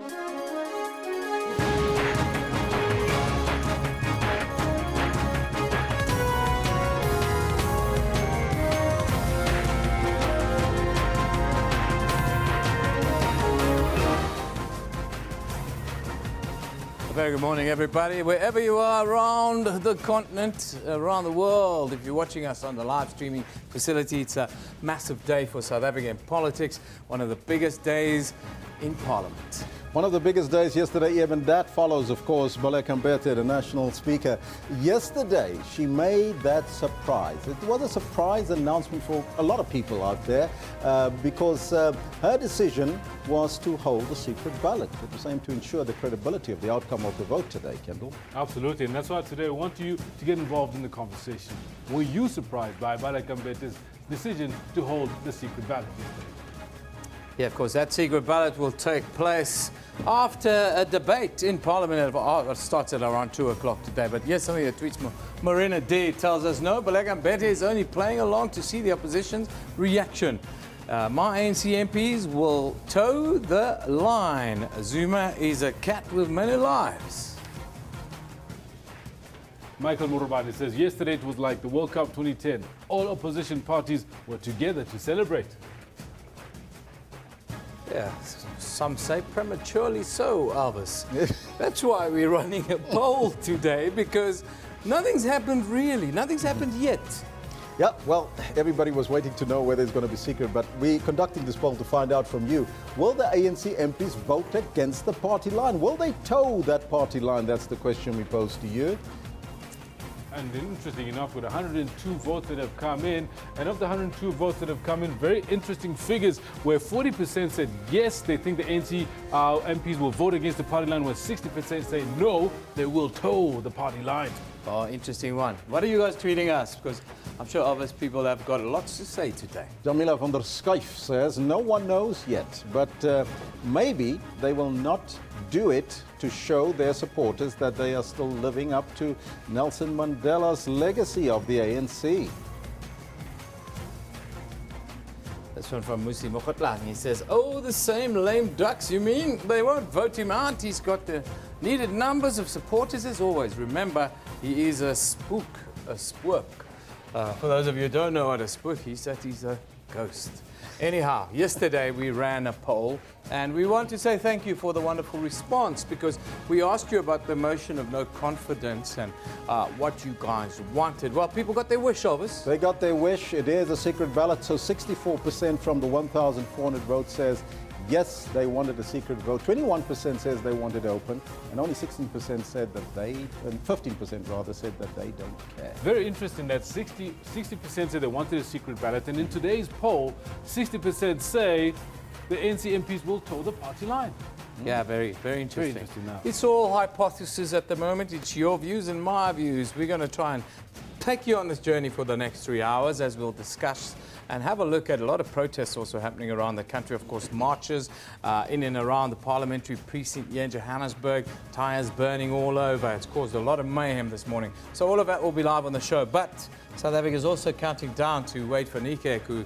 Very good morning, everybody. Wherever you are around the continent, around the world, if you're watching us on the live streaming facility, it's a massive day for South African politics, one of the biggest days in Parliament. One of the biggest days yesterday, even that follows, of course, Baleka Mbete, the national speaker. Yesterday, she made that surprise. It was a surprise announcement for a lot of people out there because her decision was to hold a secret ballot. It was aimed to ensure the credibility of the outcome of the vote today, Kendall. Absolutely, and that's why today we want you to get involved in the conversation. Were you surprised by Baleka Mbete's decision to hold the secret ballot yesterday? Yeah, of course, that secret ballot will take place after a debate in Parliament. It started around 2 o'clock today. But yes, something that tweets Marina D tells us, no, Baleka Mbete is only playing along to see the opposition's reaction. My ANC MPs will toe the line. Zuma is a cat with many lives. Michael Murubani says, yesterday it was like the World Cup 2010. All opposition parties were together to celebrate. Yeah, some say prematurely so, Elvis. That's why we're running a poll today, because nothing's happened really. Nothing's happened yet. Yeah, well, everybody was waiting to know whether it's going to be secret, but we're conducting this poll to find out from you. Will the ANC MPs vote against the party line? Will they toe that party line? That's the question we pose to you. And interesting enough, with 102 votes that have come in, and of the 102 votes that have come in, very interesting figures where 40% said yes, they think the ANC MPs will vote against the party line, where 60% say no, they will toe the party line. Oh, interesting one. What are you guys tweeting us? Because I'm sure obvious people have got lots to say today. Jamila van der Schuif says, no one knows yet, but maybe they will not do it to show their supporters that they are still living up to Nelson Mandela's legacy of the ANC. This one from Musi Mokotlang. He says, oh, the same lame ducks, you mean? They won't vote him out. He's got the needed numbers of supporters as always. Remember, he is a spook, a spook. For those of you who don't know what a spook is, that he's a ghost. Anyhow, yesterday we ran a poll, and we want to say thank you for the wonderful response, because we asked you about the motion of no confidence and what you guys wanted. Well, people got their wish of us. They got their wish. It is a secret ballot, so 64% from the 1,400 votes says yes, they wanted a secret vote. 21% says they wanted open, and only 16% said that they, and 15% rather, said that they don't care. Very interesting that 60% said they wanted a secret ballot, and in today's poll, 60% say the ANC MPs will toe the party line. Yeah, very, very interesting. Very interesting now. It's all hypothesis at the moment. It's your views and my views. We're going to try and take you on this journey for the next 3 hours as we'll discuss and have a look at a lot of protests also happening around the country. Of course, marches in and around the parliamentary precinct here in Johannesburg, tyres burning all over. It's caused a lot of mayhem this morning. So all of that will be live on the show. But South Africa is also counting down to Wade van Niekerk, who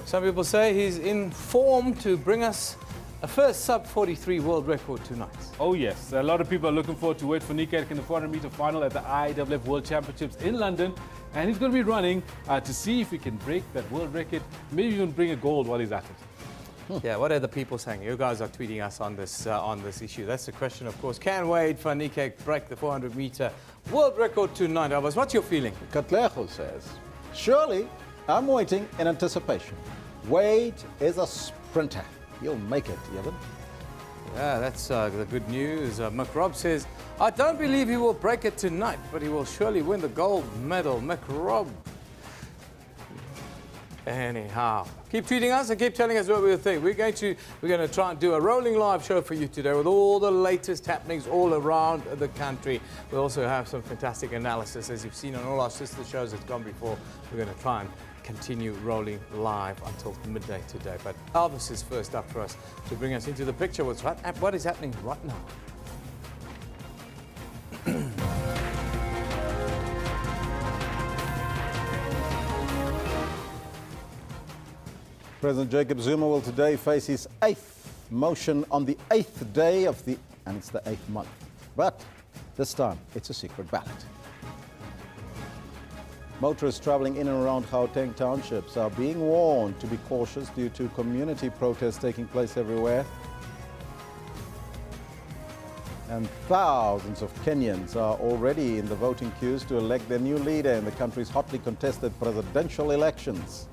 some people say he's in form to bring us a first sub-43 world record tonight. Oh yes, a lot of people are looking forward to Wade van Niekerk in the 400-meter final at the IAAF World Championships in London. And he's going to be running to see if he can break that world record, maybe even bring a gold while he's at it. Yeah, what are the people saying? You guys are tweeting us on this issue. That's the question, of course. Can Wade van Niekerk break the 400-meter world record tonight? Elvis, what's your feeling? Katlego says, surely, I'm waiting in anticipation. Wade is a sprinter. He'll make it, Evan. Yeah, that's the good news. McRob says, I don't believe he will break it tonight, but he will surely win the gold medal. McRob. Anyhow, keep tweeting us and keep telling us what we think. We're going to try and do a rolling live show for you today with all the latest happenings all around the country. We'll also have some fantastic analysis, as you've seen on all our sister shows that's gone before. We're going to try and continue rolling live until midday today. But Elvis is first up for us to bring us into the picture. What is happening right now? President Jacob Zuma will today face his 8th motion on the 8th day of and it's the 8th month. But this time, it's a secret ballot. Motorists traveling in and around Gauteng townships are being warned to be cautious due to community protests taking place everywhere. And thousands of Kenyans are already in the voting queues to elect their new leader in the country's hotly contested presidential elections.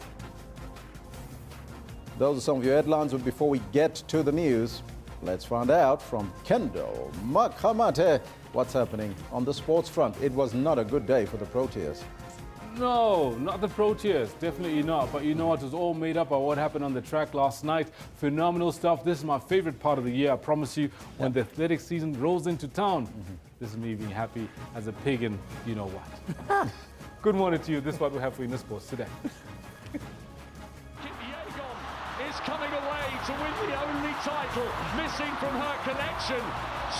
Those are some of your headlines, but before we get to the news, let's find out from Kendall Makhamate what's happening on the sports front. It was not a good day for the Proteas. No, not the Proteas, definitely not. But you know what, it was all made up by what happened on the track last night. Phenomenal stuff. This is my favorite part of the year, I promise you, when the athletic season rolls into town. This is me being happy as a pig and you know what. Good morning to you. This is what we have for you in the sports today. Is coming away to win the only title missing from her connection.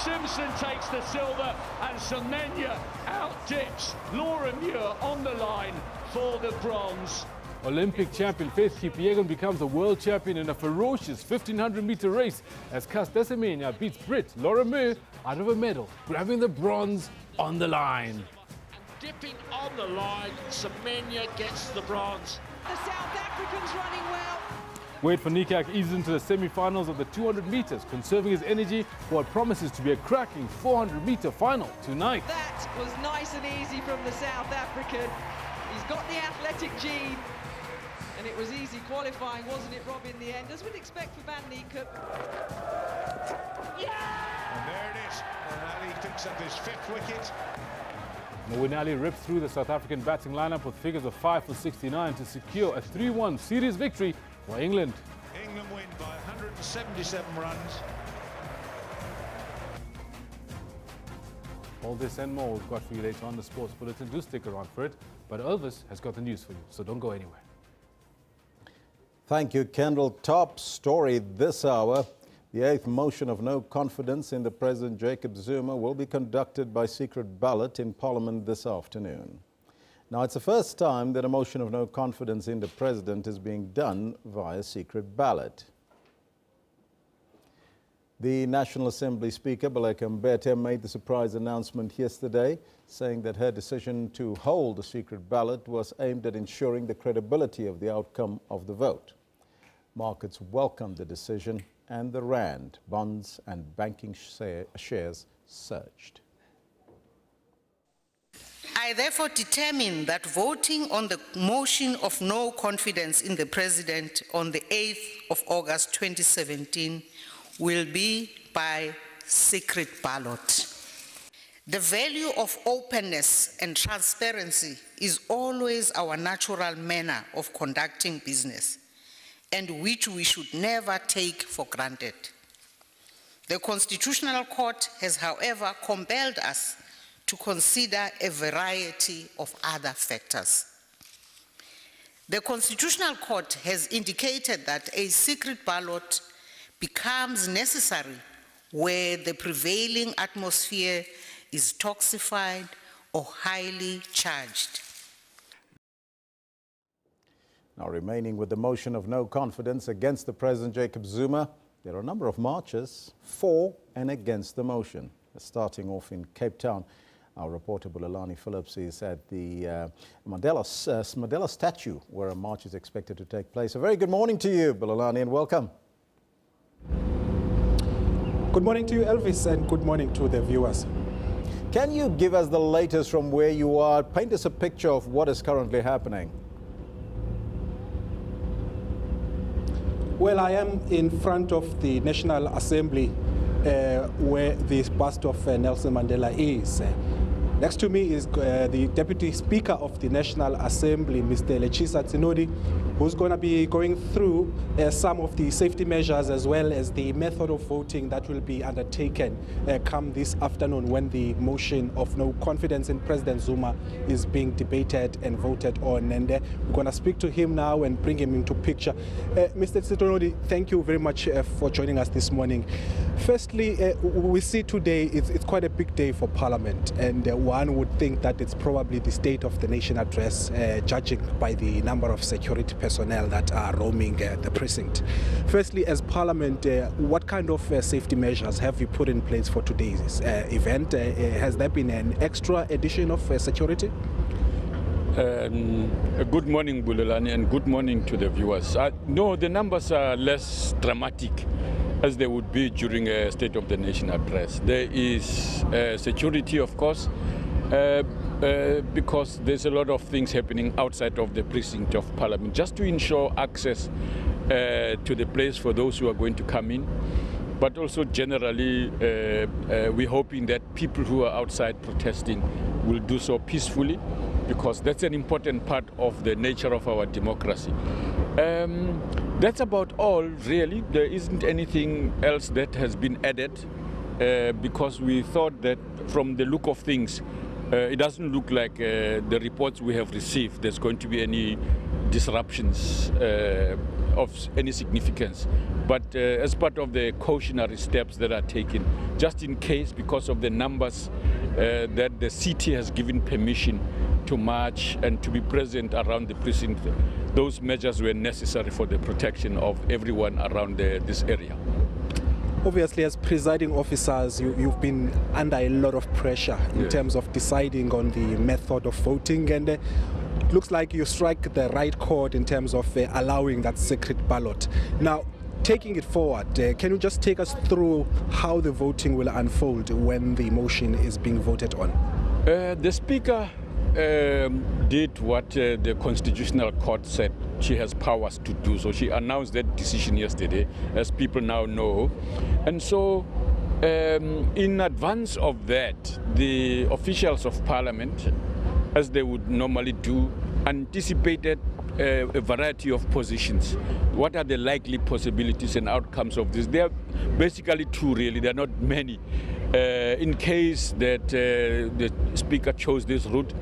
Simpson takes the silver and Semenya outdips Laura Muir on the line for the bronze. Olympic champion Faith Kipyegon becomes a world champion in a ferocious 1500-meter race as Caster Semenya beats Brit Laura Muir out of a medal, grabbing the bronze on the line. Dipping on the line, Semenya gets the bronze. The South Africans running well. Wade van Niekerk eases into the semi-finals of the 200 meters, conserving his energy for what promises to be a cracking 400-meter final tonight. That was nice and easy from the South African. He's got the athletic gene, and it was easy qualifying, wasn't it, Rob, in the end, as we'd expect for Van Niekerk. Yeah! And there it is. Moeen Ali picks up his 5th wicket. Moeen Ali ripped through the South African batting lineup with figures of 5 for 69 to secure a 3-1 series victory for England. England win by 177 runs. All this and more we've got for you later on the Sports Bulletin. Do stick around for it. But Elvis has got the news for you, so don't go anywhere. Thank you, Kendall. Top story this hour. The 8th motion of no confidence in the President Jacob Zuma will be conducted by secret ballot in Parliament this afternoon. Now, it's the first time that a motion of no confidence in the President is being done via secret ballot. The National Assembly Speaker, Baleka Mbete, made the surprise announcement yesterday, saying that her decision to hold a secret ballot was aimed at ensuring the credibility of the outcome of the vote. Markets welcomed the decision, and the rand, bonds and banking shares surged. I therefore determine that voting on the motion of no confidence in the President on the 8th of August 2017 will be by secret ballot. The value of openness and transparency is always our natural manner of conducting business, and which we should never take for granted. The Constitutional Court has, however, compelled us to consider a variety of other factors. The Constitutional Court has indicated that a secret ballot becomes necessary where the prevailing atmosphere is toxified or highly charged. Now, remaining with the motion of no confidence against the President Jacob Zuma, there are a number of marches for and against the motion. Starting off in Cape Town, our reporter Bulelani Phillips is at the Mandela statue where a march is expected to take place. A very good morning to you, Bulelani, and welcome. Good morning to you, Elvis, and good morning to the viewers. Can you give us the latest from where you are? Paint us a picture of what is currently happening. Well, I am in front of the National Assembly where the bust of Nelson Mandela is. Next to me is the Deputy Speaker of the National Assembly, Mr. Lechisa Tsinodi, who's going to be going through some of the safety measures as well as the method of voting that will be undertaken come this afternoon when the motion of no confidence in President Zuma is being debated and voted on. And we're going to speak to him now and bring him into picture. Mr. Tsinodi, thank you very much for joining us this morning. Firstly, we see today it's quite a big day for Parliament, and one would think that it's probably the State of the Nation address, judging by the number of security personnel personnel that are roaming the precinct. Firstly, as Parliament, what kind of safety measures have you put in place for today's event? Has there been an extra addition of security? Good morning, Bulelani, and good morning to the viewers. No, the numbers are less dramatic as they would be during a State of the Nation address. There is security, of course, because there's a lot of things happening outside of the precinct of Parliament, just to ensure access to the place for those who are going to come in. But also generally, we're hoping that people who are outside protesting will do so peacefully, because that's an important part of the nature of our democracy. That's about all, really. There isn't anything else that has been added, because we thought that from the look of things, it doesn't look like the reports we have received there's going to be any disruptions of any significance. But as part of the cautionary steps that are taken, just in case, because of the numbers that the city has given permission to march and to be present around the precinct, those measures were necessary for the protection of everyone around this area. Obviously, as presiding officers, you've been under a lot of pressure in terms of deciding on the method of voting, and it looks like you strike the right chord in terms of allowing that secret ballot. Now, taking it forward, can you just take us through how the voting will unfold when the motion is being voted on? The Speaker did what the Constitutional Court said she has powers to do. So she announced that decision yesterday, as people now know. And so in advance of that, the officials of Parliament, as they would normally do, anticipated a variety of positions. What are the likely possibilities and outcomes of this? They are basically two, really. There are not many. In case that the Speaker chose this route,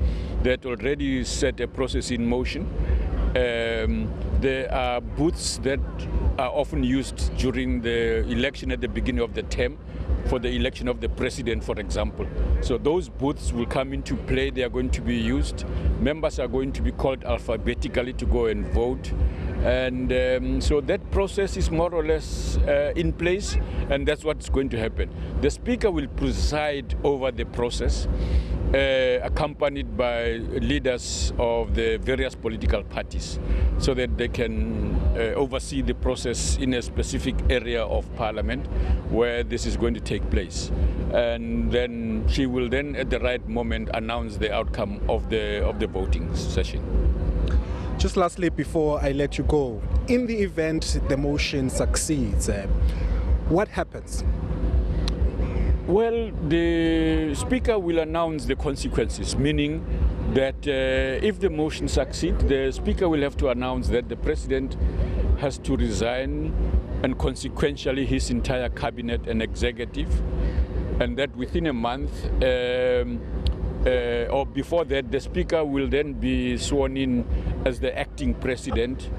that already set a process in motion. There are booths that are often used during the election at the beginning of the term, for the election of the president, for example. So those booths will come into play. They are going to be used. Members are going to be called alphabetically to go and vote. And so that process is more or less in place, and that's what's going to happen. The Speaker will preside over the process, accompanied by leaders of the various political parties, so that they can oversee the process in a specific area of Parliament where this is going to take place. And then she will then, at the right moment, announce the outcome of the voting session. Just lastly, before I let you go, in the event the motion succeeds, what happens? Well, the Speaker will announce the consequences, meaning that if the motion succeeds, the Speaker will have to announce that the President has to resign, and consequentially his entire cabinet and executive, and that within a month or before that, the Speaker will then be sworn in as the acting President,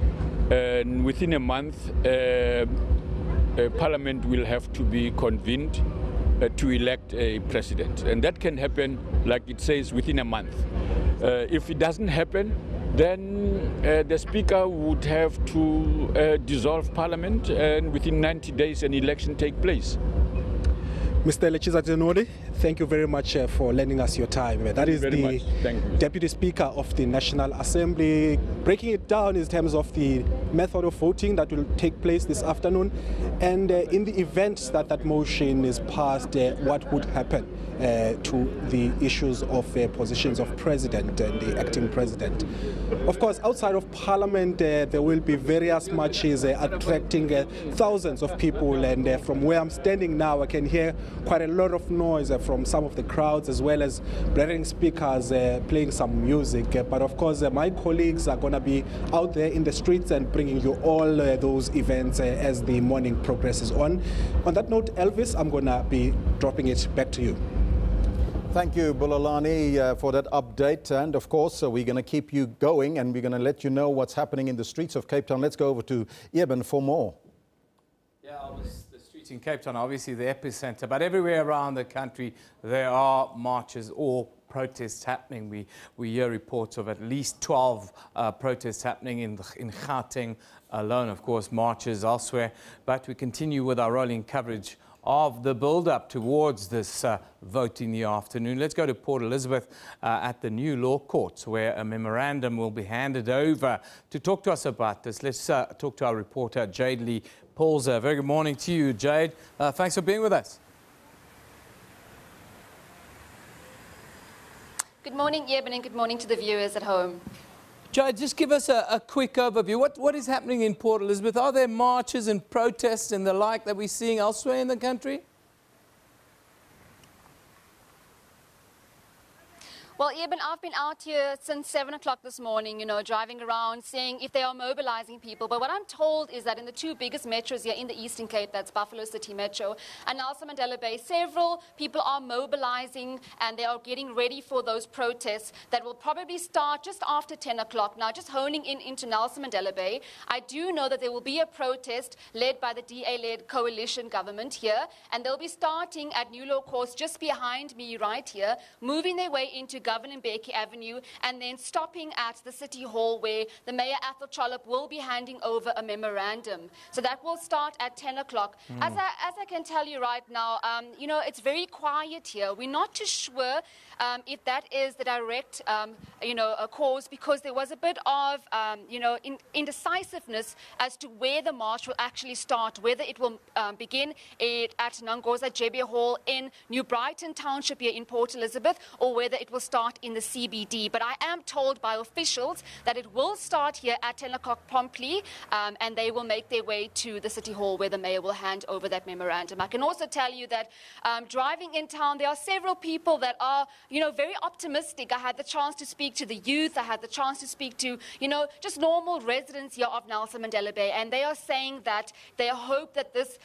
and within a month Parliament will have to be convened to elect a president. And that can happen, like it says, within a month. If it doesn't happen, then the Speaker would have to dissolve Parliament, and within 90 days an election take place. Mr. Lechiza Tenori, thank you very much for lending us your time. That is the Deputy Speaker of the National Assembly, breaking it down in terms of the method of voting that will take place this afternoon, and in the event that that motion is passed, what would happen to the issues of positions of President and the acting President. Of course, outside of Parliament, there will be various marches attracting thousands of people, and from where I'm standing now, I can hear quite a lot of noise from some of the crowds, as well as blaring speakers playing some music. But of course, my colleagues are going to be out there in the streets and bringing you all those events as the morning progresses on. On that note, Elvis, I'm going to be dropping it back to you. Thank you, Bulelani, for that update. And of course, we're going to keep you going, and we're going to let you know what's happening in the streets of Cape Town. Let's go over to Eben for more. Yeah, the streets in Cape Town, obviously the epicenter, but everywhere around the country there are marches or protests happening. We hear reports of at least 12 protests happening in Gauteng alone, of course, marches elsewhere. But we continue with our rolling coverage of the build-up towards this vote in the afternoon. Let's go to Port Elizabeth at the new law courts, where a memorandum will be handed over. To talk to us about this, let's talk to our reporter, Jade Lee Paulza. Very good morning to you, Jade. Thanks for being with us. Good morning, Eben, and good morning to the viewers at home. Jade, just give us a quick overview. What is happening in Port Elizabeth? Are there marches and protests and the like that we're seeing elsewhere in the country? Well, Eben, I've been out here since 7 o'clock this morning, driving around, seeing if they are mobilizing people. But what I'm told is that in the two biggest metros here in the Eastern Cape, that's Buffalo City Metro and Nelson Mandela Bay, several people are mobilizing and they are getting ready for those protests that will probably start just after 10 o'clock. Now, just honing into Nelson Mandela Bay, I do know that there will be a protest led by the DA-led coalition government here, and they'll be starting at New Law Course just behind me right here, moving their way into Governor Mbeki Avenue, and then stopping at the City Hall, where the Mayor Athol Trollip will be handing over a memorandum. So that will start at 10 o'clock. As I can tell you right now, it's very quiet here. We're not too sure if that is the direct, a cause, because there was a bit of, indecisiveness as to where the march will actually start, whether it will begin at Nangoza Jebia Hall in New Brighton Township here in Port Elizabeth, or whether it will start in the CBD. But I am told by officials that it will start here at 10 o'clock promptly, and they will make their way to the City Hall, where the Mayor will hand over that memorandum. I can also tell you that driving in town, there are several people that are, very optimistic. I had the chance to speak to the youth. I had the chance to speak to, just normal residents here of Nelson Mandela Bay, and they are saying that they hope that this,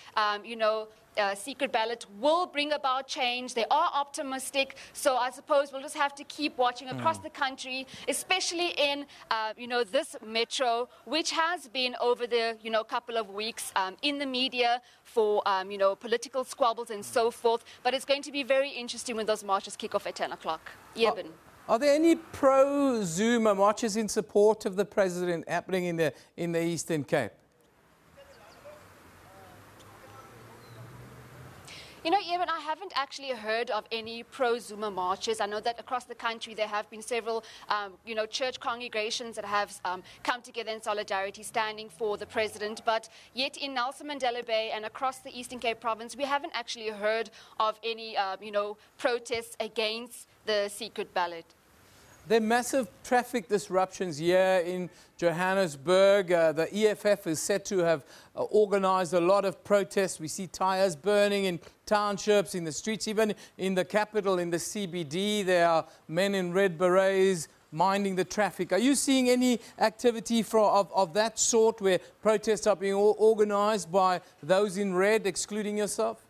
secret ballot will bring about change. They are optimistic, so I suppose we'll just have to keep watching across the country, especially in, this metro, which has been over the, couple of weeks in the media for, political squabbles and so forth. But it's going to be very interesting when those marches kick off at 10 o'clock. Eben. Are there any pro-Zuma marches in support of the president happening in the Eastern Cape? Eben, I haven't actually heard of any pro-Zuma marches. I know that across the country there have been several, church congregations that have come together in solidarity standing for the president. But yet in Nelson Mandela Bay and across the Eastern Cape province, we haven't actually heard of any, protests against the secret ballot. There are massive traffic disruptions here in Johannesburg. The EFF is said to have organized a lot of protests. We see tires burning in townships, in the streets, even in the capital, in the CBD. There are men in red berets minding the traffic. Are you seeing any activity of that sort, where protests are being organized by those in red, excluding yourself?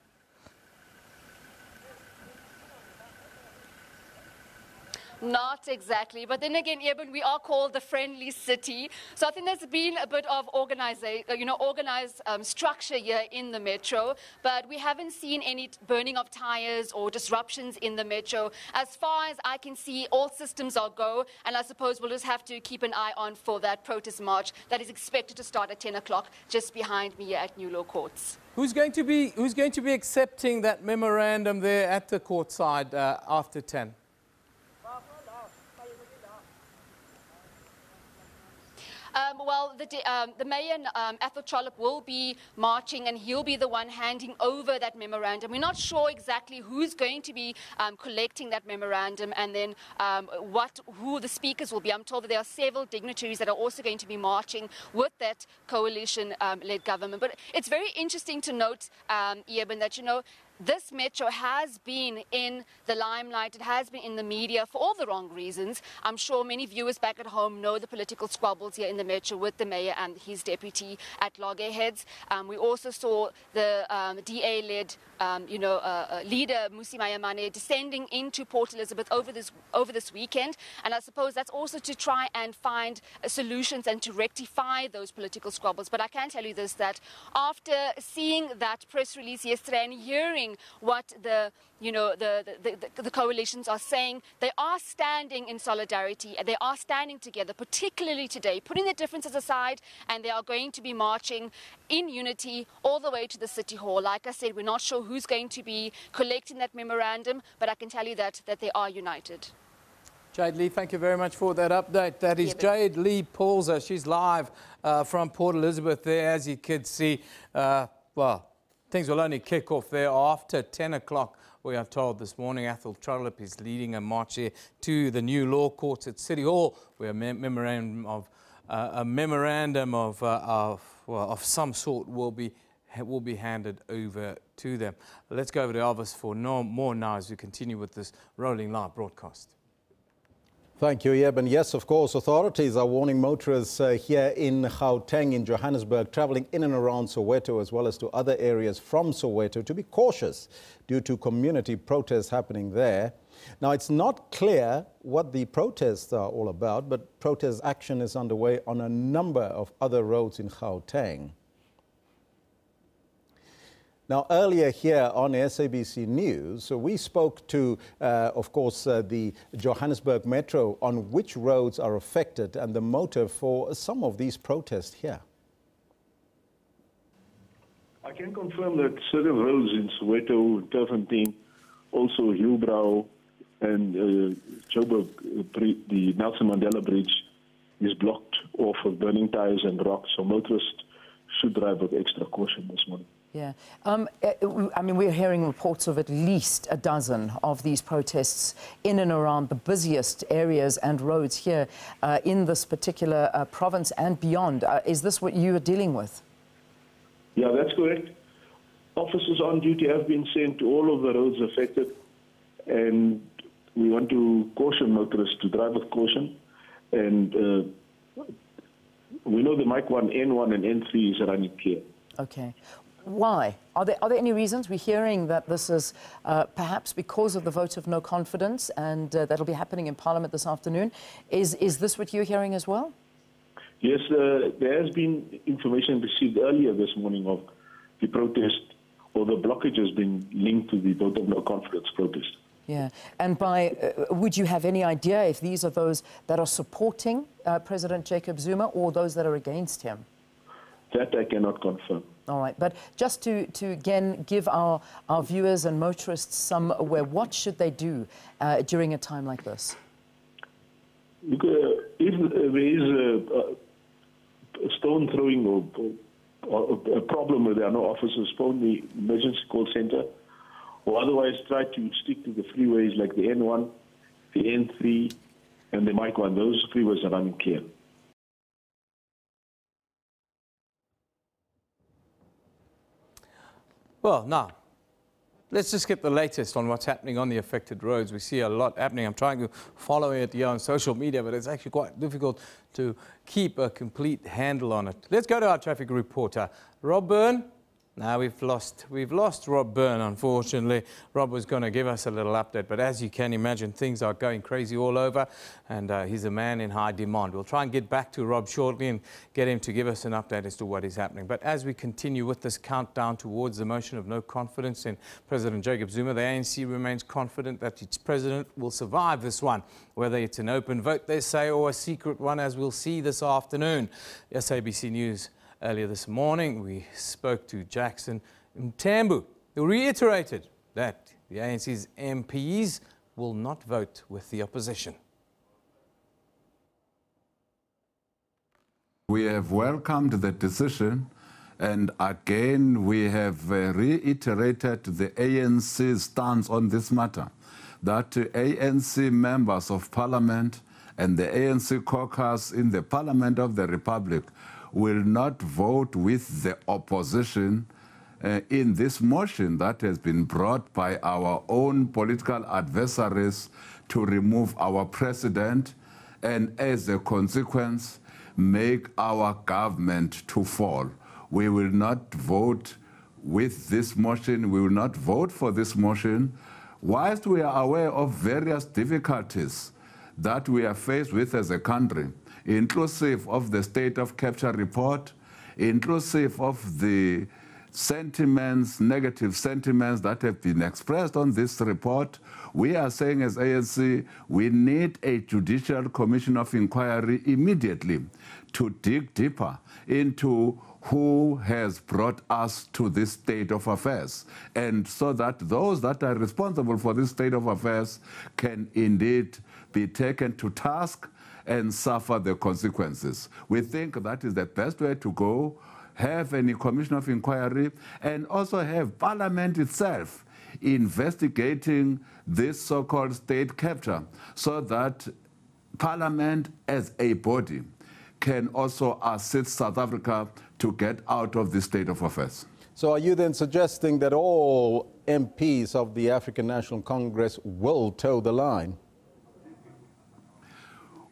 Not exactly, but then again, Eben, we are called the friendly city, so I think there's been a bit of organized structure here in the metro, but we haven't seen any burning of tires or disruptions in the metro. As far as I can see, all systems are go, and I suppose we'll just have to keep an eye on for that protest march that is expected to start at 10 o'clock just behind me here at New Law Courts. Who's going to be accepting that memorandum there at the courtside after 10? Well, the Mayor, Athol Trollip, will be marching, and he'll be the one handing over that memorandum. We're not sure exactly who's going to be collecting that memorandum, and then who the speakers will be. I'm told that there are several dignitaries that are also going to be marching with that coalition-led government. But it's very interesting to note, Eben, that, this metro has been in the limelight. It has been in the media for all the wrong reasons. I'm sure many viewers back at home know the political squabbles here in the Metro with the mayor and his deputy at loggerheads. We also saw the DA-led leader Musi Mayamane descending into Port Elizabeth over this weekend, and I suppose that's also to try and find solutions and to rectify those political squabbles. But I can tell you this, that after seeing that press release yesterday and hearing what the coalitions are saying, they are standing in solidarity and they are standing together, particularly today, putting their differences aside, and they are going to be marching in unity all the way to the City Hall. Like I said, we're not sure who's going to be collecting that memorandum, but I can tell you that they are united. Jade Lee, thank you very much for that update. That is Jade Lee Paulser. She's live from Port Elizabeth there, as you could see. Well, things will only kick off there after 10 o'clock. We are told this morning Athol Trollip is leading a march here to the new law courts at City Hall, where a memorandum of some sort will be handed over to them. Let's go over to Elvis for more now as we continue with this rolling live broadcast. Thank you, Yeb. And yes, of course, authorities are warning motorists here in Gauteng, in Johannesburg, traveling in and around Soweto, as well as to other areas from Soweto, to be cautious due to community protests happening there. Now, it's not clear what the protests are all about, but protest action is underway on a number of other roads in Gauteng. Now, earlier here on SABC News, we spoke to, of course, the Johannesburg Metro on which roads are affected and the motive for some of these protests here. I can confirm that certain roads in Soweto, Turffontein, also Hillbrow and Joburg, the Nelson Mandela Bridge is blocked off with burning tires and rocks, so motorists should drive with extra caution this morning. Yeah. I mean, we're hearing reports of at least a dozen of these protests in and around the busiest areas and roads here in this particular province and beyond. Is this what you are dealing with? Yeah, that's correct. Officers on duty have been sent to all of the roads affected, and we want to caution motorists to drive with caution. And we know the Mike 1, N1 and N3 is running clear. Okay. Why? Are there any reasons? We're hearing that this is perhaps because of the vote of no confidence, and that'll be happening in Parliament this afternoon. Is this what you're hearing as well? Yes, there has been information received earlier this morning of the protest or the blockages being linked to the vote of no confidence protest. Yeah, and would you have any idea if these are those that are supporting President Jacob Zuma or those that are against him? That I cannot confirm. All right, but just to again give our viewers and motorists some aware, what should they do during a time like this? If there is a stone throwing or a problem where there are no officers, phone the emergency call center, or otherwise try to stick to the freeways like the N1, the N3, and the Mike 1. Those freeways are running clear. Well, now, let's just get the latest on what's happening on the affected roads. We see a lot happening. I'm trying to follow it here on social media, but it's actually quite difficult to keep a complete handle on it. Let's go to our traffic reporter, Rob Byrne. Now we've lost Rob Byrne, unfortunately. Rob was going to give us a little update, but as you can imagine, things are going crazy all over, and he's a man in high demand. We'll try and get back to Rob shortly and get him to give us an update as to what is happening. But as we continue with this countdown towards the motion of no confidence in President Jacob Zuma, the ANC remains confident that its president will survive this one, whether it's an open vote, they say, or a secret one, as we'll see this afternoon. SABC News. Earlier this morning, we spoke to Jackson Mtambu, who reiterated that the ANC's MPs will not vote with the opposition. We have welcomed the decision, and again we have reiterated the ANC's stance on this matter, that ANC members of Parliament and the ANC caucus in the Parliament of the Republic will not vote with the opposition in this motion that has been brought by our own political adversaries to remove our president. And as a consequence, make our government to fall. We will not vote with this motion. We will not vote for this motion. Whilst we are aware of various difficulties that we are faced with as a country, inclusive of the state of capture report, inclusive of the sentiments, negative sentiments that have been expressed on this report, we are saying as ANC, we need a judicial commission of inquiry immediately to dig deeper into who has brought us to this state of affairs, and so that those that are responsible for this state of affairs can indeed be taken to task and suffer the consequences. We think that is the best way to go, have any commission of inquiry, and also have Parliament itself investigating this so-called state capture, so that Parliament as a body can also assist South Africa to get out of this state of affairs. So are you then suggesting that all MPs of the African National Congress will toe the line?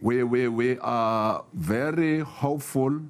We are very hopeful.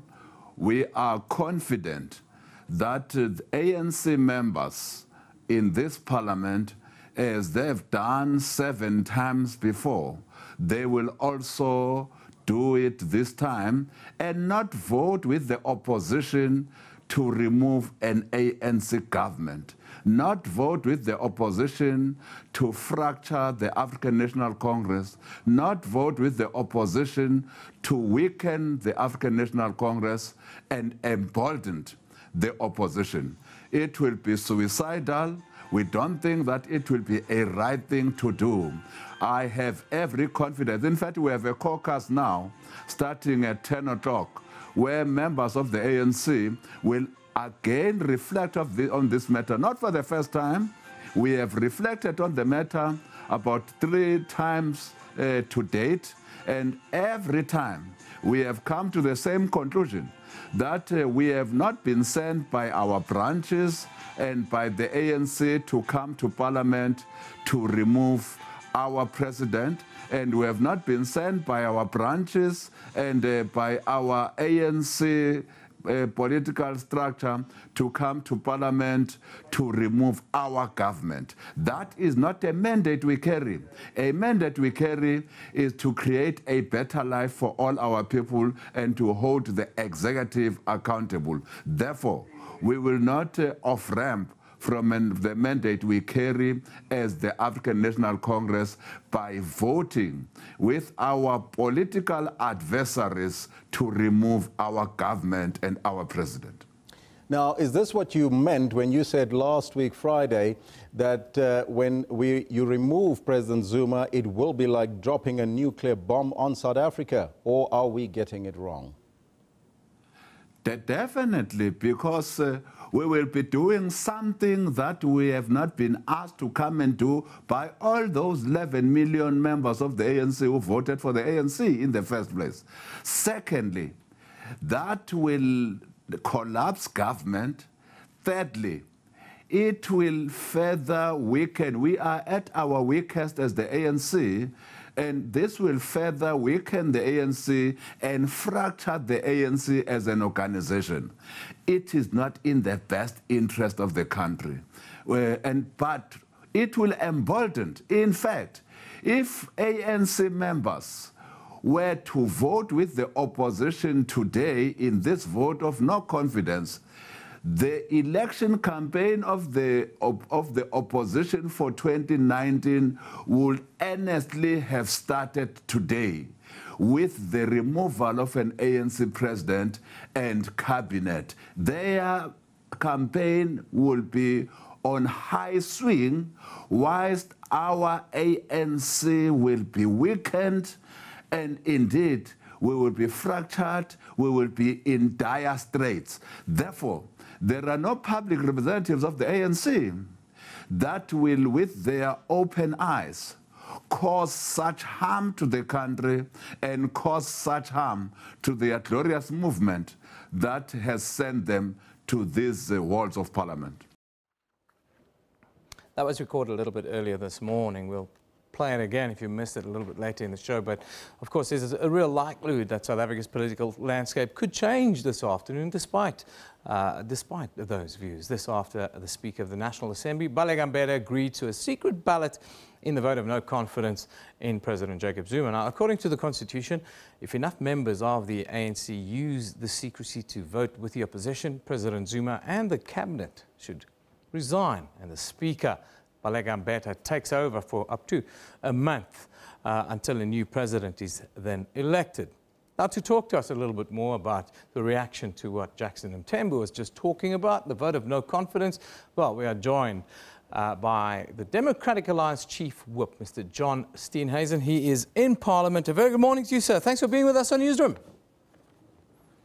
We are confident that the ANC members in this parliament, as they've done 7 times before, they will also do it this time and not vote with the opposition to remove an ANC government, not vote with the opposition to fracture the African National Congress, not vote with the opposition to weaken the African National Congress and embolden the opposition. It will be suicidal. We don't think that it will be a right thing to do. I have every confidence. In fact, we have a caucus now starting at 10 o'clock where members of the ANC will again reflect on this matter. Not for the first time. We have reflected on the matter about 3 times to date, and every time we have come to the same conclusion, that we have not been sent by our branches and by the ANC to come to Parliament to remove our president, and we have not been sent by our branches and by our ANC political structure to come to Parliament to remove our government. That is not a mandate we carry. A mandate we carry is to create a better life for all our people and to hold the executive accountable. Therefore, we will not off-ramp from the mandate we carry as the African National Congress by voting with our political adversaries to remove our government and our president. Now, is this what you meant when you said last week, Friday, that when you remove President Zuma, it will be like dropping a nuclear bomb on South Africa? Or are we getting it wrong? Definitely, because we will be doing something that we have not been asked to come and do by all those 11 million members of the ANC who voted for the ANC in the first place. Secondly, that will collapse government. Thirdly, it will further weaken. We are at our weakest as the ANC, and this will further weaken the ANC and fracture the ANC as an organization. It is not in the best interest of the country. But it will embolden. In fact, if ANC members were to vote with the opposition today in this vote of no confidence, the election campaign of the opposition for 2019 would earnestly have started today with the removal of an ANC president and cabinet. Their campaign will be on high swing, whilst our ANC will be weakened, and indeed we will be fractured, we will be in dire straits. Therefore, there are no public representatives of the ANC that will, with their open eyes, cause such harm to the country and cause such harm to the glorious movement that has sent them to these walls of Parliament. That was recorded a little bit earlier this morning. We'll play it again if you missed it a little bit later in the show. But, of course, there's a real likelihood that South Africa's political landscape could change this afternoon despite those views. This after the Speaker of the National Assembly, Baleka Mbete, agreed to a secret ballot in the vote of no confidence in President Jacob Zuma. Now, according to the Constitution, if enough members of the ANC use the secrecy to vote with the opposition, President Zuma and the cabinet should resign, and the Speaker, Baleka Mbete, takes over for up to a month until a new president is then elected. Now, to talk to us a little bit more about the reaction to what Jackson Mthembu was just talking about, the vote of no confidence, well, we are joined by the Democratic Alliance Chief Whip, Mr. John Steenhuisen. He is in Parliament. A very good morning to you, sir. Thanks for being with us on Newsroom.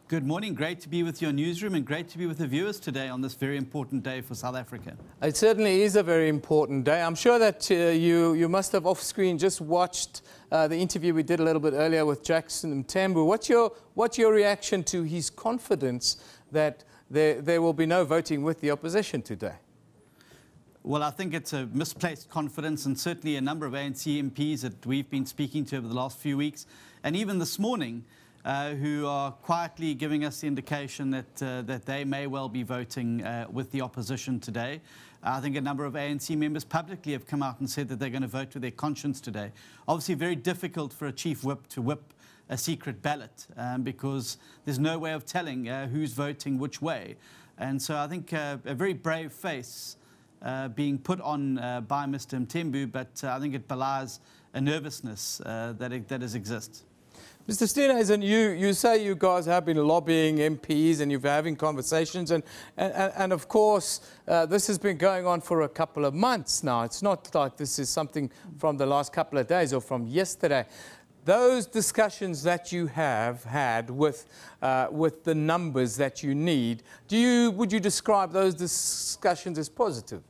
Good morning. Great to be with your Newsroom and great to be with the viewers today on this very important day for South Africa. It certainly is a very important day. I'm sure that you must have off-screen just watched the interview we did a little bit earlier with Jackson Mthembu. What's your reaction to his confidence that there will be no voting with the opposition today? Well, I think it's a misplaced confidence, and certainly a number of ANC MPs that we've been speaking to over the last few weeks, and even this morning, who are quietly giving us the indication that they may well be voting with the opposition today. I think a number of ANC members publicly have come out and said that they're going to vote with their conscience today. Obviously, very difficult for a chief whip to whip a secret ballot because there's no way of telling who's voting which way. And so I think a very brave face being put on by Mr. Mthembu, but I think it belies a nervousness that exists. Mr. Steenhuisen, you say you guys have been lobbying MPs and you've been having conversations, and of course this has been going on for a couple of months now. It's not like this is something from the last couple of days or from yesterday. Those discussions that you have had with the numbers that you need, would you describe those discussions as positive?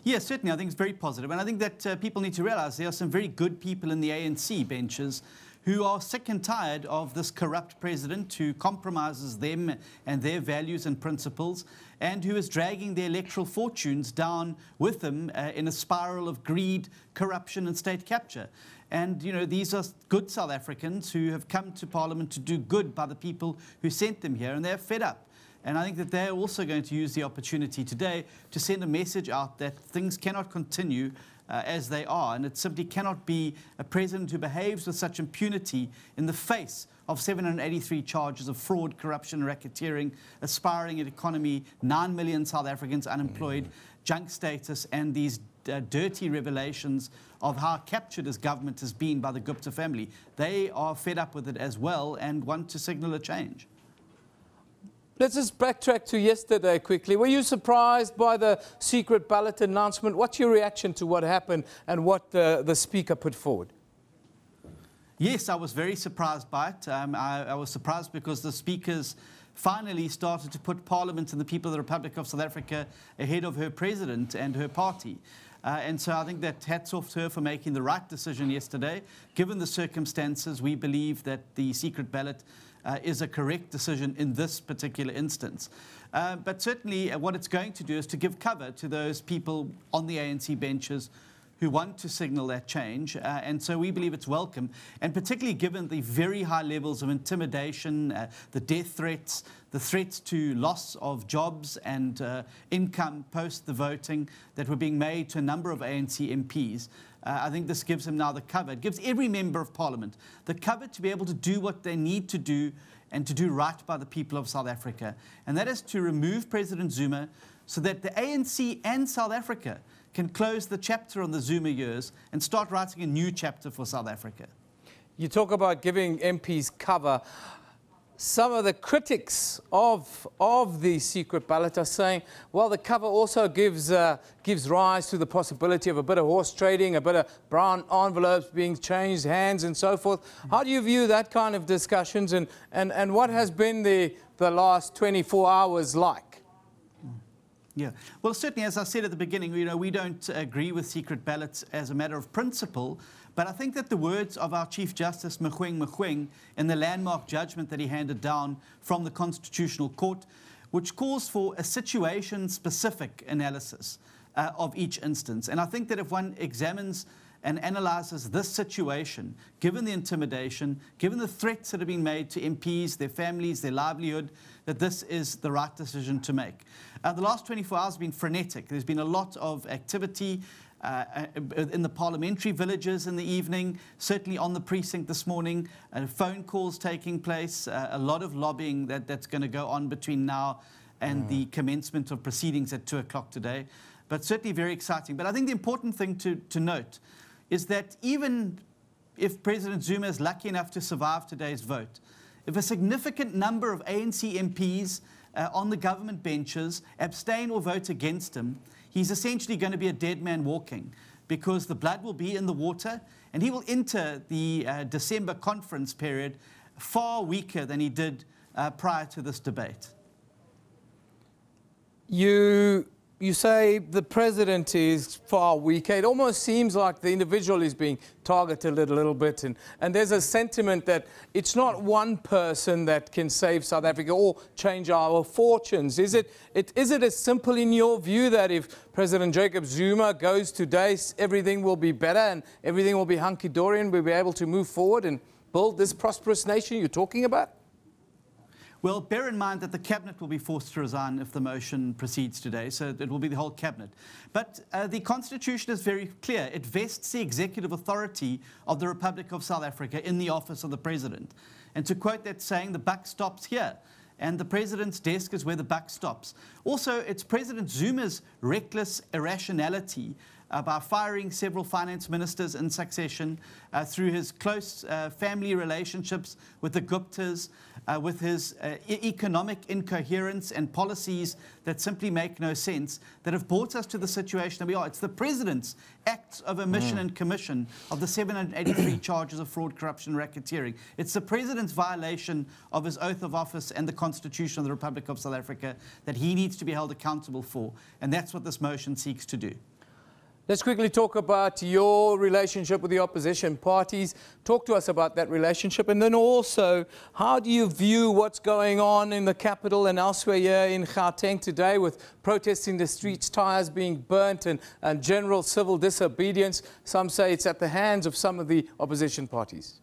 Yes, certainly. I think it's very positive. And I think that people need to realize there are some very good people in the ANC benches who are sick and tired of this corrupt president who compromises them and their values and principles, and who is dragging their electoral fortunes down with them in a spiral of greed, corruption and state capture. And, you know, these are good South Africans who have come to Parliament to do good by the people who sent them here, and they're fed up. And I think that they're also going to use the opportunity today to send a message out that things cannot continue as they are. And it simply cannot be a president who behaves with such impunity in the face of 783 charges of fraud, corruption, racketeering, aspiring economy, 9 million South Africans unemployed, junk status, and these dirty revelations of how captured his government has been by the Gupta family. They are fed up with it as well and want to signal a change. Let's just backtrack to yesterday quickly. Were you surprised by the secret ballot announcement? What's your reaction to what happened and what the Speaker put forward? Yes, I was very surprised by it. I was surprised because the Speaker's finally started to put Parliament and the people of the Republic of South Africa ahead of her president and her party. And so I think that hats off to her for making the right decision yesterday. Given the circumstances, we believe that the secret ballot is a correct decision in this particular instance. But certainly what it's going to do is to give cover to those people on the ANC benches who want to signal that change. And so we believe it's welcome, and particularly given the very high levels of intimidation, the death threats, the threats to loss of jobs and income post the voting that were being made to a number of ANC MPs. I think this gives them now the cover. It gives every member of Parliament the cover to be able to do what they need to do and to do right by the people of South Africa. And that is to remove President Zuma so that the ANC and South Africa can close the chapter on the Zuma years and start writing a new chapter for South Africa. You talk about giving MPs cover. Some of the critics of the secret ballot are saying, well, the cover also gives rise to the possibility of a bit of horse trading, a bit of brown envelopes being changed hands and so forth. How do you view that kind of discussions, and what has been the last 24 hours like? Yeah, well, certainly, as I said at the beginning, we don't agree with secret ballots as a matter of principle, but I think that the words of our Chief Justice, Mogoeng, in the landmark judgment that he handed down from the Constitutional Court, which calls for a situation-specific analysis of each instance. And I think that if one examines and analyses this situation, given the intimidation, given the threats that have been made to MPs, their families, their livelihood, that this is the right decision to make. The last 24 hours have been frenetic. There's been a lot of activity in the parliamentary villages in the evening, certainly on the precinct this morning, phone calls taking place, a lot of lobbying that's going to go on between now and the commencement of proceedings at 2 o'clock today. But certainly very exciting. But I think the important thing to note is that even if President Zuma is lucky enough to survive today's vote, if a significant number of ANC MPs on the government benches abstain or vote against him, he's essentially going to be a dead man walking, because the blood will be in the water and he will enter the December conference period far weaker than he did prior to this debate. You say the president is far weaker. It almost seems like the individual is being targeted a little bit. And there's a sentiment that it's not one person that can save South Africa or change our fortunes. Is it as simple in your view that if President Jacob Zuma goes today, everything will be better and everything will be hunky-dory and we'll be able to move forward and build this prosperous nation you're talking about? Well, bear in mind that the cabinet will be forced to resign if the motion proceeds today, so it will be the whole cabinet. But the Constitution is very clear. It vests the executive authority of the Republic of South Africa in the office of the president. And to quote that saying, the buck stops here. And the president's desk is where the buck stops. Also, it's President Zuma's reckless irrationality by firing several finance ministers in succession, through his close family relationships with the Guptas, with his economic incoherence and policies that simply make no sense, that have brought us to the situation that we are. It's the president's acts of omission and commission of the 783 charges of fraud, corruption, racketeering. It's the president's violation of his oath of office and the Constitution of the Republic of South Africa that he needs to be held accountable for. And that's what this motion seeks to do. Let's quickly talk about your relationship with the opposition parties. Talk to us about that relationship. And then also, how do you view what's going on in the capital and elsewhere here in Gauteng today with protests in the streets, tires being burnt and general civil disobedience? Some say it's at the hands of some of the opposition parties.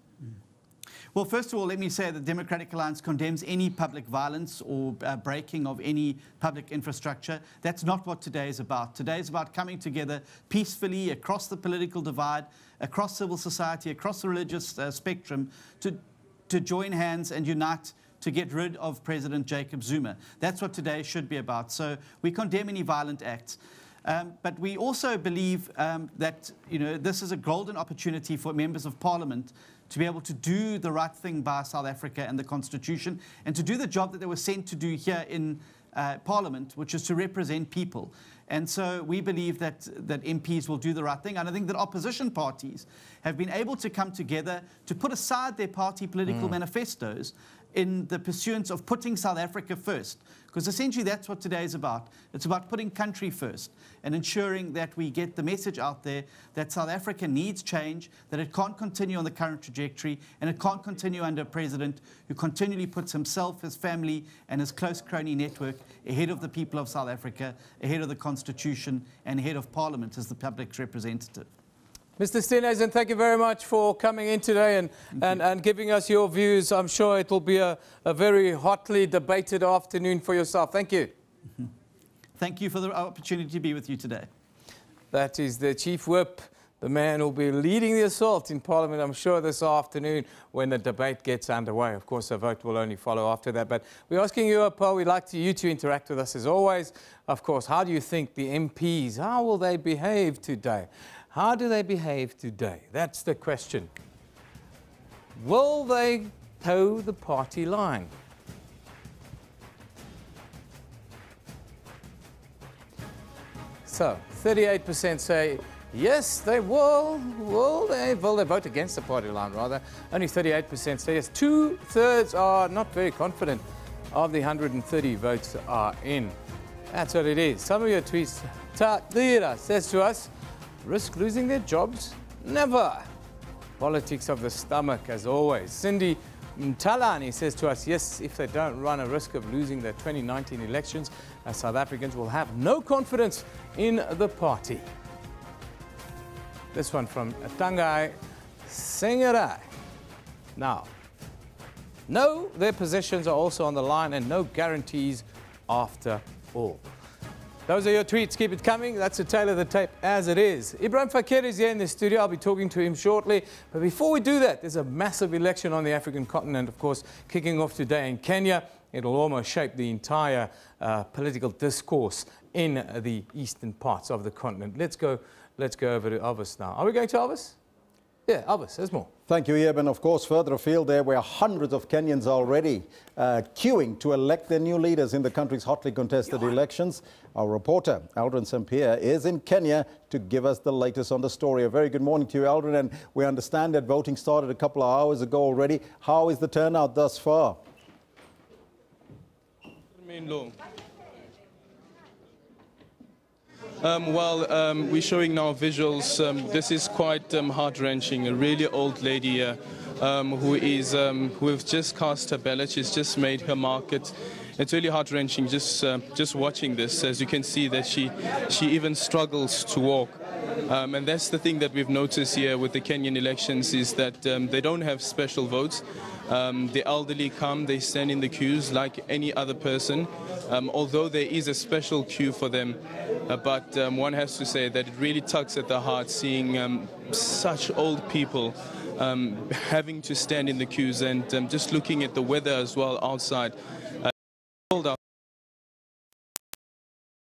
Well, first of all, let me say the Democratic Alliance condemns any public violence or breaking of any public infrastructure. That's not what today is about. Today is about coming together peacefully across the political divide, across civil society, across the religious spectrum, to join hands and unite to get rid of President Jacob Zuma. That's what today should be about. So we condemn any violent acts. But we also believe that this is a golden opportunity for members of Parliament to be able to do the right thing by South Africa and the Constitution, and to do the job that they were sent to do here in Parliament, which is to represent people. And so we believe that MPs will do the right thing. And I think that opposition parties have been able to come together to put aside their party political manifestos in the pursuance of putting South Africa first. Because essentially that's what today is about. It's about putting country first and ensuring that we get the message out there that South Africa needs change, that it can't continue on the current trajectory, and it can't continue under a president who continually puts himself, his family, and his close crony network ahead of the people of South Africa, ahead of the Constitution, and ahead of Parliament as the public's representative. Mr. Steenhuisen, thank you very much for coming in today and giving us your views. I'm sure it will be a very hotly debated afternoon for yourself. Thank you. Thank you for the opportunity to be with you today. That is the Chief Whip, the man who will be leading the assault in Parliament, I'm sure, this afternoon when the debate gets underway. Of course, a vote will only follow after that. But we're asking you, Paul, we'd like you to interact with us as always. Of course, how do you think the MPs, how will they behave today? How do they behave today? That's the question. Will they toe the party line? So, 38% say yes, they will. Will they vote against the party line, rather? Only 38% say yes. 2/3 are not very confident of the 130 votes are in. That's what it is. Some of your tweets, Tatira says to us, risk losing their jobs? Never. Politics of the stomach, as always. Cindy Mtalani says to us, yes, if they don't run a risk of losing the 2019 elections, South Africans will have no confidence in the party. This one from Tangai Singarai. Now, no, their positions are also on the line and no guarantees after all. Those are your tweets. Keep it coming. That's a tale of the tape as it is. Ibrahim Fakir is here in the studio. I'll be talking to him shortly. But before we do that, there's a massive election on the African continent, of course, kicking off today in Kenya. It'll almost shape the entire political discourse in the eastern parts of the continent. Let's go over to Elvis now. Are we going to Elvis? Yeah, Elvis, there's more. Thank you, Ieb. And of course, further afield there, where hundreds of Kenyans are already queuing to elect their new leaders in the country's hotly contested elections. Our reporter, Aldrin Sampier, is in Kenya to give us the latest on the story. A very good morning to you, Aldrin. And we understand that voting started a couple of hours ago already. How is the turnout thus far? We're showing now visuals. This is quite heart-wrenching. A really old lady who has just cast her ballot. She's just made her mark. It's really heart-wrenching just watching this. As you can see that she even struggles to walk. And that's the thing that we've noticed here with the Kenyan elections is that they don't have special votes. The elderly come, they stand in the queues like any other person, although there is a special queue for them. But one has to say that it really tugs at the heart seeing such old people having to stand in the queues and just looking at the weather as well outside. Cold out,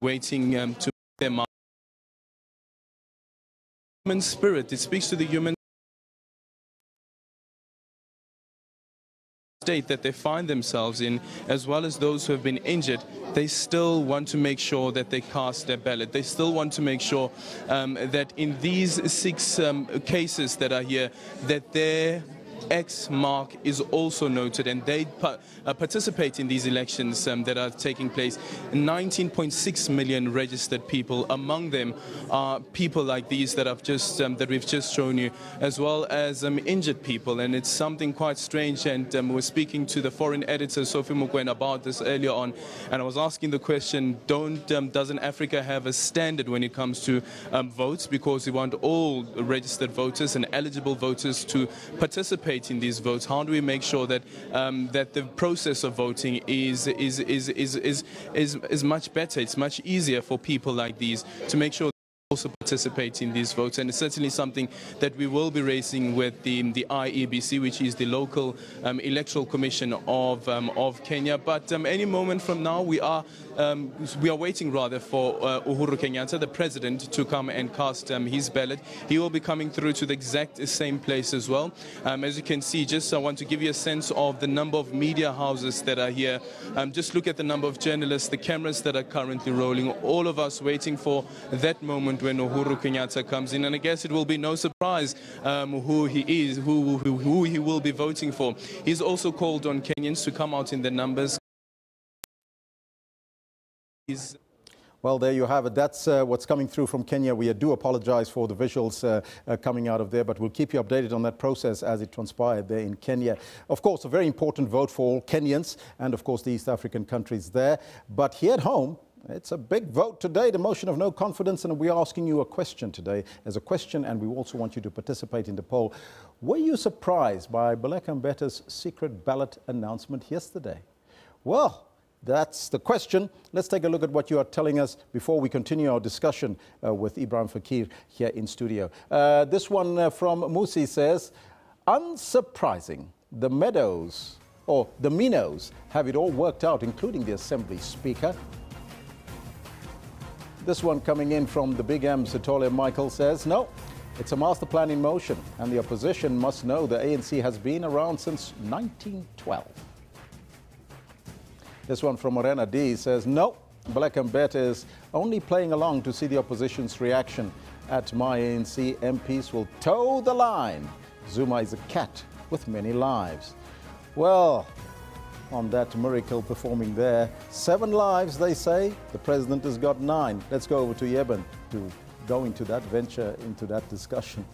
waiting to make their mark. Human spirit, it speaks to the human state that they find themselves in, as well as those who have been injured. They still want to make sure that they cast their ballot. They still want to make sure that in these 6 cases that are here, that their X mark is also noted and they participate in these elections that are taking place. 19.6 million registered people. Among them are people like these that we've just shown you, as well as injured people. And it's something quite strange. And we're speaking to the foreign editor Sophie Mokoena about this earlier on, and I was asking the question: doesn't Africa have a standard when it comes to votes? Because we want all registered voters and eligible voters to participate in these votes. How do we make sure that that the process of voting is much better? It's much easier for people like these to make sure also participate in these votes, and it's certainly something that we will be raising with the IEBC, which is the local electoral commission of Kenya. But any moment from now, we are waiting rather for Uhuru Kenyatta, the president, to come and cast his ballot. He will be coming through to the exact same place as well. As you can see, I want to give you a sense of the number of media houses that are here. Just look at the number of journalists, the cameras that are currently rolling, all of us waiting for that moment when Uhuru Kenyatta comes in. And I guess it will be no surprise who he is, who he will be voting for. He's also called on Kenyans to come out in the numbers. Well, there you have it. That's what's coming through from Kenya. We do apologize for the visuals coming out of there, but we'll keep you updated on that process as it transpired there in Kenya. Of course, a very important vote for all Kenyans and, of course, the East African countries there. But here at home, it's a big vote today, the motion of no confidence, and we're asking you a question today as a question, and we also want you to participate in the poll. Were you surprised by Baleka Mbete's secret ballot announcement yesterday? Well, that's the question. Let's take a look at what you are telling us before we continue our discussion with Ibrahim Fakir here in studio. This one from Musi says, unsurprising, the Meadows, or the Minos, have it all worked out, including the Assembly Speaker. This one coming in from the Big M, Sitole Michael, says, no, it's a master plan in motion, and the opposition must know the ANC has been around since 1912. This one from Morena D says, no, Baleka Mbete is only playing along to see the opposition's reaction. At my ANC, MPs will toe the line. Zuma is a cat with many lives. Well, on that miracle performing there, 7 lives, they say. The president has got 9. Let's go over to Yeben to go into that venture, into that discussion.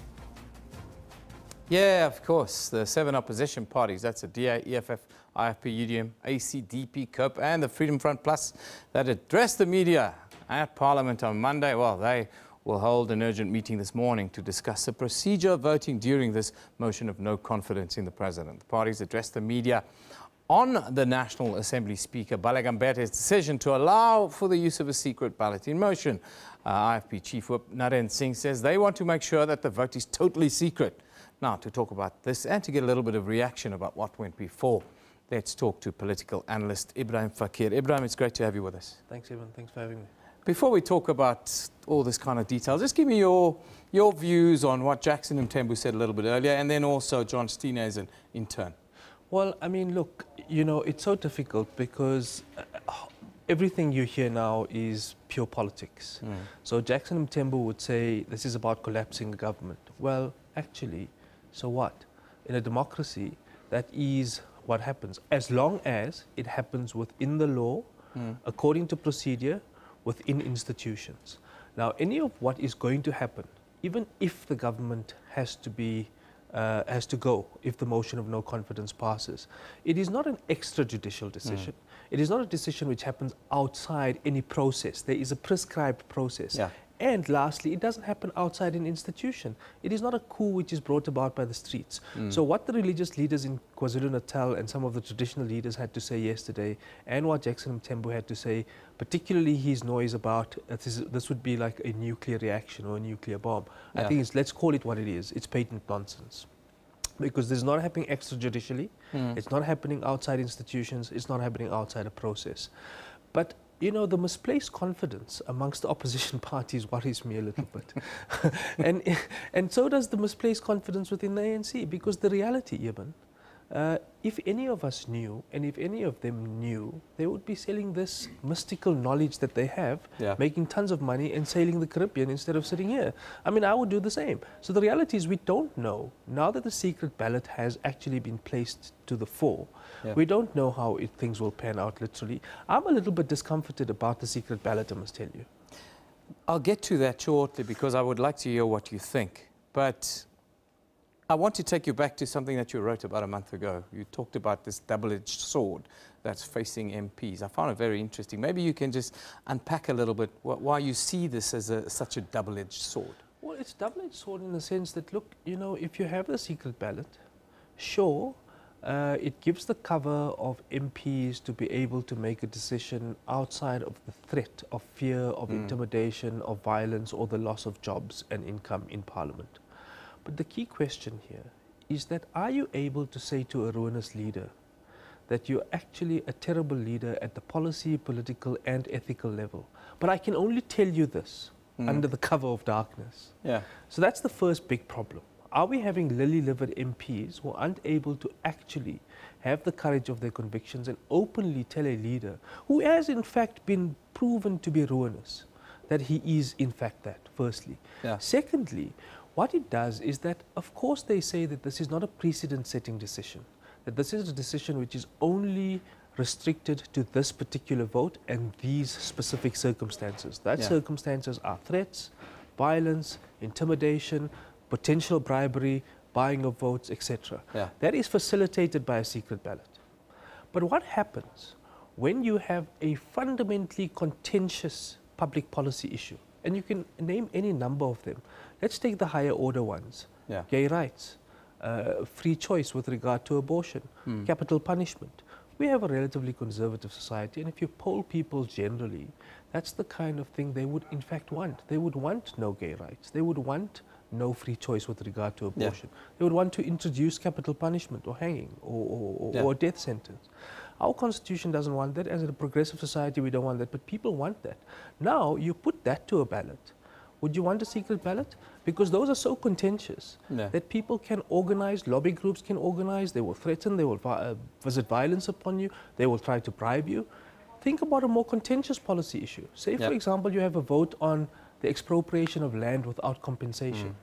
Yeah, of course. The 7 opposition parties, that's the DA, EFF, IFP, UDM, ACDP, COPE, and the Freedom Front Plus, that addressed the media at Parliament on Monday. Well, they will hold an urgent meeting this morning to discuss the procedure of voting during this motion of no confidence in the president. The parties addressed the media on the National Assembly Speaker Balagambete's decision to allow for the use of a secret ballot in motion. IFP Chief Whip Naren Singh says they want to make sure that the vote is totally secret. Now, to talk about this and to get a little bit of reaction about what went before, let's talk to political analyst Ibrahim Fakir. Ibrahim, it's great to have you with us. Thanks, Evan. Thanks for having me. Before we talk about all this kind of detail, just give me your views on what Jackson Mthembu said a little bit earlier, and then also John Steenhuisen in turn. Well, I mean, look, you know, it's so difficult because everything you hear now is pure politics. So Jackson Mthembu would say this is about collapsing the government. Well, actually, so what? In a democracy, that is what happens, as long as it happens within the law, according to procedure, within institutions. Now, any of what is going to happen, even if the government has to go, if the motion of no confidence passes, it is not an extrajudicial decision. It is not a decision which happens outside any process. There is a prescribed process. Yeah. And lastly, it doesn't happen outside an institution. It is not a coup which is brought about by the streets. So what the religious leaders in KwaZulu-Natal and some of the traditional leaders had to say yesterday, and what Jackson Mthembu had to say, particularly his noise about this would be like a nuclear reaction or a nuclear bomb. I think let's call it what it is. It's patent nonsense. Because this is not happening extrajudicially, it's not happening outside institutions, it's not happening outside a process. But you know, the misplaced confidence amongst the opposition parties worries me a little bit. and so does the misplaced confidence within the ANC, because the reality, Eben, if any of us knew, and if any of them knew, they would be selling this mystical knowledge that they have, making tons of money and sailing the Caribbean instead of sitting here. I mean, I would do the same. So the reality is we don't know. Now that the secret ballot has actually been placed to the fore, we don't know how things will pan out literally. I'm a little bit discomforted about the secret ballot, I must tell you. I'll get to that shortly because I would like to hear what you think. But I want to take you back to something that you wrote about a month ago. You talked about this double-edged sword that's facing MPs. I found it very interesting. Maybe you can just unpack a little bit why you see this as such a double-edged sword. Well, it's double-edged sword in the sense that, look, you know, if you have the secret ballot, sure, it gives the cover of MPs to be able to make a decision outside of the threat of fear, of intimidation, of violence, or the loss of jobs and income in Parliament. But the key question here is that are you able to say to a ruinous leader that you're actually a terrible leader at the policy, political and ethical level? But I can only tell you this under the cover of darkness. So that's the first big problem. Are we having lily-livered MPs who aren't able to actually have the courage of their convictions and openly tell a leader who has in fact been proven to be ruinous that he is in fact that, firstly. Secondly, what it does is that, of course, they say that this is not a precedent-setting decision, that this is a decision which is only restricted to this particular vote and these specific circumstances. That circumstances are threats, violence, intimidation, potential bribery, buying of votes, etc. That is facilitated by a secret ballot. But what happens when you have a fundamentally contentious public policy issue? And you can name any number of them. Let's take the higher order ones. Gay rights, free choice with regard to abortion, capital punishment. We have a relatively conservative society, and if you poll people generally, that's the kind of thing they would in fact want. They would want no gay rights. They would want no free choice with regard to abortion. They would want to introduce capital punishment or hanging or a death sentence. Our constitution doesn't want that. As a progressive society, we don't want that, but people want that. Now, you put that to a ballot. Would you want a secret ballot? Because those are so contentious that people can organize, lobby groups can organize, they will threaten, they will visit violence upon you, they will try to bribe you. Think about a more contentious policy issue. Say, for example, you have a vote on the expropriation of land without compensation.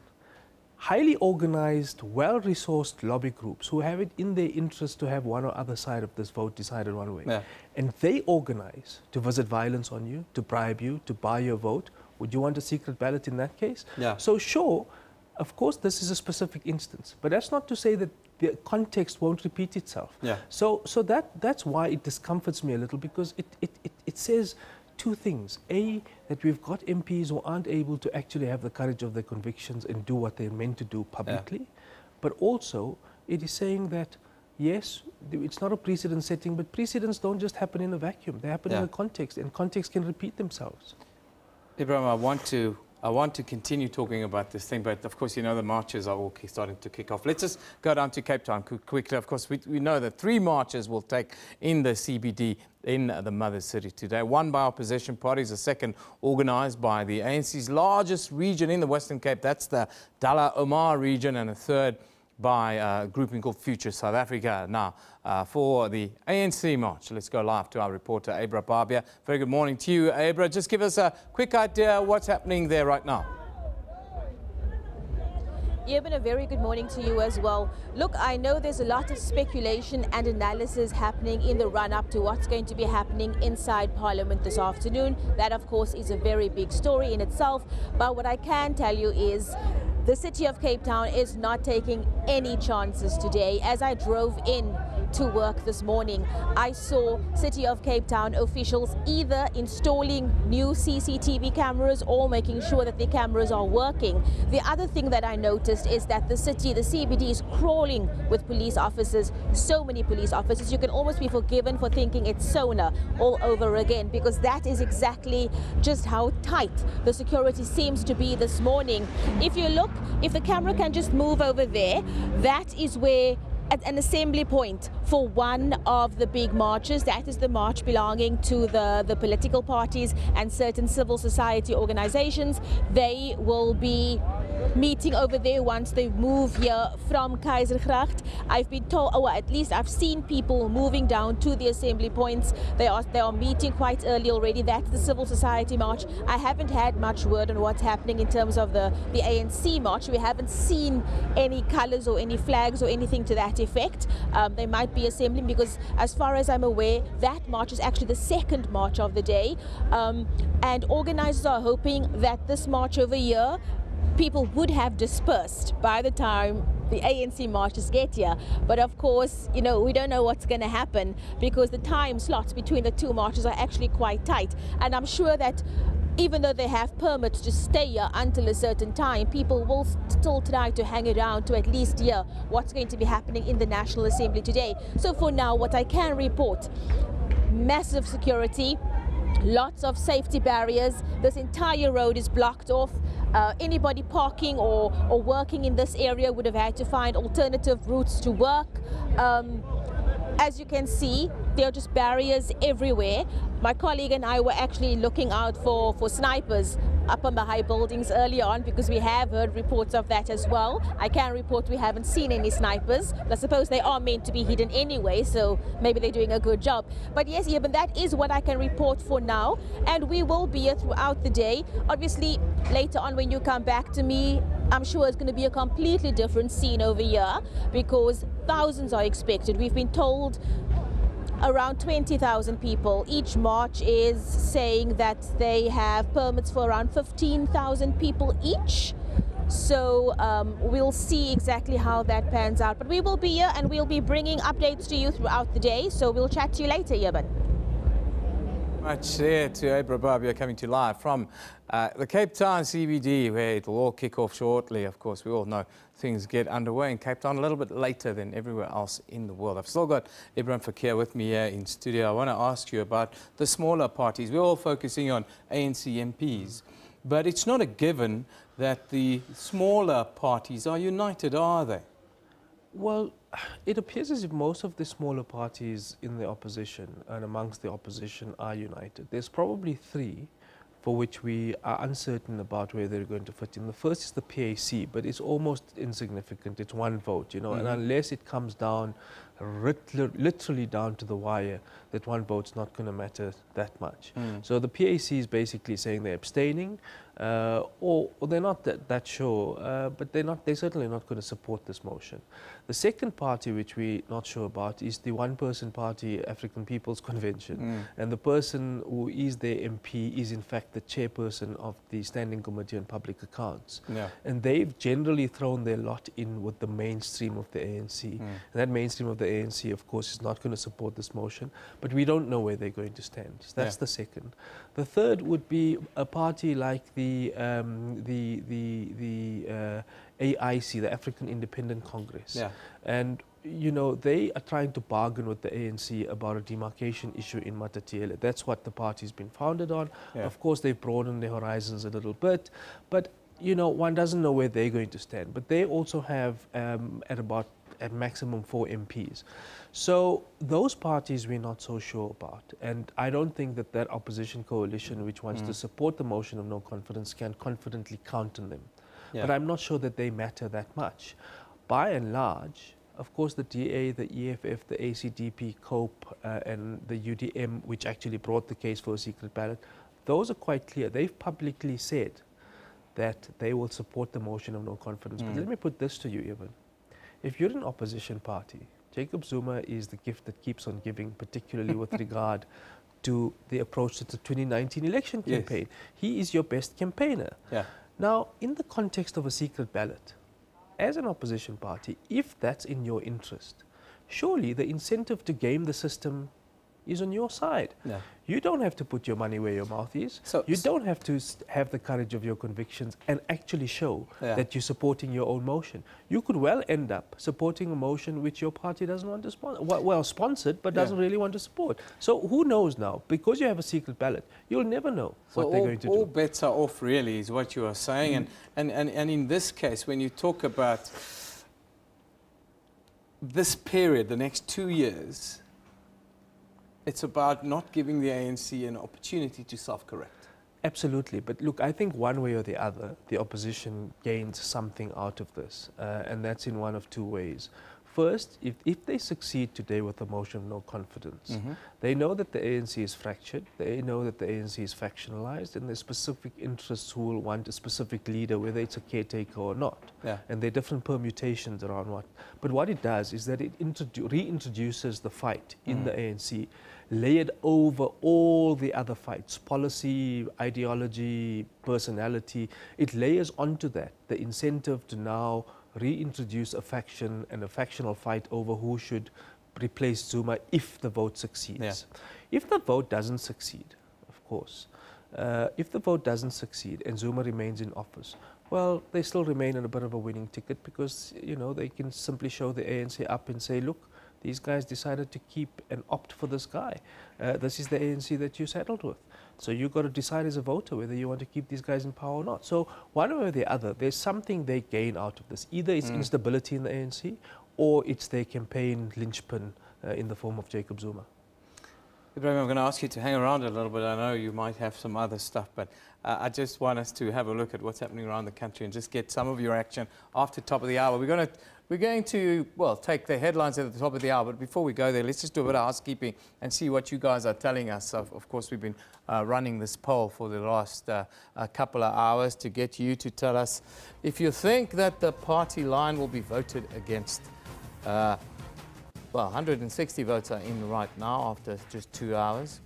Highly organized, well-resourced lobby groups who have it in their interest to have one or other side of this vote decided one way. And they organize to visit violence on you, to bribe you, to buy your vote. Would you want a secret ballot in that case? So sure, of course, this is a specific instance, but that's not to say that the context won't repeat itself. So that's why it discomforts me a little, because it says two things. A, that we've got MPs who aren't able to actually have the courage of their convictions and do what they're meant to do publicly. But also, it is saying that, yes, it's not a precedent setting, but precedents don't just happen in a vacuum. They happen in a context, and context can repeat themselves. Ibrahim, I want to continue talking about this thing, but of course, you know, the marches are all starting to kick off. Let's just go down to Cape Town quickly. Of course, we know that 3 marches will take in the CBD in the mother city today. One by opposition parties, the second organised by the ANC's largest region in the Western Cape, that's the Dalla Omar region, and a third by a grouping called Future South Africa. Now, for the ANC march, let's go live to our reporter, Abra Barbia. Very good morning to you, Abra. Just give us a quick idea of what's happening there right now. Eben, a very good morning to you as well. Look, I know there's a lot of speculation and analysis happening in the run-up to what's going to be happening inside Parliament this afternoon. That, of course, is a very big story in itself. But what I can tell you is the city of Cape Town is not taking any chances today. As I drove in to work this morning, I saw City of Cape Town officials either installing new CCTV cameras or making sure that the cameras are working. The other thing that I noticed is that the city, the CBD, is crawling with police officers, so many police officers. You can almost be forgiven for thinking it's Sona all over again, because that is exactly just how tight the security seems to be this morning. If you look, if the camera can just move over there, that is where at an assembly point for one of the big marches. That is the march belonging to the political parties and certain civil society organizations. They will be meeting over there once they move here from Keisergracht. I've been told, or at least I've seen people moving down to the assembly points. They are meeting quite early already. That's the civil society march. I haven't had much word on what's happening in terms of the ANC march. We haven't seen any colors or any flags or anything to that effect. They might be assembling, because as far as I'm aware, that march is actually the second march of the day. And organizers are hoping that this march over here, people would have dispersed by the time the ANC marches get here. But of course, you know, we don't know what's going to happen, because the time slots between the two marches are actually quite tight. And I'm sure that even though they have permits to stay here until a certain time, people will still try to hang around to at least hear what's going to be happening in the National Assembly today. So for now, what I can report, massive security, lots of safety barriers. This entire road is blocked off. Anybody parking or working in this area would have had to find alternative routes to work. As you can see, there are just barriers everywhere. My colleague and I were actually looking out for snipers up on the high buildings early on, because we have heard reports of that as well. I can report we haven't seen any snipers. I suppose they are meant to be hidden anyway, so maybe they're doing a good job. But yes, yeah, but that is what I can report for now, and we will be here throughout the day. Obviously, later on when you come back to me, I'm sure it's going to be a completely different scene over here, because thousands are expected. We've been told around 20,000 people. Each march is saying that they have permits for around 15,000 people each. So we'll see exactly how that pans out. But we will be here and we'll be bringing updates to you throughout the day. So we'll chat to you later, Yeben. Much there to Abra Barbia, coming to you live from the Cape Town CBD, where it will all kick off shortly. Of course, we all know things get underway in Cape Town a little bit later than everywhere else in the world. I've still got Ibrahim Fakir with me here in studio. I want to ask you about the smaller parties. We're all focusing on ANC MPs, but it's not a given that the smaller parties are united, are they? Well, it appears as if most of the smaller parties in the opposition and amongst the opposition are united. There's probably 3 for which we are uncertain about where they're going to fit in. The first is the PAC, but it's almost insignificant. It's 1 vote, you know, and unless it comes down, literally down to the wire, that 1 vote's not going to matter that much. So the PAC is basically saying they're abstaining. or they're not that sure, but they're certainly not going to support this motion. The second party which we're not sure about is the one-person party, African People's Convention. And the person who is their MP is in fact the chairperson of the Standing Committee on Public Accounts. And they've generally thrown their lot in with the mainstream of the ANC. And that mainstream of the ANC, of course, is not going to support this motion, but we don't know where they're going to stand. So that's the second. The third would be a party like the AIC, the African Independent Congress. And, you know, they are trying to bargain with the ANC about a demarcation issue in Matatiele. That's what the party's been founded on. Of course, they've broadened their horizons a little bit, but, you know, one doesn't know where they're going to stand. But they also have at maximum 4 MPs. So those parties we're not so sure about. And I don't think that that opposition coalition which wants to support the motion of no confidence can confidently count on them. But I'm not sure that they matter that much. By and large, of course, the DA, the EFF, the ACDP, COPE, and the UDM, which actually brought the case for a secret ballot, those are quite clear. They've publicly said that they will support the motion of no confidence. But let me put this to you, Evan. If you're an opposition party, Jacob Zuma is the gift that keeps on giving, particularly with regard to the approach to the 2019 election campaign. He is your best campaigner. Now, in the context of a secret ballot, as an opposition party, if that's in your interest, surely the incentive to game the system is on your side. You don't have to put your money where your mouth is. You don't have to have the courage of your convictions and actually show that you're supporting your own motion. You could well end up supporting a motion which your party doesn't want to sponsor. Well, sponsored, but doesn't really want to support. So who knows now? Because you have a secret ballot, you'll never know what they're going to do. All bets are off, really, is what you are saying. And in this case, when you talk about this period, the next 2 years, it's about not giving the ANC an opportunity to self-correct. Absolutely. But look, I think one way or the other, the opposition gains something out of this. And that's in one of 2 ways. First, if they succeed today with the motion of no confidence, they know that the ANC is fractured, they know that the ANC is factionalized, and there's specific interests who will want a specific leader, whether it's a caretaker or not. And there are different permutations around what. But what it does is that it reintroduces the fight in the ANC, layered over all the other fights, policy, ideology, personality. It layers onto that the incentive to now reintroduce a faction and a factional fight over who should replace Zuma if the vote succeeds. If the vote doesn't succeed, of course, if the vote doesn't succeed and Zuma remains in office, well, they still remain on a bit of a winning ticket because, you know, they can simply show the ANC up and say, look, these guys decided to keep and opt for this guy. This is the ANC that you settled with. So you've got to decide as a voter whether you want to keep these guys in power or not. So one way or the other, there's something they gain out of this. Either it's instability in the ANC or it's their campaign linchpin in the form of Jacob Zuma. Ibrahim, I'm going to ask you to hang around a little bit. I know you might have some other stuff, but I just want us to have a look at what's happening around the country and just get some of your action after top of the hour. We're going to, well, take the headlines at the top of the hour, but before we go there, let's just do a bit of housekeeping and see what you guys are telling us. Of course, we've been running this poll for the last couple of hours to get you to tell us if you think that the party line will be voted against. Well, 160 votes are in right now after just 2 hours.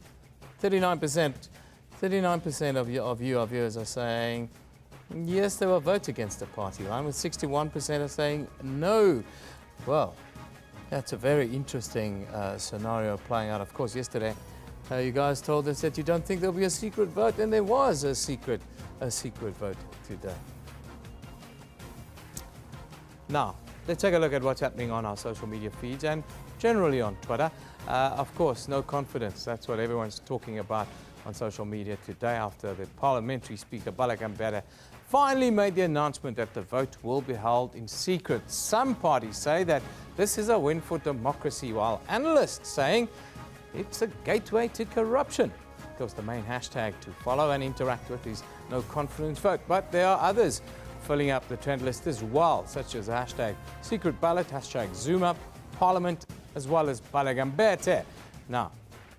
39% of our viewers are saying yes, they will vote against the party line, with 61% are saying no. Well, that's a very interesting scenario playing out. Of course, yesterday you guys told us that you don't think there'll be a secret vote, and there was a secret vote today. Now, let's take a look at what's happening on our social media feeds and generally on Twitter. Of course, no confidence. That's what everyone's talking about on social media today after the parliamentary speaker, Baleka Mbete, finally made the announcement that the vote will be held in secret. Some parties say that this is a win for democracy, while analysts saying it's a gateway to corruption. Of course, the main hashtag to follow and interact with is no confidence vote, but there are others filling up the trend list as well, such as hashtag secret ballot, hashtag Zuma, Parliament, as well as Baleka Mbete. Now,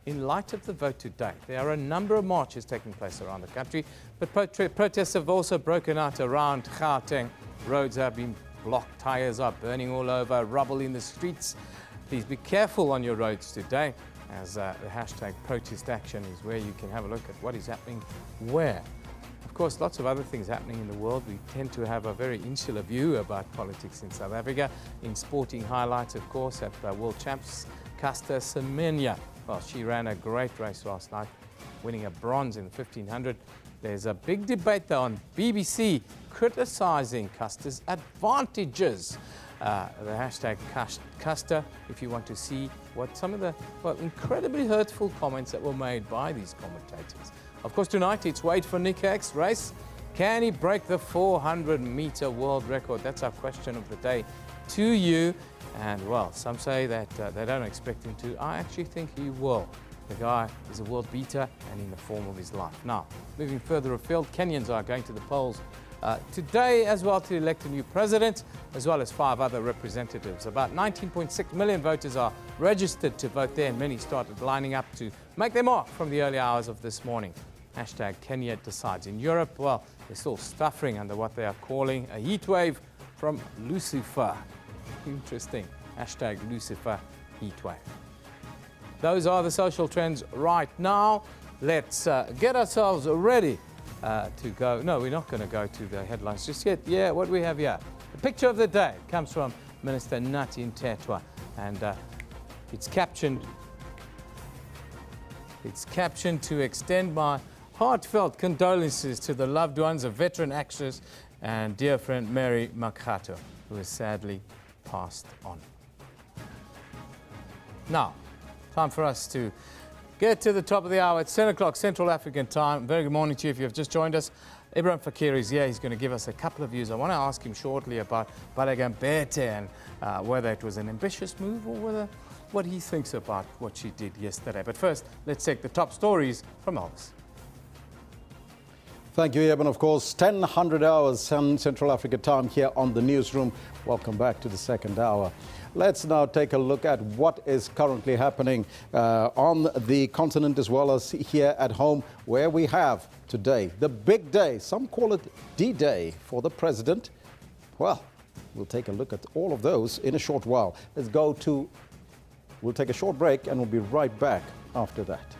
in light of the vote today. There are a number of marches taking place around the country, but protests have also broken out around Gauteng. Roads have been blocked, tires are burning all over, rubble in the streets. Please be careful on your roads today, as the hashtag protest action is where you can have a look at what is happening where. Of course, lots of other things happening in the world. We tend to have a very insular view about politics in South Africa. In sporting highlights, of course, at World Champs, Caster Semenya. Well, she ran a great race last night, winning a bronze in the 1500. There's a big debate though on BBC criticising Caster's advantages. The hashtag Caster, if you want to see what some of the incredibly hurtful comments that were made by these commentators. Of course, tonight it's wait for Nick Hack's race. Can he break the 400-meter world record? That's our question of the day to you. And, well, some say that they don't expect him to. I actually think he will. The guy is a world beater and in the form of his life. Now, moving further afield, Kenyans are going to the polls today as well to elect a new president, as well as 5 other representatives. About 19.6 million voters are registered to vote there, and many started lining up to make their mark from the early hours of this morning. Hashtag Kenya decides. In Europe, well, they're still suffering under what they are calling a heat wave from Lucifer. Interesting. Hashtag Lucifer heatwave. Those are the social trends right now. Let's get ourselves ready to go. No, we're not going to go to the headlines just yet. Yeah, what do we have here? The picture of the day comes from Minister Nathi Ntetwa, and it's captioned to extend my heartfelt condolences to the loved ones of veteran actress and dear friend Mary Makgato, who has sadly passed on. Now, time for us to get to the top of the hour. It's 10 o'clock Central African time. Very good morning to you if you've just joined us. Ibrahim Fakir is here. He's going to give us a couple of views. I want to ask him shortly about Baleka Mbete and whether it was an ambitious move or what he thinks about what she did yesterday. But first, let's take the top stories from Elvis. Thank you, Eben. Of course, 10:00 hours Central Africa time here on the newsroom. Welcome back to the second hour. Let's now take a look at what is currently happening on the continent as well as here at home, where we have today the big day. Some call it D-Day for the president. Well, we'll take a look at all of those in a short while. We'll take a short break and we'll be right back after that.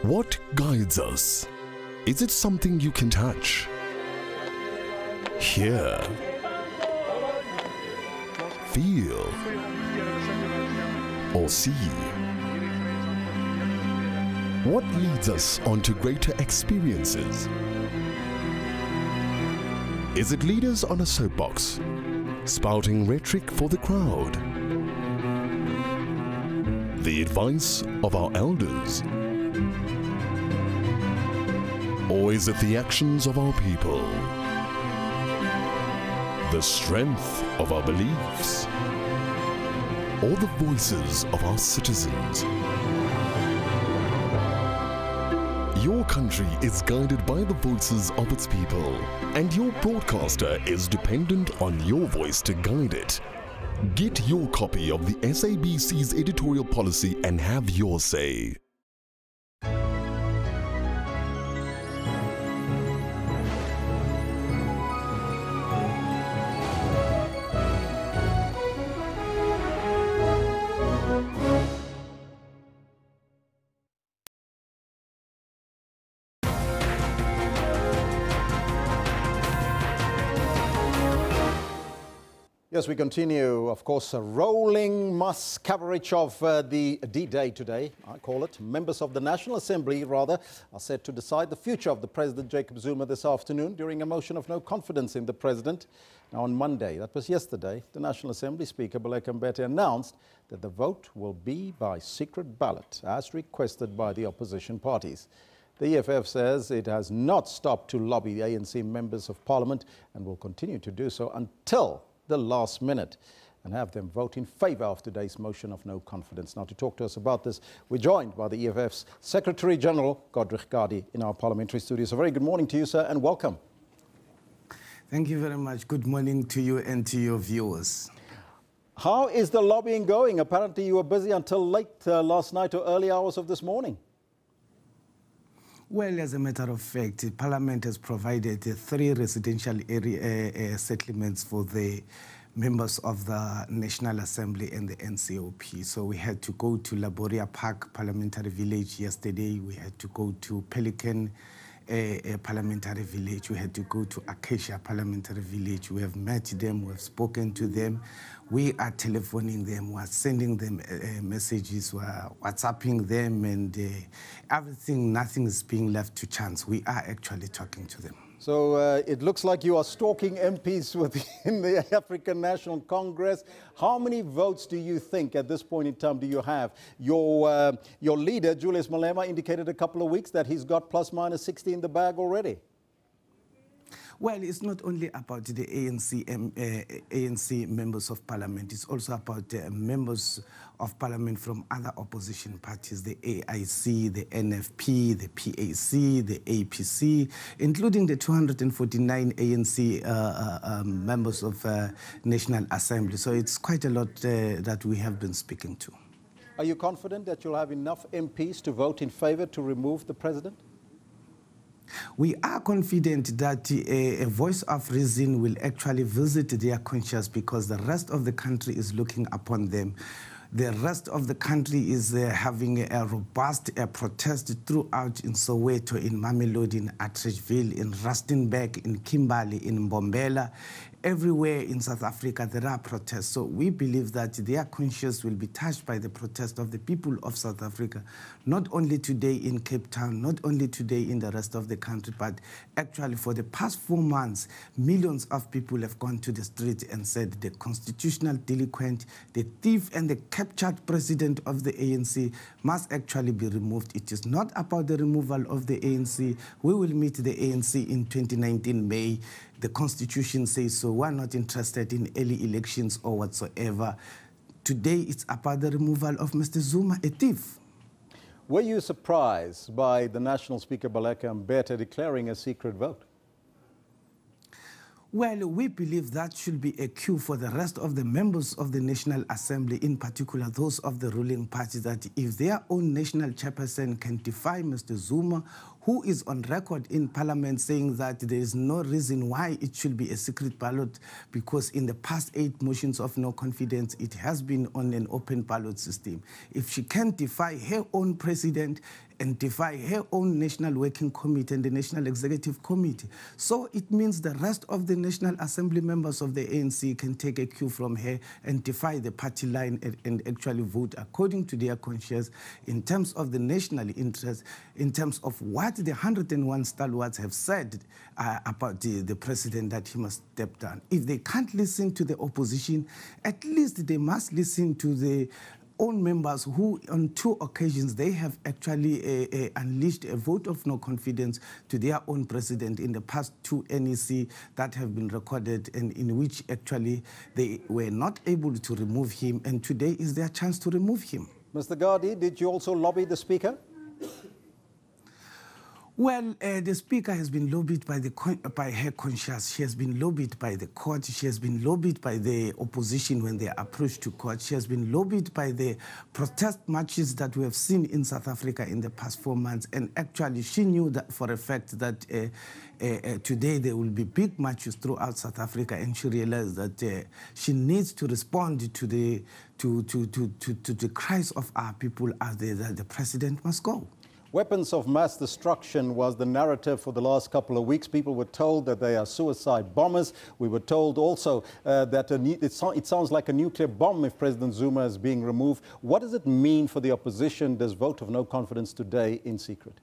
What guides us? Is it something you can touch, hear, feel, or see? What leads us onto greater experiences? Is it leaders on a soapbox, spouting rhetoric for the crowd? The advice of our elders? Or is it the actions of our people? The strength of our beliefs? Or the voices of our citizens? Your country is guided by the voices of its people, and your broadcaster is dependent on your voice to guide it. Get your copy of the SABC's editorial policy and have your say. Yes, we continue, of course, a rolling mass coverage of the D-Day today. I call it. Members of the National Assembly, rather, are set to decide the future of the President Jacob Zuma this afternoon during a motion of no confidence in the President. Now, on Monday, that was yesterday, the National Assembly Speaker, Baleka Mbete, announced that the vote will be by secret ballot, as requested by the opposition parties. The EFF says it has not stopped to lobby the ANC members of parliament and will continue to do so until the last minute and have them vote in favour of today's motion of no confidence. Now, to talk to us about this, we're joined by the EFF's Secretary General, Godrich Gadi, in our parliamentary studio. So very good morning to you, sir, and welcome. Thank you very much. Good morning to you and to your viewers. How is the lobbying going? Apparently you were busy until late last night or early hours of this morning. Well, as a matter of fact, Parliament has provided 3 residential area settlements for the members of the National Assembly and the NCOP. So we had to go to Laboria Park Parliamentary Village yesterday. We had to go to Pelican Parliamentary Village. We had to go to Acacia Parliamentary Village. We have met them, we have spoken to them. We are telephoning them, we are sending them messages, we are WhatsApping them, and everything, nothing is being left to chance. We are actually talking to them. So it looks like you are stalking MPs within the African National Congress. How many votes do you think at this point in time do you have? Your leader, Julius Malema, indicated a couple of weeks that he's got plus minus 60 in the bag already. Well, it's not only about the ANC members of parliament, it's also about members of parliament from other opposition parties, the AIC, the NFP, the PAC, the APC, including the 249 ANC members of National Assembly. So it's quite a lot that we have been speaking to. Are you confident that you'll have enough MPs to vote in favor to remove the president? We are confident that a voice of reason will actually visit their conscience because the rest of the country is looking upon them. The rest of the country is having a robust protest throughout in Soweto, in Mamelodi, in Atteridgeville, in Rustenburg, in Kimberley, in Mbombela. Everywhere in South Africa, there are protests. So we believe that their conscience will be touched by the protest of the people of South Africa, not only today in Cape Town, not only today in the rest of the country, but actually for the past 4 months, millions of people have gone to the street and said the constitutional delinquent, the thief and the captured president of the ANC must actually be removed. It is not about the removal of the ANC. We will meet the ANC in 2019 May. The Constitution says so. We're not interested in early elections or whatsoever. Today, it's about the removal of Mr. Zuma, a thief. Were you surprised by the National Speaker, Baleka Mbete, declaring a secret vote? Well, we believe that should be a cue for the rest of the members of the National Assembly, in particular those of the ruling party, that if their own national chairperson can defy Mr. Zuma, who is on record in Parliament saying that there is no reason why it should be a secret ballot, because in the past 8 motions of no confidence, it has been on an open ballot system. If she can defy her own president and defy her own National Working Committee and the National Executive Committee, so it means the rest of the National Assembly members of the ANC can take a cue from her and defy the party line and actually vote according to their conscience in terms of the national interest, in terms of what the 101 stalwarts have said about the president, that he must step down. If they can't listen to the opposition, at least they must listen to the own members who on 2 occasions they have actually unleashed a vote of no confidence to their own president in the past 2 NEC that have been recorded, and in which actually they were not able to remove him, and today is their chance to remove him. Mr. Gadi, did you also lobby the Speaker? Well, the Speaker has been lobbied by her conscience. She has been lobbied by the court. She has been lobbied by the opposition when they are approached to court. She has been lobbied by the protest marches that we have seen in South Africa in the past 4 months. And actually, she knew that for a fact that today there will be big marches throughout South Africa, and she realized that she needs to respond to the cries of our people as that the president must go. Weapons of mass destruction was the narrative for the last couple of weeks. People were told that they are suicide bombers. We were told also that it sounds like a nuclear bomb if President Zuma is being removed. What does it mean for the opposition, this vote of no confidence today in secret?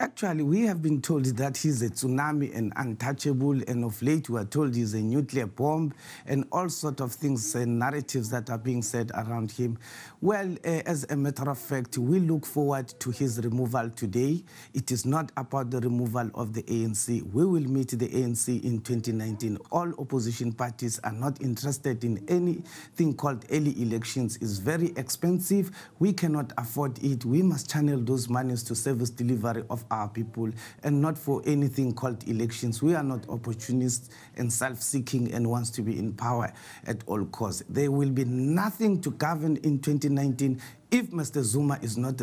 Actually, we have been told that he's a tsunami and untouchable, and of late we are told he's a nuclear bomb, and all sorts of things and narratives that are being said around him. Well, as a matter of fact, we look forward to his removal today. It is not about the removal of the ANC. We will meet the ANC in 2019. All opposition parties are not interested in anything called early elections. It's very expensive. We cannot afford it. We must channel those monies to service delivery of our people and not for anything called elections. We are not opportunists and self-seeking and wants to be in power at all costs. There will be nothing to govern in 2019 if Mr. Zuma is not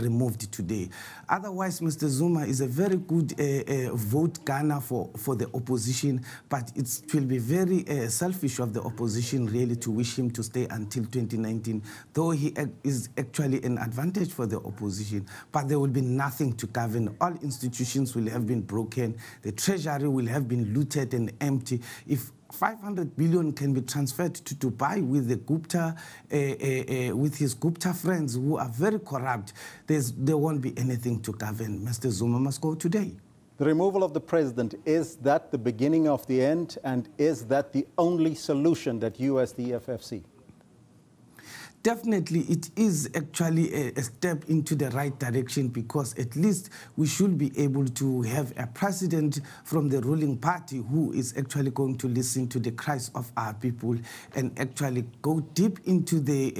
removed today. Otherwise, Mr. Zuma is a very good vote garner for the opposition, but it will be very selfish of the opposition really to wish him to stay until 2019, though he is actually an advantage for the opposition. But there will be nothing to govern. All institutions will have been broken. The treasury will have been looted and empty. If 500 billion can be transferred to Dubai with the Gupta, with his Gupta friends who are very corrupt, there won't be anything to govern. Mr. Zuma must go today. The removal of the president, is that the beginning of the end, and is that the only solution that you as the EFF see? Definitely, it is actually a step into the right direction, because at least we should be able to have a president from the ruling party who is actually going to listen to the cries of our people and actually go deep into the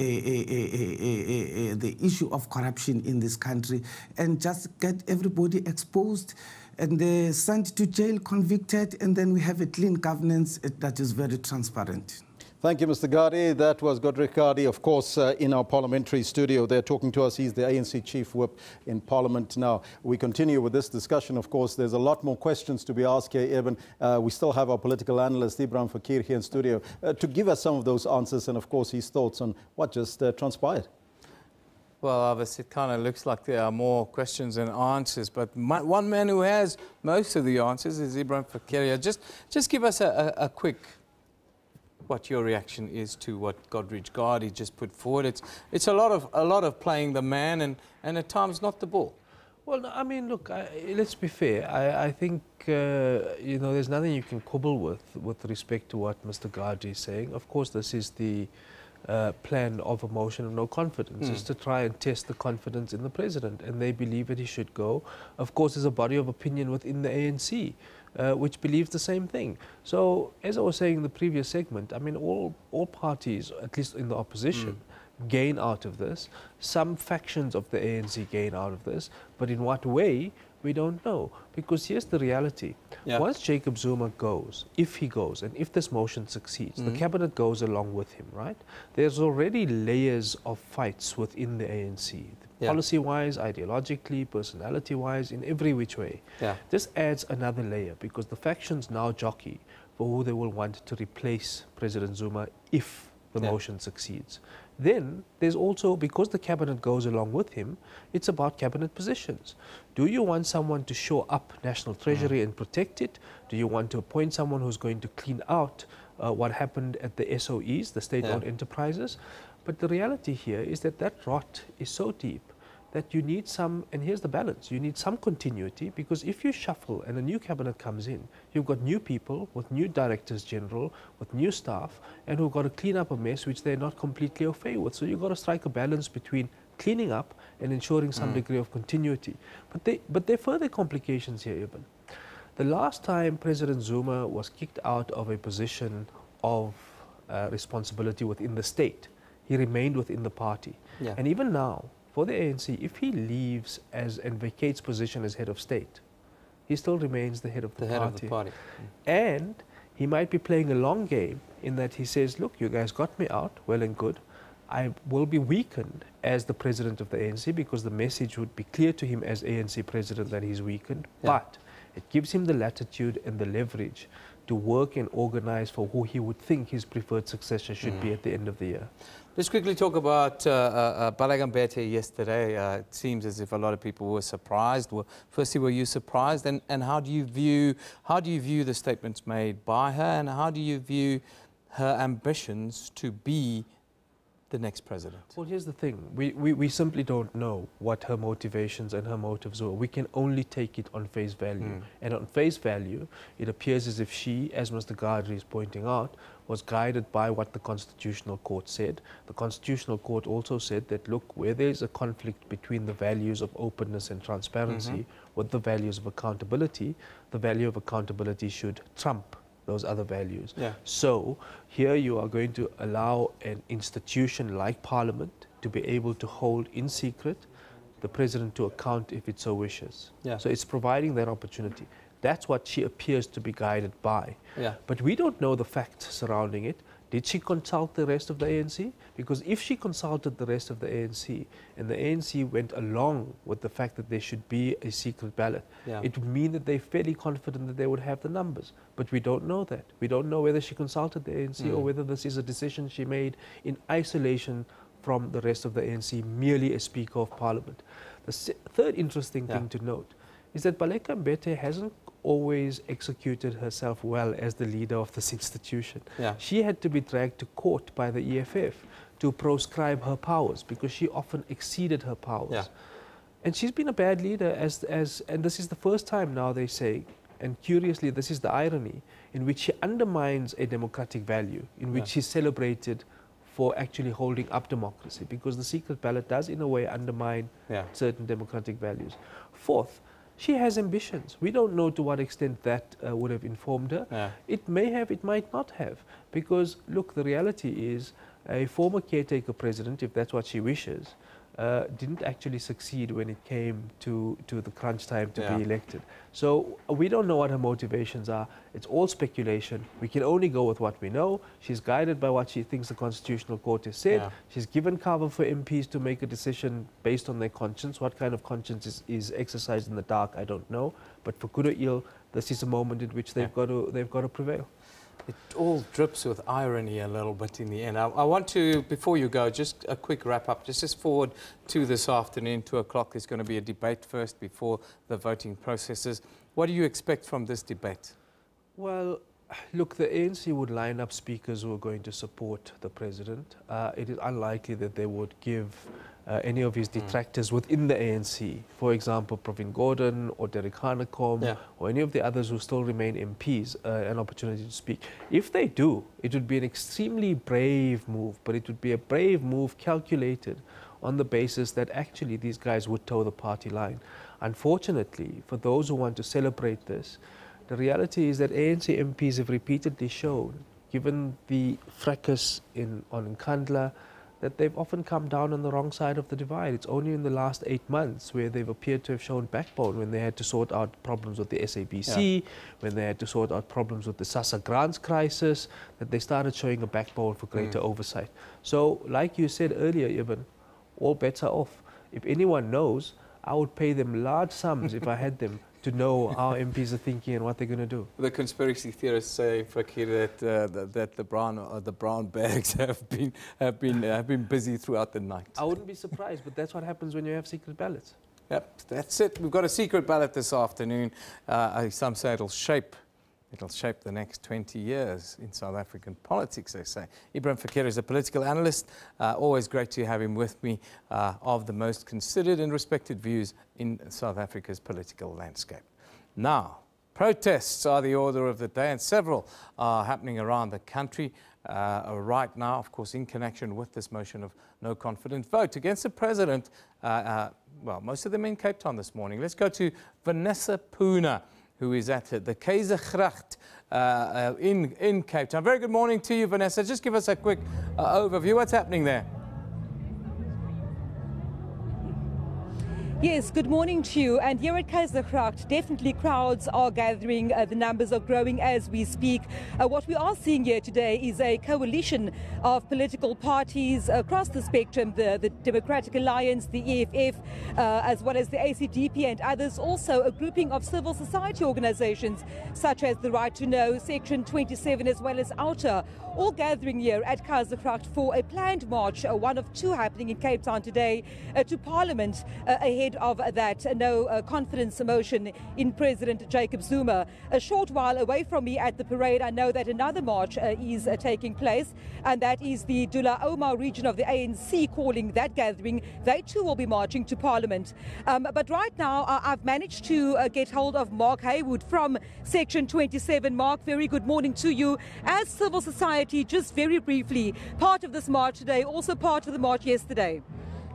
issue of corruption in this country and just get everybody exposed and sent to jail, convicted, and then we have a clean governance that is very transparent. Thank you, Mr. Gadi. That was Godric Gadi, of course, in our parliamentary studio. They're talking to us. He's the ANC Chief Whip in Parliament. Now, we continue with this discussion. Of course, there's a lot more questions to be asked here, Eben. We still have our political analyst, Ibrahim Fakir, here in studio to give us some of those answers and, of course, his thoughts on what just transpired. Well, obviously, it kind of looks like there are more questions than answers, but one man who has most of the answers is Ibrahim Fakir. Just give us a quick what your reaction is to what Godric Gadi just put forward. It's a lot of playing the man and at times not the ball. Well, I mean, look, let's be fair. I think, you know, there's nothing you can quibble with respect to what Mr. Gadi is saying. Of course, this is the plan of a motion of no confidence, is to try and test the confidence in the president, and they believe that he should go. Of course, there's a body of opinion within the ANC which believes the same thing. So, as I was saying in the previous segment, I mean, all parties, at least in the opposition, gain out of this. Some factions of the ANC gain out of this, but in what way, we don't know. Because here's the reality. Yeah. Once Jacob Zuma goes, if he goes, and if this motion succeeds, the cabinet goes along with him, right? There's already layers of fights within the ANC. Policy-wise, ideologically, personality-wise, in every which way. Yeah. This adds another layer, because the factions now jockey for who they will want to replace President Zuma if the motion succeeds. Then there's also, because the cabinet goes along with him, it's about cabinet positions. Do you want someone to shore up national treasury and protect it? Do you want to appoint someone who's going to clean out what happened at the SOEs, the state-owned enterprises? But the reality here is that rot is so deep that you need some, and here's the balance, you need some continuity, because if you shuffle and a new cabinet comes in, you've got new people with new directors general, with new staff, and who've got to clean up a mess which they're not completely au fait with. So you've got to strike a balance between cleaning up and ensuring some degree of continuity. But there are further complications here, Eben. The last time President Zuma was kicked out of a position of responsibility within the state, he remained within the party. Yeah. And even now, for the ANC, if he leaves and vacates position as head of state, he still remains the head of the party. And he might be playing a long game in that he says, look, you guys got me out, well and good. I will be weakened as the president of the ANC, because the message would be clear to him as ANC president that he's weakened. Yeah. But it gives him the latitude and the leverage to work and organize for who he would think his preferred successor should be at the end of the year. Let's quickly talk about Balagambete yesterday. It seems as if a lot of people were surprised. Well, firstly, were you surprised? And how do you view the statements made by her? And how do you view her ambitions to be the next president? Well, here's the thing. We simply don't know what her motivations and her motives were. We can only take it on face value. And on face value, it appears as if she, as Mr. Gadri is pointing out, was guided by what the Constitutional Court said. The Constitutional Court also said that, look, where there's a conflict between the values of openness and transparency with the values of accountability, the value of accountability should trump those other values. So here you are going to allow an institution like Parliament to be able to hold in secret the President to account if it so wishes. So it's providing that opportunity. That's what she appears to be guided by. But we don't know the facts surrounding it. Did she consult the rest of the ANC? Because if she consulted the rest of the ANC and the ANC went along with the fact that there should be a secret ballot, it would mean that they're fairly confident that they would have the numbers. But we don't know that. We don't know whether she consulted the ANC or whether this is a decision she made in isolation from the rest of the ANC, merely as Speaker of Parliament. The third interesting thing to note is that Baleka Mbete hasn't always executed herself well as the leader of this institution. She had to be dragged to court by the EFF to proscribe her powers because she often exceeded her powers. And she's been a bad leader and this is the first time now they say, and curiously this is the irony, in which she undermines a democratic value, in which she's celebrated for actually holding up democracy, because the secret ballot does in a way undermine certain democratic values. Fourth, she has ambitions. We don't know to what extent that would have informed her. It may have, it might not have. Because, look, the reality is a former caretaker president, if that's what she wishes, didn't actually succeed when it came to the crunch time to be elected. So we don't know what her motivations are. It's all speculation. We can only go with what we know. She's guided by what she thinks the Constitutional Court has said. She's given cover for MPs to make a decision based on their conscience. What kind of conscience is exercised in the dark, I don't know. But for good or ill, this is a moment in which they've got to prevail. It all drips with irony a little bit in the end. I want to, before you go, just a quick wrap-up. Just forward to this afternoon, 2 o'clock. There's going to be a debate first before the voting processes. What do you expect from this debate? Well, look, the ANC would line up speakers who are going to support the president. It is unlikely that they would give any of his detractors within the ANC, for example, Pravin Gordhan or Derek Hanekom or any of the others who still remain MPs, an opportunity to speak. If they do, it would be an extremely brave move, but it would be a brave move calculated on the basis that actually these guys would toe the party line. Unfortunately, for those who want to celebrate this, the reality is that ANC MPs have repeatedly shown, given the fracas on Nkandla, that they've often come down on the wrong side of the divide. It's only in the last 8 months where they've appeared to have shown backbone, when they had to sort out problems with the SABC, when they had to sort out problems with the SASSA grants crisis, that they started showing a backbone for greater oversight. So, like you said earlier, Ibn, all bets are off. If anyone knows, I would pay them large sums if I had them to know how MPs are thinking and what they're going to do. The conspiracy theorists say, Fakir, that the brown bags have been busy throughout the night. I wouldn't be surprised, but that's what happens when you have secret ballots. Yep, that's it. We've got a secret ballot this afternoon. Some say it'll shape the next 20 years in South African politics, they say. Ibrahim Fakir is a political analyst. Always great to have him with me, of the most considered and respected views in South Africa's political landscape. Now, protests are the order of the day, and several are happening around the country right now, of course, in connection with this motion of no confidence vote against the president. Well, most of them in Cape Town this morning. Let's go to Vanessa Puna, who is at the Keisergracht in Cape Town. Very good morning to you, Vanessa. Just give us a quick overview. What's happening there? Yes, good morning to you. And here at Keisergracht, definitely crowds are gathering. The numbers are growing as we speak. What we are seeing here today is a coalition of political parties across the spectrum, the Democratic Alliance, the EFF, as well as the ACDP and others. Also a grouping of civil society organizations such as the Right to Know, Section 27, as well as Outer, all gathering here at Keisergracht for a planned march, one of two happening in Cape Town today, to Parliament ahead ahead of that no confidence motion in President Jacob Zuma. A short while away from me at the parade, I know that another march is taking place, and that is the Dula Omar region of the ANC calling that gathering. They too will be marching to Parliament. But right now, I've managed to get hold of Mark Haywood from Section 27. Mark, very good morning to you. As civil society, just very briefly, part of this march today, also part of the march yesterday.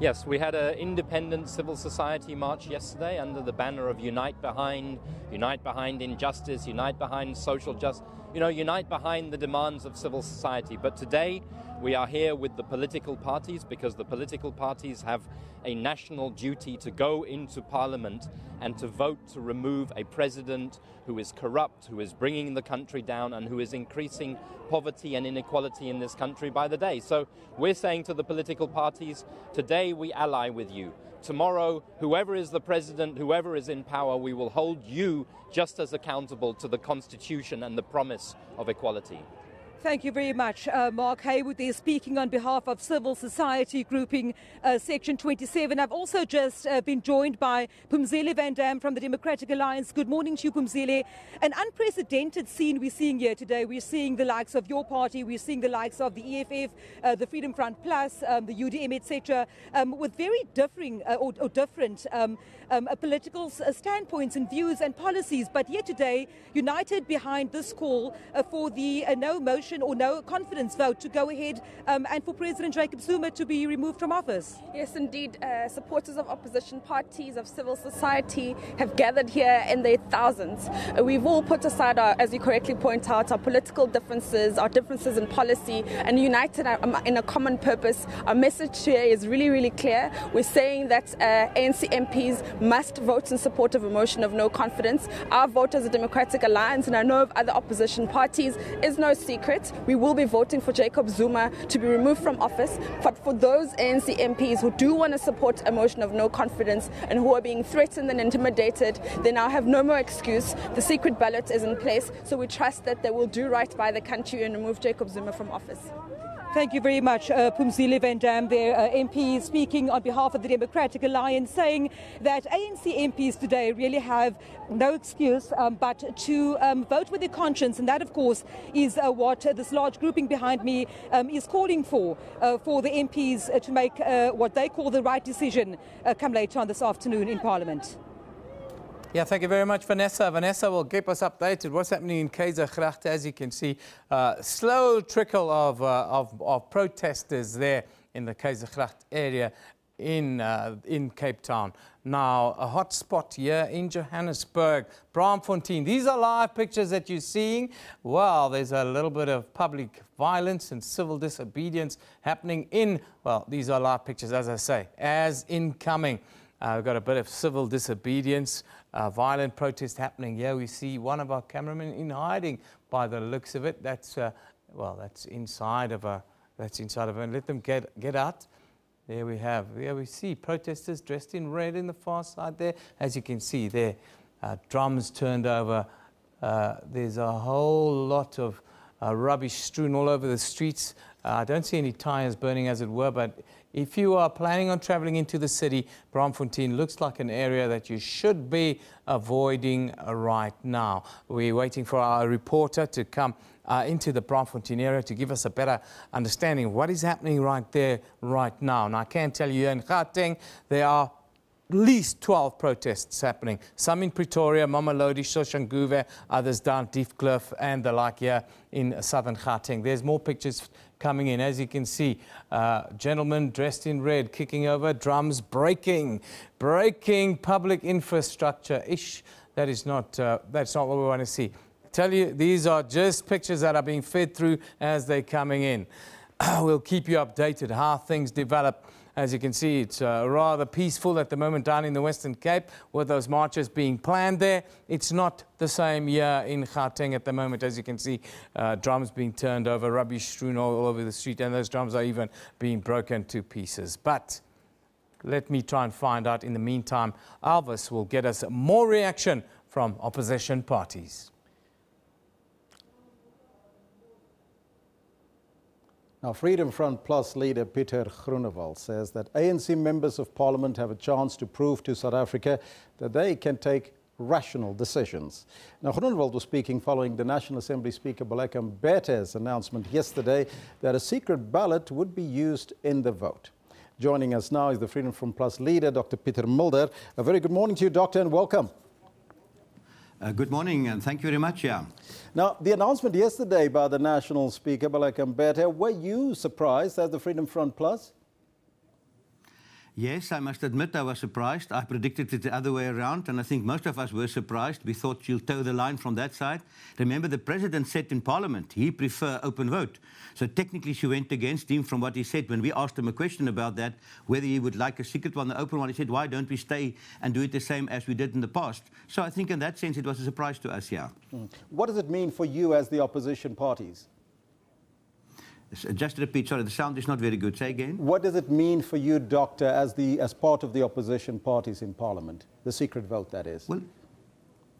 Yes, we had an independent civil society march yesterday under the banner of Unite Behind Injustice, Unite Behind Social Justice, unite behind the demands of civil society. But today we are here with the political parties because the political parties have a national duty to go into Parliament and to vote to remove a president who is corrupt, who is bringing the country down and who is increasing poverty and inequality in this country by the day. So we're saying to the political parties, today we ally with you. Tomorrow, whoever is the president, whoever is in power, we will hold you just as accountable to the Constitution and the promise of equality. Thank you very much. Mark Haywood there speaking on behalf of civil society grouping Section 27. I've also just been joined by Phumzile Van Dam from the Democratic Alliance. Good morning to you, Phumzile. An unprecedented scene we're seeing here today. We're seeing the likes of your party, we're seeing the likes of the EFF, the Freedom Front Plus, the UDM, etc., with very differing or different political standpoints and views and policies. But yet today, united behind this call for the no motion or no confidence vote to go ahead and for President Jacob Zuma to be removed from office. Yes, indeed. Supporters of opposition parties, of civil society have gathered here in their thousands. We've all put aside, as you correctly point out, our political differences, our differences in policy, and united in a common purpose. Our message here is really, really clear. We're saying that ANC MPs must vote in support of a motion of no confidence. Our vote as a Democratic Alliance, and I know of other opposition parties, is no secret. We will be voting for Jacob Zuma to be removed from office. But for those ANC MPs who do want to support a motion of no confidence and who are being threatened and intimidated, they now have no more excuse. The secret ballot is in place, so we trust that they will do right by the country and remove Jacob Zuma from office. Thank you very much, Phumzile Van Dam there, MP speaking on behalf of the Democratic Alliance, saying that ANC MPs today really have no excuse but to vote with their conscience, and that, of course, is what this large grouping behind me is calling for the MPs to make what they call the right decision come later on this afternoon in Parliament. Yeah, thank you very much, Vanessa. Vanessa will keep us updated. What's happening in KZN? As you can see, slow trickle of protesters there in the KZN area in Cape Town. Now, a hot spot here in Johannesburg, Braamfontein. These are live pictures that you're seeing. Well, there's a little bit of public violence and civil disobedience happening well, these are live pictures, as I say, as incoming. We've got a bit of civil disobedience, violent protest happening here. We see one of our cameramen in hiding by the looks of it. That's that's inside of a. Let them get out. There we have. There we see protesters dressed in red in the far side there. As you can see there, drums turned over. There's a whole lot of rubbish strewn all over the streets. I don't see any tyres burning, as it were, but if you are planning on travelling into the city, Braamfontein looks like an area that you should be avoiding right now. We're waiting for our reporter to come into the Braamfontein area to give us a better understanding of what is happening right there, right now. And I can tell you in Gauteng, there are at least 12 protests happening. Some in Pretoria, Mamelodi, Soshanguve, others down Diefkloof and the like here in southern Gauteng. There's more pictures coming in. As you can see, gentlemen dressed in red, kicking over drums, breaking public infrastructure. That's not what we want to see. I tell you, these are just pictures that are being fed through as they're coming in. We'll keep you updated how things develop. As you can see, it's rather peaceful at the moment down in the Western Cape with those marches being planned there. It's not the same here in Gauteng at the moment. As you can see, drums being turned over, rubbish strewn all over the street, and those drums are even being broken to pieces. But let me try and find out in the meantime. Alvis will get us more reaction from opposition parties. Now, Freedom Front Plus leader Pieter Groenewald says that ANC members of parliament have a chance to prove to South Africa that they can take rational decisions. Now, Groenewald was speaking following the National Assembly Speaker Baleka Mbete's announcement yesterday that a secret ballot would be used in the vote. Joining us now is the Freedom Front Plus leader, Dr. Pieter Mulder. A very good morning to you, Doctor, and welcome. Good morning, and thank you very much. Yeah. Now, the announcement yesterday by the National Speaker, Baleka Mbete, were you surprised as the Freedom Front Plus? Yes, I must admit I was surprised. I predicted it the other way around, and I think most of us were surprised. We thought she'll toe the line from that side. Remember, the President said in Parliament he prefer open vote. So technically she went against him from what he said. When we asked him a question about that, whether he would like a secret one, an open one, he said, why don't we stay and do it the same as we did in the past? So I think in that sense it was a surprise to us, yeah. What does it mean for you as the opposition parties? Just repeat, sorry, the sound is not very good. Say again. What does it mean for you, Doctor, as part of the opposition parties in Parliament? The secret vote, that is.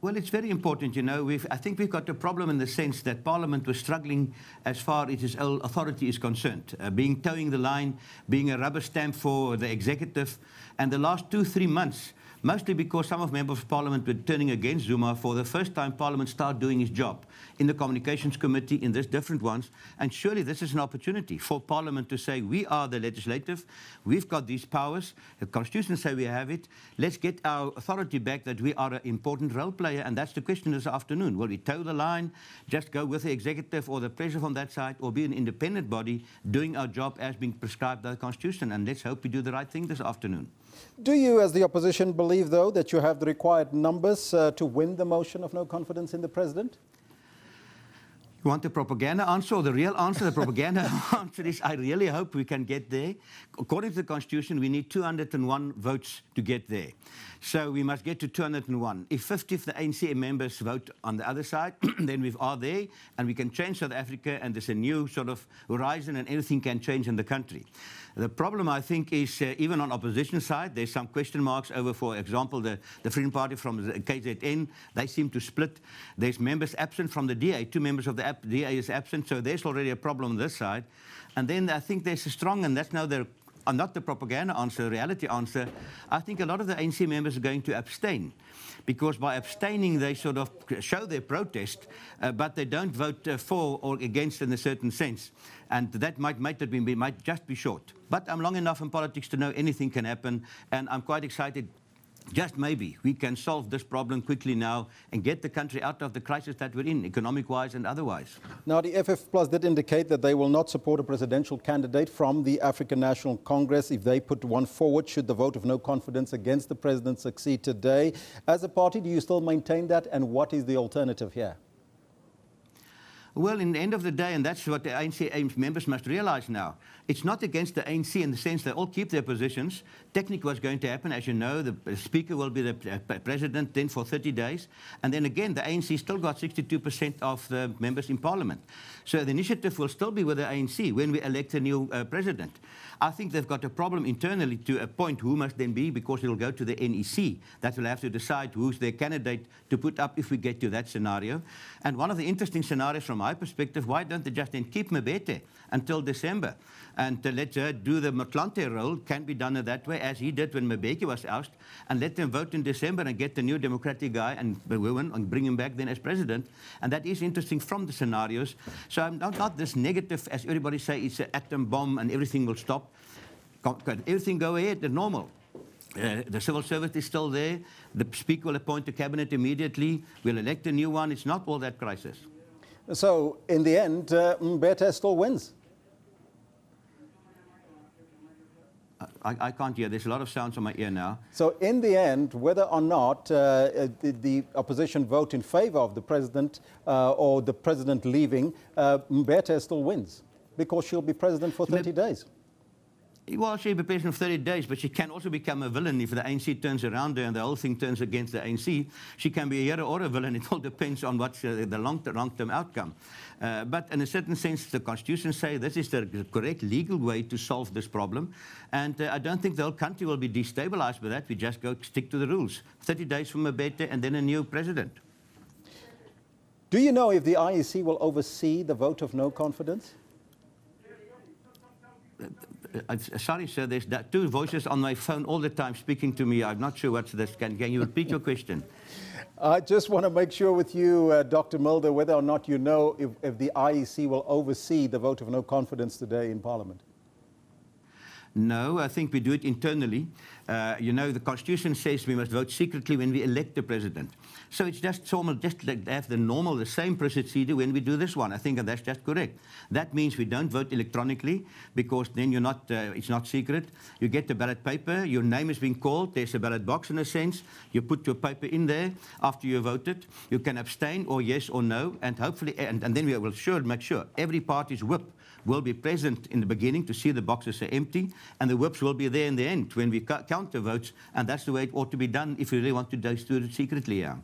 Well, it's very important, you know. I think we've got a problem in the sense that Parliament was struggling as far as its own authority is concerned, being towing the line, being a rubber stamp for the executive. And the last 2-3 months, mostly because some of members of Parliament were turning against Zuma, for the first time Parliament started doing its job in the Communications Committee, in these different ones. And surely this is an opportunity for Parliament to say, we are the legislative, we've got these powers, the Constitution says we have it, let's get our authority back that we are an important role player, and that's the question this afternoon. Will we toe the line, just go with the executive or the pressure from that side, or be an independent body doing our job as being prescribed by the Constitution? And let's hope we do the right thing this afternoon. Do you, as the opposition, believe, though, that you have the required numbers to win the motion of no confidence in the President? You want the propaganda answer or the real answer? The propaganda answer is, I really hope we can get there. According to the Constitution, we need 201 votes to get there. So we must get to 201. If 50 of the ANC members vote on the other side, then we are there, and we can change South Africa, and there's a new sort of horizon, and everything can change in the country. The problem, I think, is even on opposition side, there's some question marks over, for example, the Freedom Party from the KZN. They seem to split. There's members absent from the DA. 2 members of the DA is absent, so there's already a problem on this side. And then I think there's a strong, and that's now not the propaganda answer, the reality answer. I think a lot of the ANC members are going to abstain, because by abstaining they sort of show their protest, but they don't vote for or against in a certain sense. And that might just be short. But I'm long enough in politics to know anything can happen, and I'm quite excited. Just maybe we can solve this problem quickly now and get the country out of the crisis that we're in, economic-wise and otherwise. Now, the FF Plus did indicate that they will not support a presidential candidate from the African National Congress if they put one forward should the vote of no confidence against the president succeed today. As a party, do you still maintain that, and what is the alternative here? Well, in the end of the day, and that's what the ANC members must realize now, it's not against the ANC in the sense they all keep their positions. Technically what's going to happen, as you know, the Speaker will be the President then for 30 days. And then again, the ANC still got 62% of the members in Parliament. So the initiative will still be with the ANC when we elect a new President. I think they've got a problem internally to appoint who must then be, because it will go to the NEC. That will have to decide who's their candidate to put up if we get to that scenario. And one of the interesting scenarios from my perspective, why don't they just then keep Mbete until December and let her do the Motlanthe role? Can be done that way, as he did when Mbeki was ousted, and let them vote in December and get the new Democratic guy and woman and bring him back then as president. And that is interesting from the scenarios. So I'm not this negative, as everybody say, it's an atom bomb and everything will stop. Everything go ahead, the normal. The civil service is still there. The Speaker will appoint a cabinet immediately. We'll elect a new one. It's not all that crisis. So, in the end, Mbete still wins? I can't hear. There's a lot of sounds on my ear now. So, in the end, whether or not the opposition vote in favor of the president or the president leaving, Mbete still wins, because she'll be president for 30 days. Well, she'll be president for 30 days, but she can also become a villain if the ANC turns around her and the whole thing turns against the ANC. She can be a hero or a villain. It all depends on what's the long-term outcome. But in a certain sense, the Constitution says this is the correct legal way to solve this problem. And I don't think the whole country will be destabilized by that. We just stick to the rules. 30 days from Mbete and then a new president. Do you know if the IEC will oversee the vote of no confidence? Sorry, sir, there's two voices on my phone all the time speaking to me. I'm not sure what's this. Can you repeat your question? I just want to make sure with you, Dr. Mulder, whether or not you know if the IEC will oversee the vote of no confidence today in Parliament. No, I think we do it internally. You know, the Constitution says we must vote secretly when we elect the president. So it's just like have the same procedure when we do this one. I think that's just correct. That means we don't vote electronically because then you're not, it's not secret. You get the ballot paper, your name is being called, there's a ballot box in a sense. You put your paper in there after you voted. You can abstain or yes or no, and hopefully, and then we will make sure every party's whip will be present in the beginning to see the boxes are empty, and the whips will be there in the end when we count the votes, and that's the way it ought to be done if we really want to do it secretly. Yeah.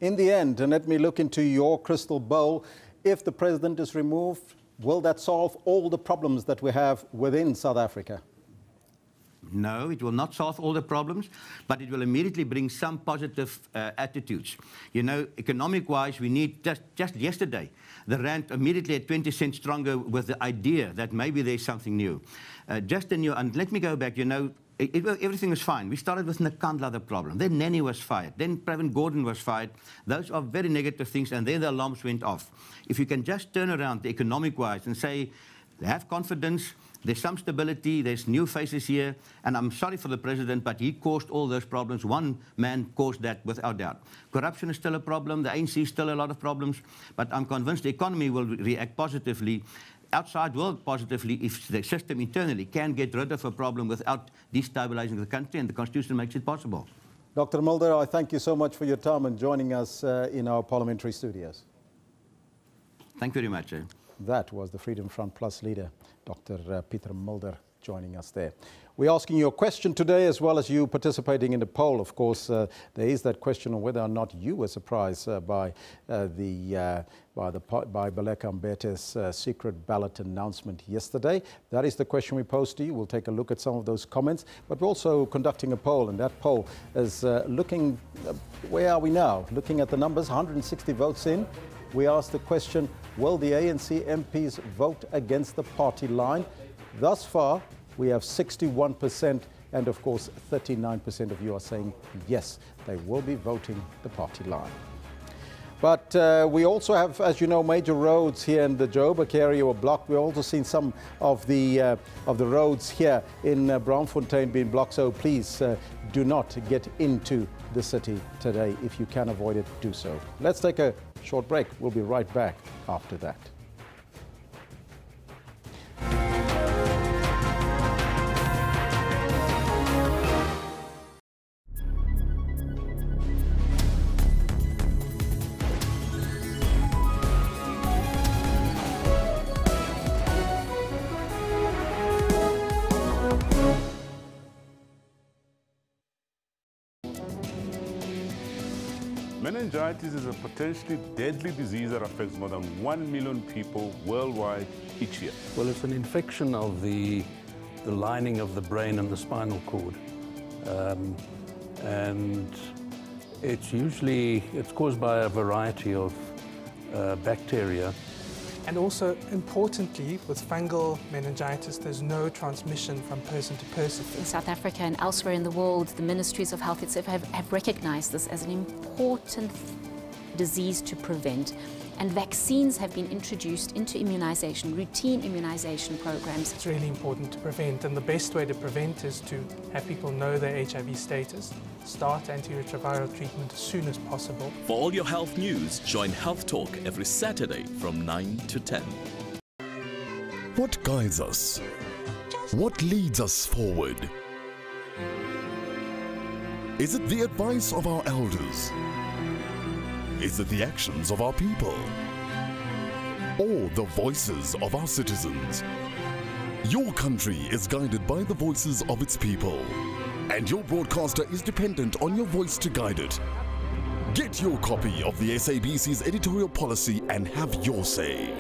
In the end, and let me look into your crystal ball, if the president is removed, will that solve all the problems that we have within South Africa? No, it will not solve all the problems, but it will immediately bring some positive attitudes. You know, economic-wise, we need, just yesterday, the rand immediately at 20 cents stronger with the idea that maybe there's something new. And let me go back, you know, everything was fine. We started with Nkandla, the problem. Then Nanny was fired. Then Pravin Gordhan was fired. Those are very negative things, and then the alarms went off. If you can just turn around the economic-wise and say, have confidence, there's some stability, there's new faces here, and I'm sorry for the president, but he caused all those problems. One man caused that without doubt. Corruption is still a problem, the ANC is still a lot of problems, but I'm convinced the economy will react positively, outside world positively, if the system internally can get rid of a problem without destabilizing the country, and the Constitution makes it possible. Dr. Mulder, I thank you so much for your time and joining us in our parliamentary studios. Thank you very much. That was the Freedom Front Plus leader, Dr. Peter Mulder, joining us there. We're asking you a question today, as well as you participating in the poll. Of course, there is that question on whether or not you were surprised by Baleka Mbete's secret ballot announcement yesterday. That is the question we posed to you. We'll take a look at some of those comments, but we're also conducting a poll, and that poll is looking, where are we now? Looking at the numbers, 160 votes in. We asked the question, will the ANC MPs vote against the party line? Thus far, we have 61%, and of course, 39% of you are saying yes, they will be voting the party line. But we also have, as you know, major roads here in the Joburg area were blocked. We've also seen some of the roads here in Braamfontein being blocked, so please do not get into the city today. If you can avoid it, do so. Let's take a short break. We'll be right back after that. Meningitis is a potentially deadly disease that affects more than 1 million people worldwide each year. Well, it's an infection of the lining of the brain and the spinal cord. And it's caused by a variety of bacteria. And also, importantly, with fungal meningitis, there's no transmission from person to person. In South Africa and elsewhere in the world, the ministries of health have recognized this as an important disease to prevent. And vaccines have been introduced into immunization, routine immunization programs. It's really important to prevent, and the best way to prevent is to have people know their HIV status, start antiretroviral treatment as soon as possible. For all your health news, join Health Talk every Saturday from 9 to 10. What guides us? What leads us forward? Is it the advice of our elders? Is it the actions of our people? Or the voices of our citizens? Your country is guided by the voices of its people. And your broadcaster is dependent on your voice to guide it. Get your copy of the SABC's editorial policy and have your say.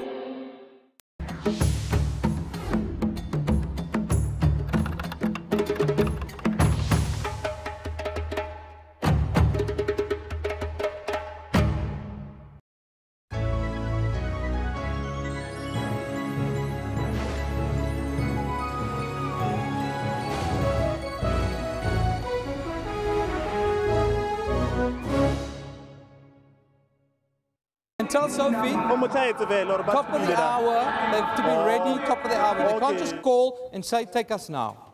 And tell Sophie, top of the hour, they have to be ready, top of the hour. They can't just call and say, take us now.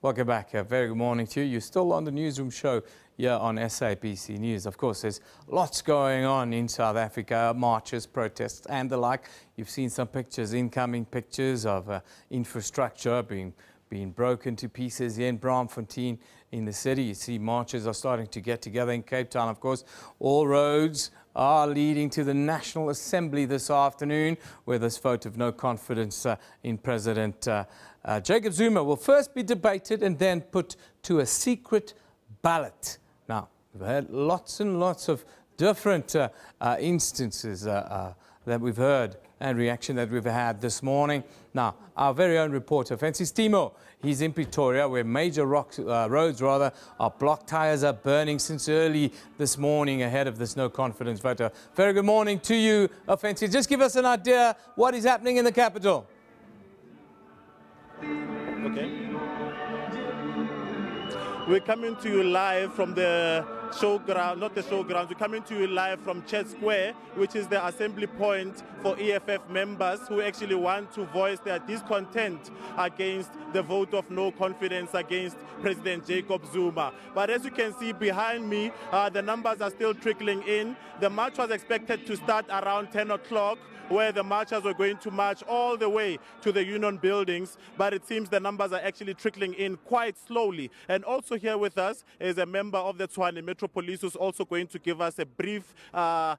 Welcome back. Very good morning to you. You're still on the Newsroom show here on SABC News. Of course, there's lots going on in South Africa, marches, protests and the like. You've seen some pictures, incoming pictures of infrastructure being broken to pieces here in Braamfontein in the city. You see marches are starting to get together in Cape Town. Of course, all roads are leading to the National Assembly this afternoon, where this vote of no confidence in President Jacob Zuma will first be debated and then put to a secret ballot. Now, we've had lots and lots of different instances that we've heard and reaction that we've had this morning. Now, our very own reporter, Francis Timo, he's in Pretoria, where major roads are blocked. Tires are burning since early this morning ahead of this no-confidence vote. Very good morning to you, Francis. Just give us an idea what is happening in the capital. Okay. We're coming to you live from the showground, not the showgrounds. We're coming to you live from Church Square, which is the assembly point for EFF members who actually want to voice their discontent against the vote of no confidence against President Jacob Zuma. But as you can see behind me, the numbers are still trickling in. The march was expected to start around 10 o'clock, where the marchers were going to march all the way to the union buildings, but it seems the numbers are actually trickling in quite slowly. And also here with us is a member of the Tshwane Metro Police who's also going to give us a brief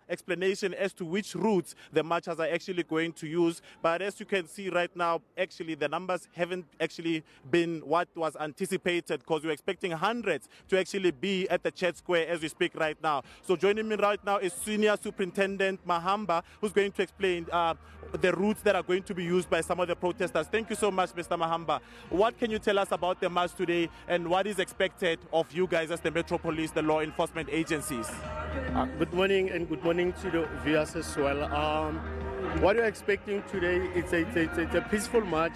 explanation as to which routes the marchers are actually going to use. But as you can see right now, actually the numbers haven't actually been what was anticipated, because we're expecting hundreds to actually be at the Church Square as we speak right now. So joining me right now is Senior Superintendent Mahamba, who's going to explain the routes that are going to be used by some of the protesters. Thank you so much, Mr. Mahamba. What can you tell us about the march today, and what is expected of you guys as the Metro Police, the law enforcement agencies? Good morning, and good morning to the viewers as well. What we're expecting today is a peaceful march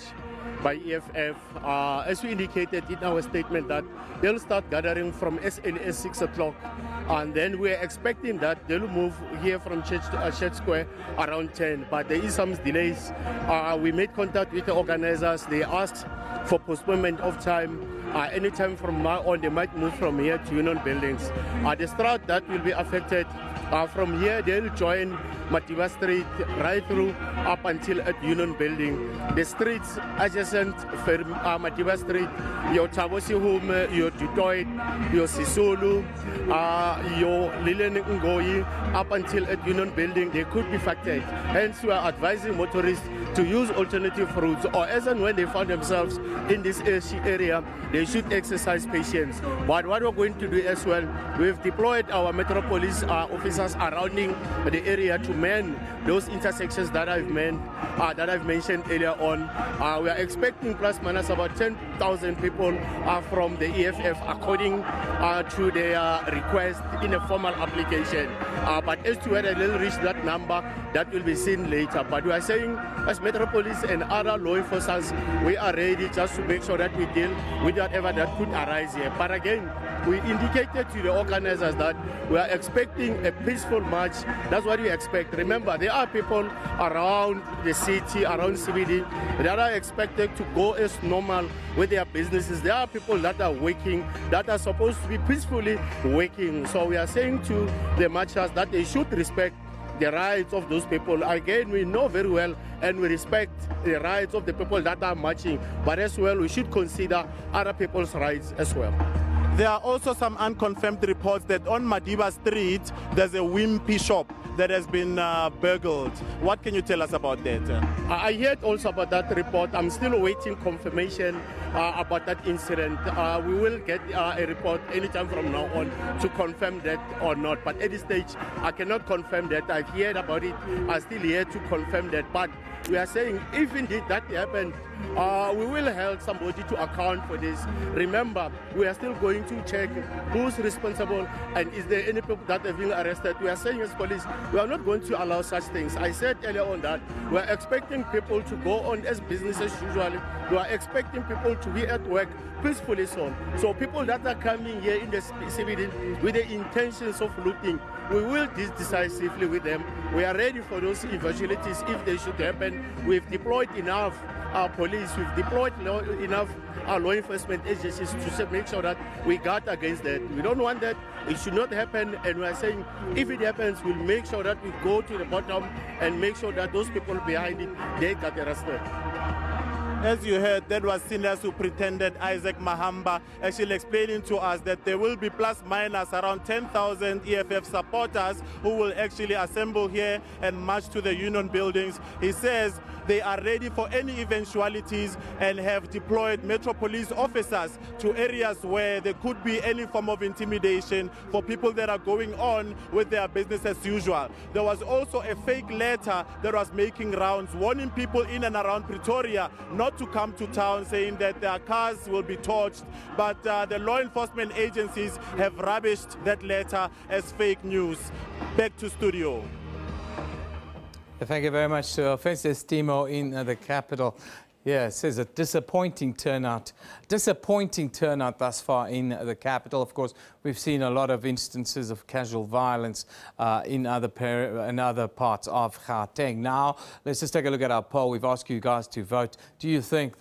by EFF. As we indicated in our statement, that they'll start gathering from SNS 6 o'clock, and then we're expecting that they'll move here from Church Square around 10, but there is some delays. We made contact with the organizers. They asked for postponement of time. Anytime from now on, they might move from here to union buildings. The strat that will be affected, from here they'll join Matiba Street right through up until at Union Building. The streets adjacent Matiba Street, your Tabosi Home, your Dutoit, your Sisulu, your Lilene Ngoyi, up until at Union Building, they could be affected. Hence, we are advising motorists to use alternative routes, or as and when they find themselves in this area, they should exercise patience. But what we're going to do as well, we've deployed our Metropolis officers surrounding the area to man those intersections that I've mentioned earlier on. We are expecting plus minus about 10,000 people from the EFF according to their request in a formal application. But as to whether they'll reach that number, that will be seen later. But we are saying, as Metropolis and other law enforcers, we are ready just to make sure that we deal with whatever that could arise here. But again, we indicated to the organizers that we are expecting a peaceful march. That's what we expect. Remember, there are people around the city, around CBD, that are expected to go as normal with their businesses. There are people that are working, that are supposed to be peacefully working. So we are saying to the marchers that they should respect the rights of those people. Again, we know very well and we respect the rights of the people that are marching, but as well we should consider other people's rights as well. There are also some unconfirmed reports that on Madiba Street there's a wimpy shop that has been burgled. What can you tell us about that? I heard also about that report. I'm still awaiting confirmation about that incident. We will get a report anytime from now on to confirm that or not. But at this stage, I cannot confirm that. I've heard about it. I'm still here to confirm that. But we are saying if indeed that happened, we will hold somebody to account for this. Remember, we are still going to check who's responsible and is there any people that have been arrested. We are saying as police, we are not going to allow such things. I said earlier on that we are expecting people to go on as business as usual. We are expecting people to be at work peacefully so. So people that are coming here in the CBD with the intentions of looting, we will deal decisively with them. We are ready for those eventualities if they should happen. We've deployed enough police, we've deployed enough law enforcement agencies to make sure that we guard against that. We don't want that. It should not happen, and we are saying if it happens, we'll make sure that we go to the bottom and make sure that those people behind it, they get arrested. As you heard, that was Senior Superintendent Isaac Mahamba actually explaining to us that there will be plus minus around 10,000 EFF supporters who will actually assemble here and march to the union buildings. He says they are ready for any eventualities and have deployed Metro Police officers to areas where there could be any form of intimidation for people that are going on with their business as usual. There was also a fake letter that was making rounds warning people in and around Pretoria not to come to town, saying that their cars will be torched, but the law enforcement agencies have rubbished that letter as fake news. Back to studio. Thank you very much to Offenses Timo in the capital. Yeah, it says a disappointing turnout thus far in the capital. Of course, we've seen a lot of instances of casual violence in other parts of Gauteng. Now, let's just take a look at our poll. We've asked you guys to vote. Do you think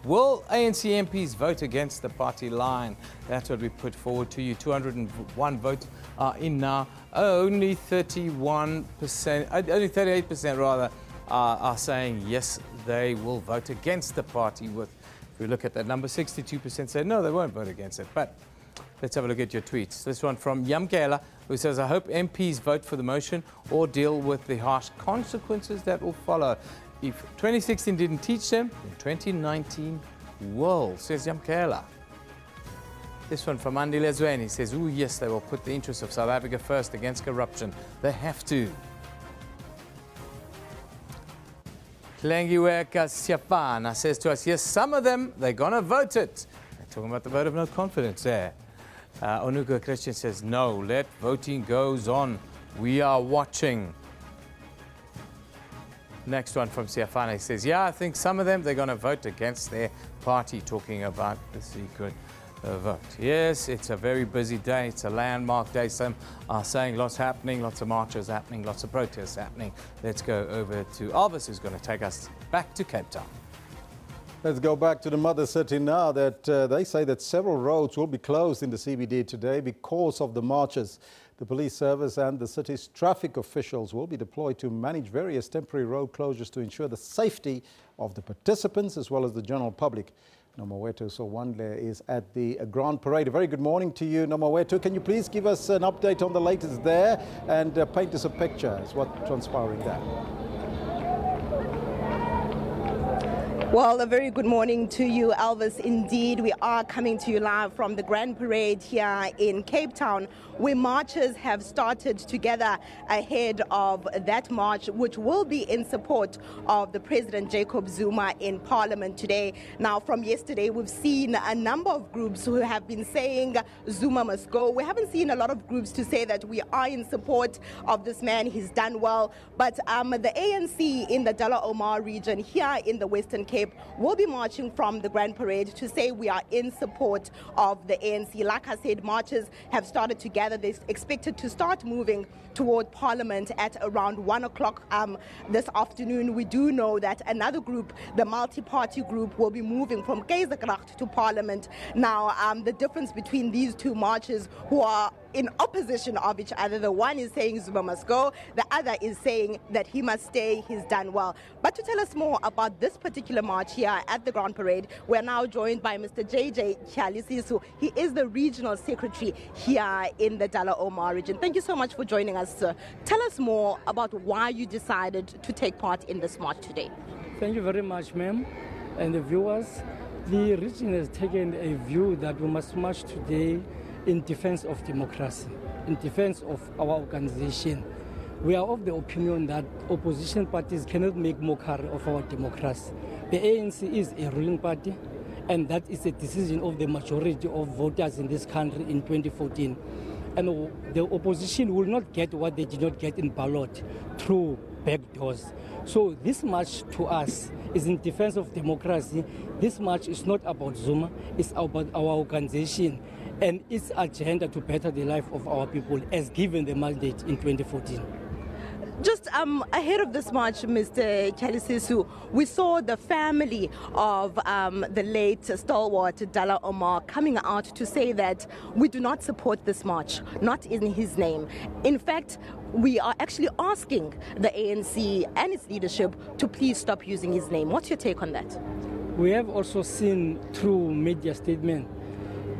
will ANC MPs vote against the party line? That's what we put forward to you. 201 votes are in now. Only 38% rather are saying yes, they will vote against the party. If we look at that number, 62% say no, they won't vote against it. But let's have a look at your tweets. This one from Yamkela, who says, I hope MPs vote for the motion or deal with the harsh consequences that will follow. If 2016 didn't teach them, then 2019 will, says Yamkela. This one from Andy Lezweni says, oh yes, they will put the interests of South Africa first against corruption. They have to. Klengiweka Siapana says to us, yes, some of them, they're going to vote it. They're talking about the vote of no confidence there. Onuka Christian says, no, let voting goes on. We are watching. Next one from Siafana says, yeah, I think some of them, they're going to vote against their party, talking about the secret vote. Yes, it's a very busy day. It's a landmark day. Some are saying lots happening, lots of marches happening, lots of protests happening. Let's go over to Alvis, who's going to take us back to Cape Town. Let's go back to the mother city now. That they say that several roads will be closed in the CBD today because of the marches. The police service and the city's traffic officials will be deployed to manage various temporary road closures to ensure the safety of the participants as well as the general public. Nomawetu Sowandle is at the Grand Parade. A very good morning to you, Nomawetu. Can you please give us an update on the latest there and paint us a picture as what's transpiring there? Well, a very good morning to you, Elvis. Indeed, we are coming to you live from the Grand Parade here in Cape Town, where marchers have started together ahead of that march, which will be in support of the President Jacob Zuma in Parliament today. Now, from yesterday, we've seen a number of groups who have been saying Zuma must go. We haven't seen a lot of groups to say that we are in support of this man. He's done well. But the ANC in the Dullah Omar region here in the Western Cape will be marching from the Grand Parade to say we are in support of the ANC. Like I said, marchers have started to gather. They're expected to start moving toward Parliament at around 1 o'clock this afternoon. We do know that another group, the multi-party group, will be moving from Keizersgracht to Parliament. Now, the difference between these two marchers who are in opposition of each other, the one is saying Zuma must go, the other is saying that he must stay, he's done well. But to tell us more about this particular march here at the Grand Parade, we're now joined by Mr. JJ Chalisisu. He is the regional secretary here in the Dullah Omar region. Thank you so much for joining us, sir. Tell us more about why you decided to take part in this march today. Thank you very much, ma'am, and the viewers. The region has taken a view that we must march today in defense of democracy, in defense of our organization. We are of the opinion that opposition parties cannot make mockery of our democracy. The ANC is a ruling party, and that is a decision of the majority of voters in this country in 2014. And the opposition will not get what they did not get in ballot through back doors. So this march to us is in defense of democracy. This march is not about Zuma, it's about our organization and its agenda to better the life of our people as given the mandate in 2014. Just ahead of this march, Mr. Chalisisu, we saw the family of the late stalwart Dullah Omar coming out to say that we do not support this march, not in his name. In fact, we are actually asking the ANC and its leadership to please stop using his name. What's your take on that? We have also seen through media statement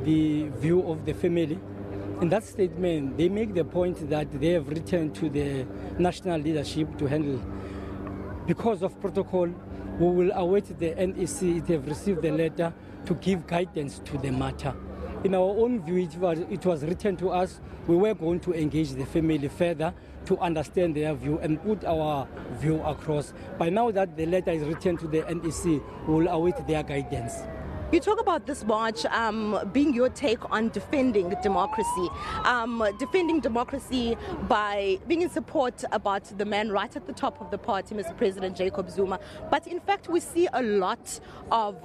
the view of the family. In that statement, they make the point that they have returned to the national leadership to handle. Because of protocol, we will await the NEC. It have received the letter to give guidance to the matter. In our own view, it was written to us. We were going to engage the family further to understand their view and put our view across. By now that the letter is written to the NEC, we will await their guidance. You talk about this march being your take on defending democracy. Defending democracy by being in support about the man right at the top of the party, Mr. President Jacob Zuma. But in fact, we see a lot of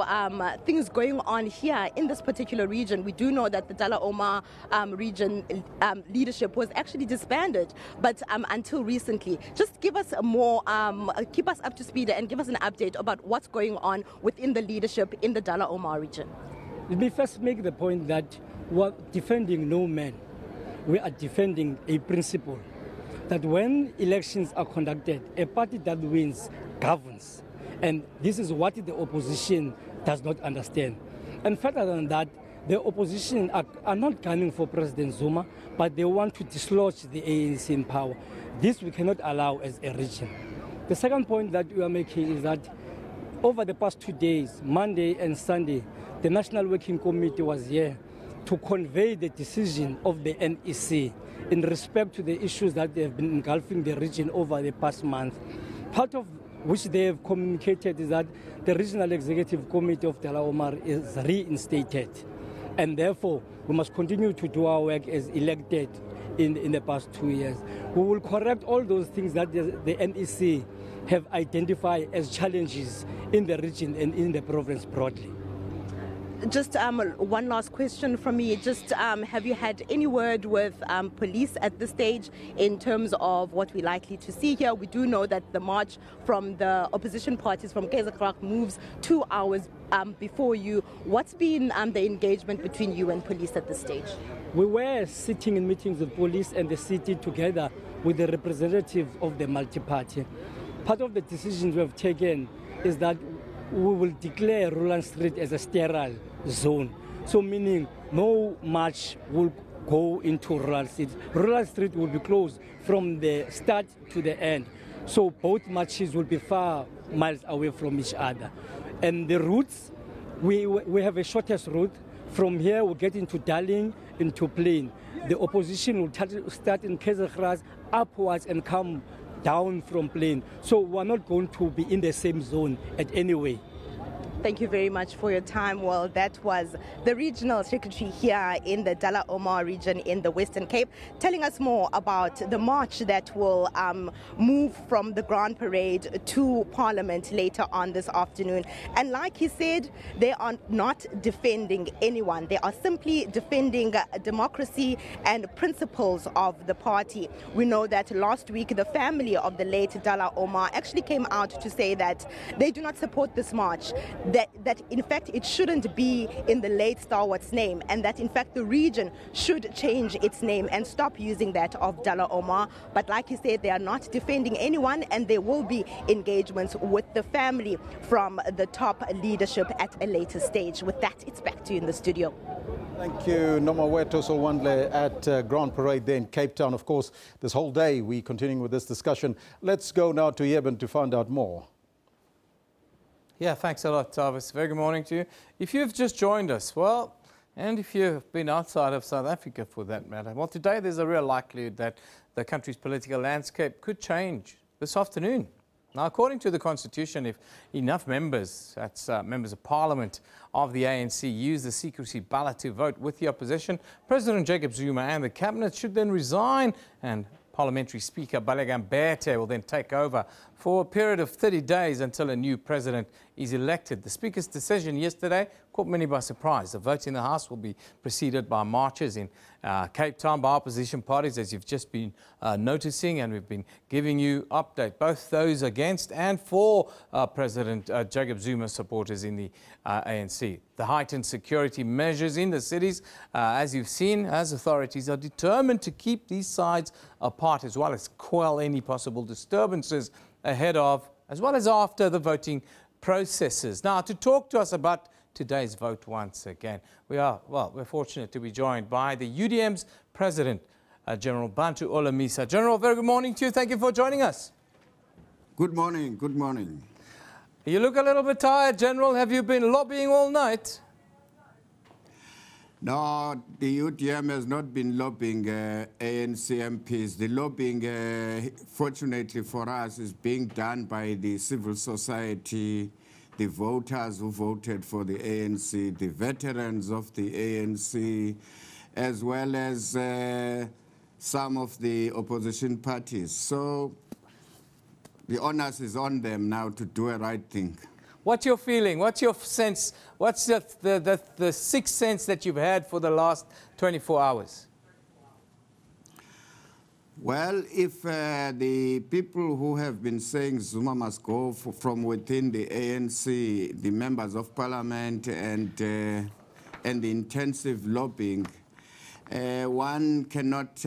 things going on here in this particular region. We do know that the Dullah Omar region leadership was actually disbanded, but until recently. Just give us more, keep us up to speed and give us an update about what's going on within the leadership in the Dullah Omar region. Let me first make the point that we're defending no man. We are defending a principle that when elections are conducted, a party that wins governs. And this is what the opposition does not understand. And further than that, the opposition are not gunning for President Zuma, but they want to dislodge the ANC in power. This we cannot allow as a region. The second point that we are making is that over the past 2 days, Monday and Sunday, the National Working Committee was here to convey the decision of the NEC in respect to the issues that they have been engulfing the region over the past month. Part of which they have communicated is that the Regional Executive Committee of Dullah Omar is reinstated. And therefore, we must continue to do our work as elected in the past 2 years. We will correct all those things that the NEC have identified as challenges in the region and in the province broadly. Just one last question from me. Just have you had any word with police at this stage in terms of what we're likely to see here? We do know that the march from the opposition parties from Keizersgracht moves 2 hours before you. What's been the engagement between you and police at this stage? We were sitting in meetings with police and the city together with the representatives of the multi-party. Part of the decisions we have taken is that we will declare Roland Street as a sterile zone. So meaning no march will go into Roland Street. Roland Street will be closed from the start to the end. So both marches will be far miles away from each other. And the routes, we have a shortest route. From here, we get into Darling, into Plain. The opposition will start in Kaisergras upwards and come down from Plain. So we're not going to be in the same zone at any way. Thank you very much for your time. Well, that was the regional secretary here in the Dalla Omar region in the Western Cape, telling us more about the march that will move from the Grand Parade to Parliament later on this afternoon. And like he said, they are not defending anyone. They are simply defending democracy and principles of the party. We know that last week, the family of the late Dalla Omar actually came out to say that they do not support this march. That in fact it shouldn't be in the late stalwart's name, and that in fact the region should change its name and stop using that of Dalla Omar. But like you said, they are not defending anyone, and there will be engagements with the family from the top leadership at a later stage. With that, it's back to you in the studio. Thank you, Nomawethu Solwandle at Grand Parade there in Cape Town. Of course, this whole day we're continuing with this discussion. Let's go now to Eben to find out more. Yeah, thanks a lot, Tavis. Very good morning to you. If you've just joined us, well, and if you've been outside of South Africa for that matter, well, today there's a real likelihood that the country's political landscape could change this afternoon. Now, according to the Constitution, if enough members, that's members of Parliament of the ANC, use the secrecy ballot to vote with the opposition, President Jacob Zuma and the cabinet should then resign, and Parliamentary Speaker Baleka Mbete will then take over for a period of 30 days until a new president is elected. The Speaker's decision yesterday caught many by surprise. The vote in the House will be preceded by marches in Cape Town by opposition parties, as you've just been noticing, and we've been giving you update, both those against and for President Jacob Zuma supporters in the ANC. The heightened security measures in the cities, as you've seen, as authorities are determined to keep these sides apart, as well as quell any possible disturbances ahead of, as well as after the voting processes. Now, to talk to us about today's vote once again, we're fortunate to be joined by the UDM's President, General Bantu Olamisa. General, very good morning to you. Thank you for joining us. Good morning. Good morning. You look a little bit tired, General. Have you been lobbying all night? No, the UDM has not been lobbying ANC MPs. The lobbying, fortunately for us, is being done by the civil society, the voters who voted for the ANC, the veterans of the ANC, as well as some of the opposition parties. So the onus is on them now to do a right thing. What's your feeling? What's your sense? What's the sixth sense that you've had for the last 24 hours? Well, if the people who have been saying Zuma must go from within the ANC, the members of parliament, and the intensive lobbying, one cannot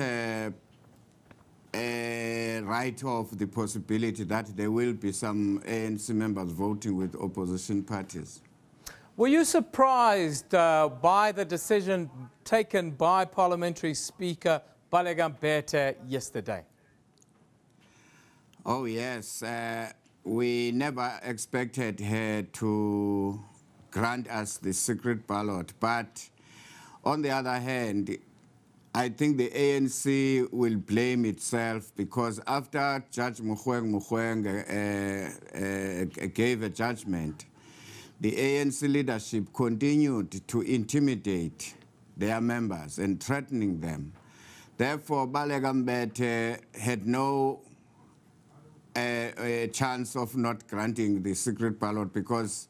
write off the possibility that there will be some ANC members voting with opposition parties. Were you surprised by the decision taken by Parliamentary Speaker Baleka Mbete yesterday? Oh, yes. We never expected her to grant us the secret ballot. But on the other hand, I think the ANC will blame itself, because after Judge Mogoeng gave a judgment, the ANC leadership continued to intimidate their members and threatening them. Therefore, Baleka Mbete had no chance of not granting the secret ballot, because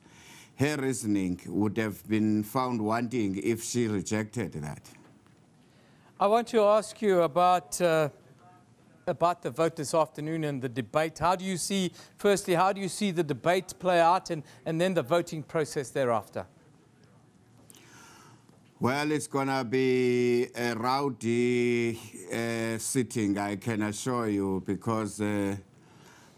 her reasoning would have been found wanting if she rejected that. I want to ask you about the vote this afternoon and the debate. How do you see, firstly, how do you see the debate play out, and then the voting process thereafter? Well, it's going to be a rowdy sitting, I can assure you, because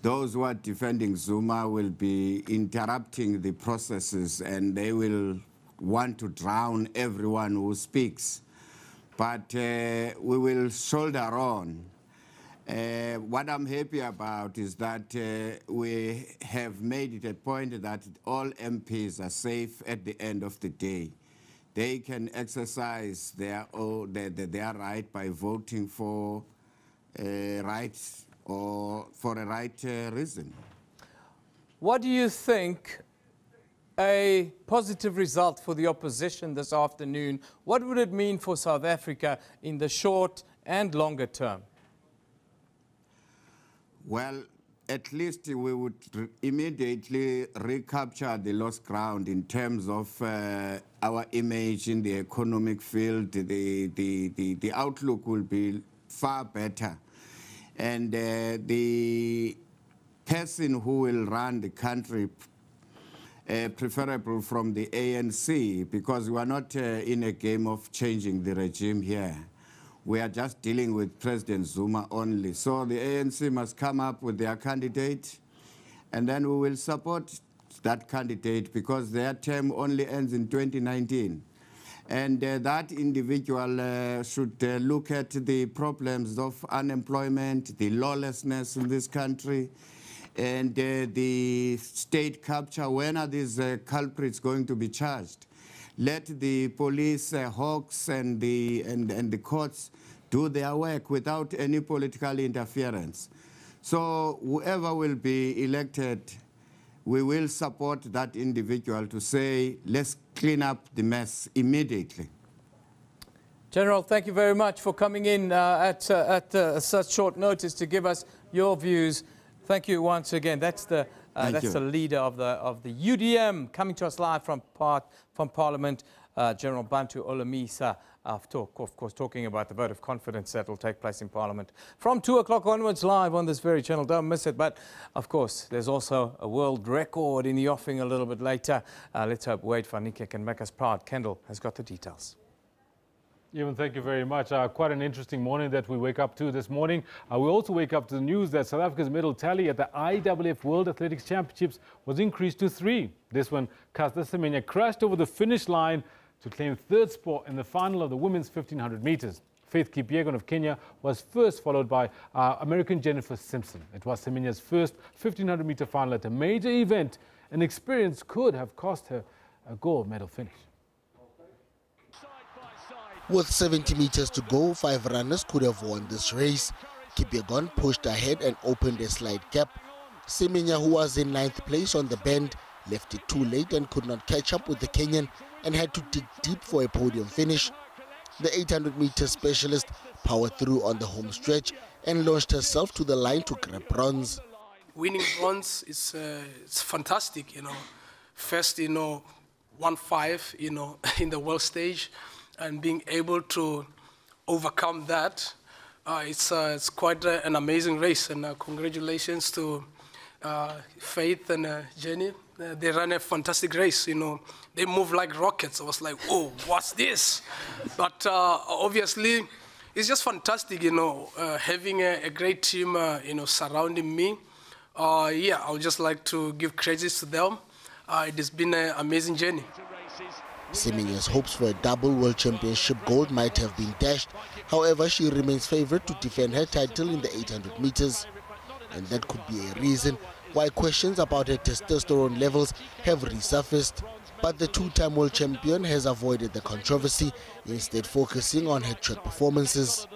those who are defending Zuma will be interrupting the processes, and they will want to drown everyone who speaks. But we will shoulder on. What I'm happy about is that we have made it a point that all MPs are safe at the end of the day. They can exercise their right by voting for a right or for a right reason. What do you think a positive result for the opposition this afternoon, what would it mean for South Africa in the short and longer term? Well, at least we would immediately recapture the lost ground in terms of our image in the economic field. The outlook will be far better. And the person who will run the country, preferable from the ANC, because we are not in a game of changing the regime here. We are just dealing with President Zuma only. So the ANC must come up with their candidate, and then we will support that candidate because their term only ends in 2019. And that individual should look at the problems of unemployment, the lawlessness in this country, and the state capture. When are these culprits going to be charged? Let the police, hawks, and the courts do their work without any political interference. So whoever will be elected, we will support that individual to say, let's clean up the mess immediately. General, thank you very much for coming in at such short notice to give us your views. Thank you once again. That's the leader of the UDM coming to us live from Parliament, General Bantu Olomisa, of course talking about the vote of confidence that will take place in Parliament from 2 o'clock onwards live on this very channel. Don't miss it. But of course, there's also a world record in the offing a little bit later. Let's hope Wade van Niekerk can make us proud. Kendall has got the details. Ewan, thank you very much. Quite an interesting morning that we wake up to this morning. We also wake up to the news that South Africa's medal tally at the IAAF World Athletics Championships was increased to 3. This one, Caster Semenya crashed over the finish line to claim third spot in the final of the women's 1500 meters. Faith Kipyegon of Kenya was first, followed by American Jennifer Simpson. It was Semenya's first 1500-meter final at a major event. An experience could have cost her a gold medal finish. With 70 meters to go, 5 runners could have won this race. Kipyegon pushed ahead and opened a slight gap. Semenya, who was in 9th place on the bend, left it too late and could not catch up with the Kenyan and had to dig deep for a podium finish. The 800-meter specialist powered through on the home stretch and launched herself to the line to grab bronze. Winning bronze is it's fantastic, you know. First, 1-5, in the world stage. And being able to overcome that, it's quite an amazing race. And congratulations to Faith and Jenny. They ran a fantastic race. They move like rockets. I was like, oh, what's this? But obviously, it's just fantastic. Having a great team, surrounding me. I would just like to give credit to them. It has been an amazing journey. Semenya's hopes for a double world championship gold might have been dashed. However, she remains favourite to defend her title in the 800 meters. And that could be a reason why questions about her testosterone levels have resurfaced. But the two-time world champion has avoided the controversy, instead focusing on her track performances.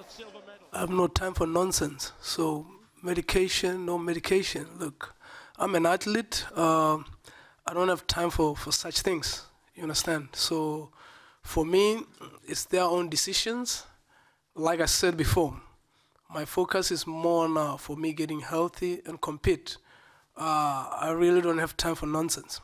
I have no time for nonsense. So medication, no medication. Look, I'm an athlete. I don't have time for such things. You understand? So for me, it's their own decisions. Like I said before, my focus is more on for me getting healthy and compete. I really don't have time for nonsense.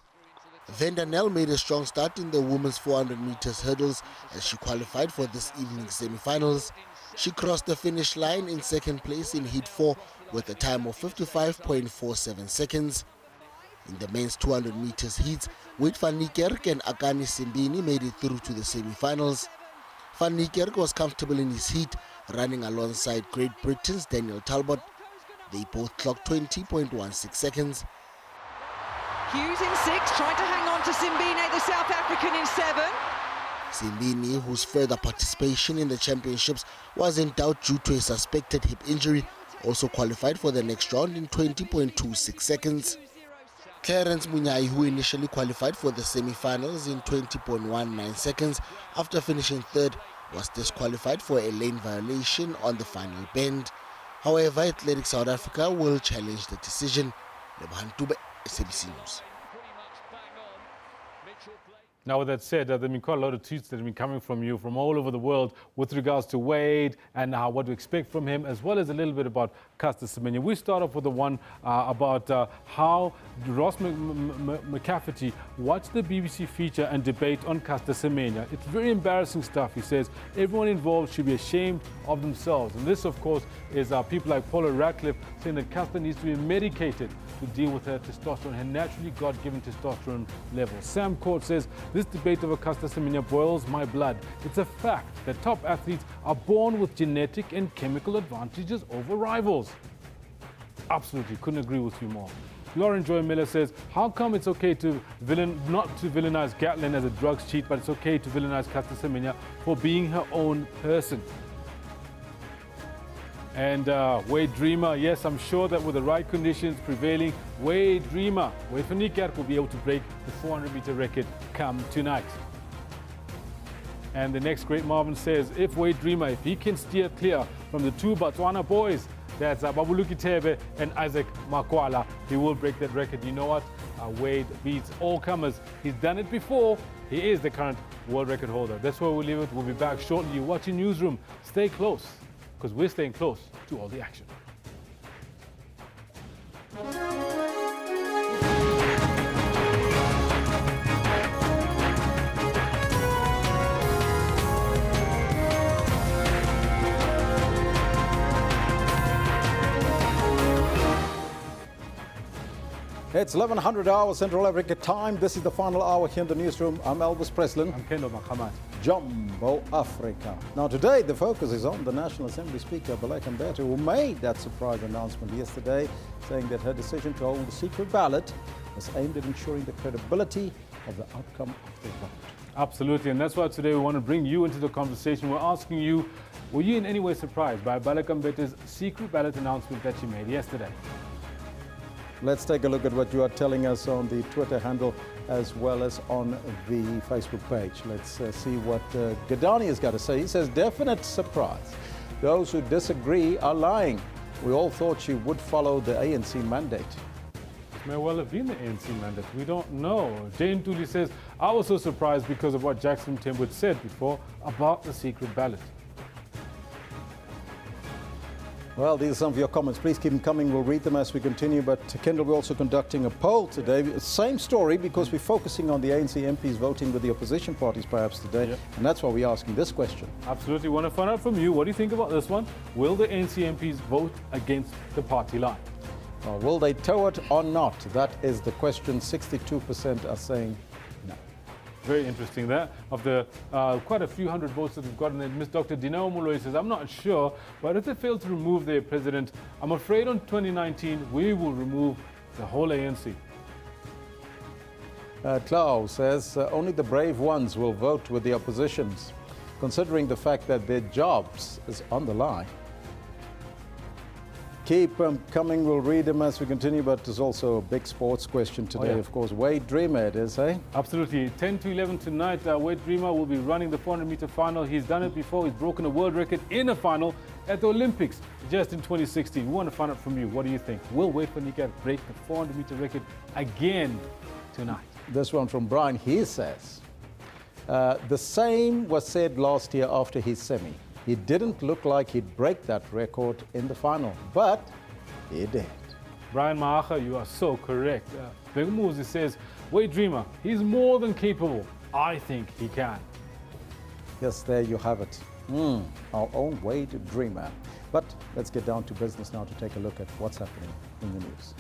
Venda Nel made a strong start in the women's 400 meters hurdles as she qualified for this evening's semi-finals. She crossed the finish line in second place in heat 4 with a time of 55.47 seconds. In the men's 200 meters heats, Wade van Niekerk and Akani Simbini made it through to the semi-finals. Van Niekerk was comfortable in his heat, running alongside Great Britain's Daniel Talbot. They both clocked 20.16 seconds. Hughes in 6, trying to hang on to Simbine, the South African in 7. Simbini, whose further participation in the championships was in doubt due to a suspected hip injury, also qualified for the next round in 20.26 seconds. Clarence Munyai, who initially qualified for the semi-finals in 20.19 seconds after finishing third, was disqualified for a lane violation on the final bend. However, Athletics South Africa will challenge the decision. Lebohang Tube, SABC News. Now, with that said, there have been quite a lot of tweets that have been coming from you from all over the world with regards to Wade and what to expect from him, as well as a little bit about Caster Semenya. We start off with the one about how Ross McCafferty watched the BBC feature and debate on Caster Semenya. It's very embarrassing stuff, he says. Everyone involved should be ashamed of themselves. And this, of course, is people like Paula Radcliffe saying that Caster needs to be medicated to deal with her testosterone, her naturally God-given testosterone levels. Sam Court says, this debate over Caster Semenya boils my blood. It's a fact that top athletes are born with genetic and chemical advantages over rivals. Absolutely, couldn't agree with you more. Lauren Joy Miller says, how come it's okay to not to villainize Gatlin as a drugs cheat, but it's okay to villainize Caster Semenya for being her own person? And Wade Dreamer, yes, I'm sure that with the right conditions prevailing, Wade Dreamer, Wade van Niekerk will be able to break the 400-meter record come tonight. And the next great Marvin says, if Wade Dreamer, if he can steer clear from the two Botswana boys, that's Babuluki Tebe and Isaac Makwala, he will break that record. You know what? Wade beats all comers. He's done it before. He is the current world record holder. That's where we'll leave it. We'll be back shortly. You're watching Newsroom. Stay close, because we're staying close to all the action. It's 1100 hours Central Africa time. This is the final hour here in the newsroom. I'm Elvis Preslin. I'm Kendo Makamat. Jumbo Africa. Now today the focus is on the National Assembly Speaker, Baleka Mbete, who made that surprise announcement yesterday, saying that her decision to hold a secret ballot was aimed at ensuring the credibility of the outcome of the vote. Absolutely, and that's why today we want to bring you into the conversation. We're asking you, were you in any way surprised by Baleka Mbete's secret ballot announcement that she made yesterday? Let's take a look at what you are telling us on the Twitter handle as well as on the Facebook page. Let's see what Gadani has got to say. He says, definite surprise. Those who disagree are lying. We all thought she would follow the ANC mandate. It may well have been the ANC mandate. We don't know. Jane Tuli says, I was so surprised because of what Jackson Mthembu said before about the secret ballot. Well, these are some of your comments. Please keep them coming. We'll read them as we continue. But Kendall, we're also conducting a poll today. Same story, because we're focusing on the ANC MPs voting with the opposition parties perhaps today. Yep. And that's why we're asking this question. Absolutely. Want to find out from you. What do you think about this one? Will the ANC MPs vote against the party line? Will they tow it or not? That is the question. 62% are saying no. Very interesting there. Of the quite a few hundred votes that we've gotten, Ms. Dr. Dineo Moloi says, I'm not sure, but if they fail to remove their president, I'm afraid on 2019 we will remove the whole ANC. Klaus says, only the brave ones will vote with the oppositions, considering the fact that their jobs is on the line. Keep coming, we'll read them as we continue, but there's also a big sports question today, of course. Wade Dreamer it is, eh? Absolutely. 10 to 11 tonight, Wade Dreamer will be running the 400-meter final. He's done it before. He's broken a world record in a final at the Olympics just in 2016. We want to find out from you. What do you think? Will Wade van Niekerk break the 400-meter record again tonight? This one from Brian, he says, the same was said last year after his semi. He didn't look like he'd break that record in the final, but he did. Brian Mahacha, you are so correct. Big Muzi says, Wade Dreamer, he's more than capable. I think he can. Yes, there you have it. Our own Wade Dreamer. But let's get down to business now to take a look at what's happening in the news.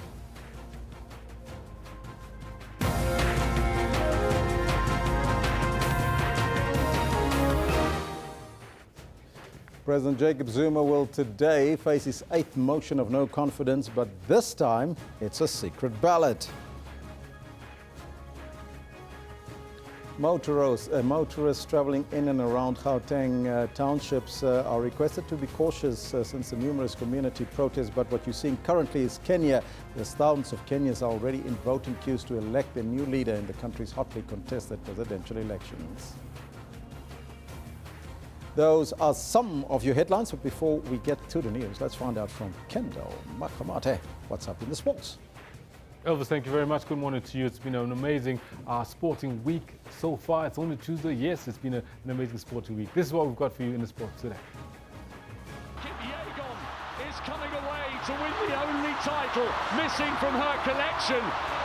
President Jacob Zuma will today face his 8th motion of no confidence, but this time it's a secret ballot. Motorists traveling in and around Gauteng townships are requested to be cautious since the numerous community protests. But what you're seeing currently is Kenya. There's thousands of Kenyans already in voting queues to elect a new leader in the country's hotly contested presidential elections. Those are some of your headlines, but before we get to the news, let's find out from Kendall Makamate what's up in the sports. Elvis, thank you very much. Good morning to you. It's been an amazing sporting week so far. It's only Tuesday. Yes, it's been an amazing sporting week. This is what we've got for you in the sports today. Is coming away to win the only title missing from her collection.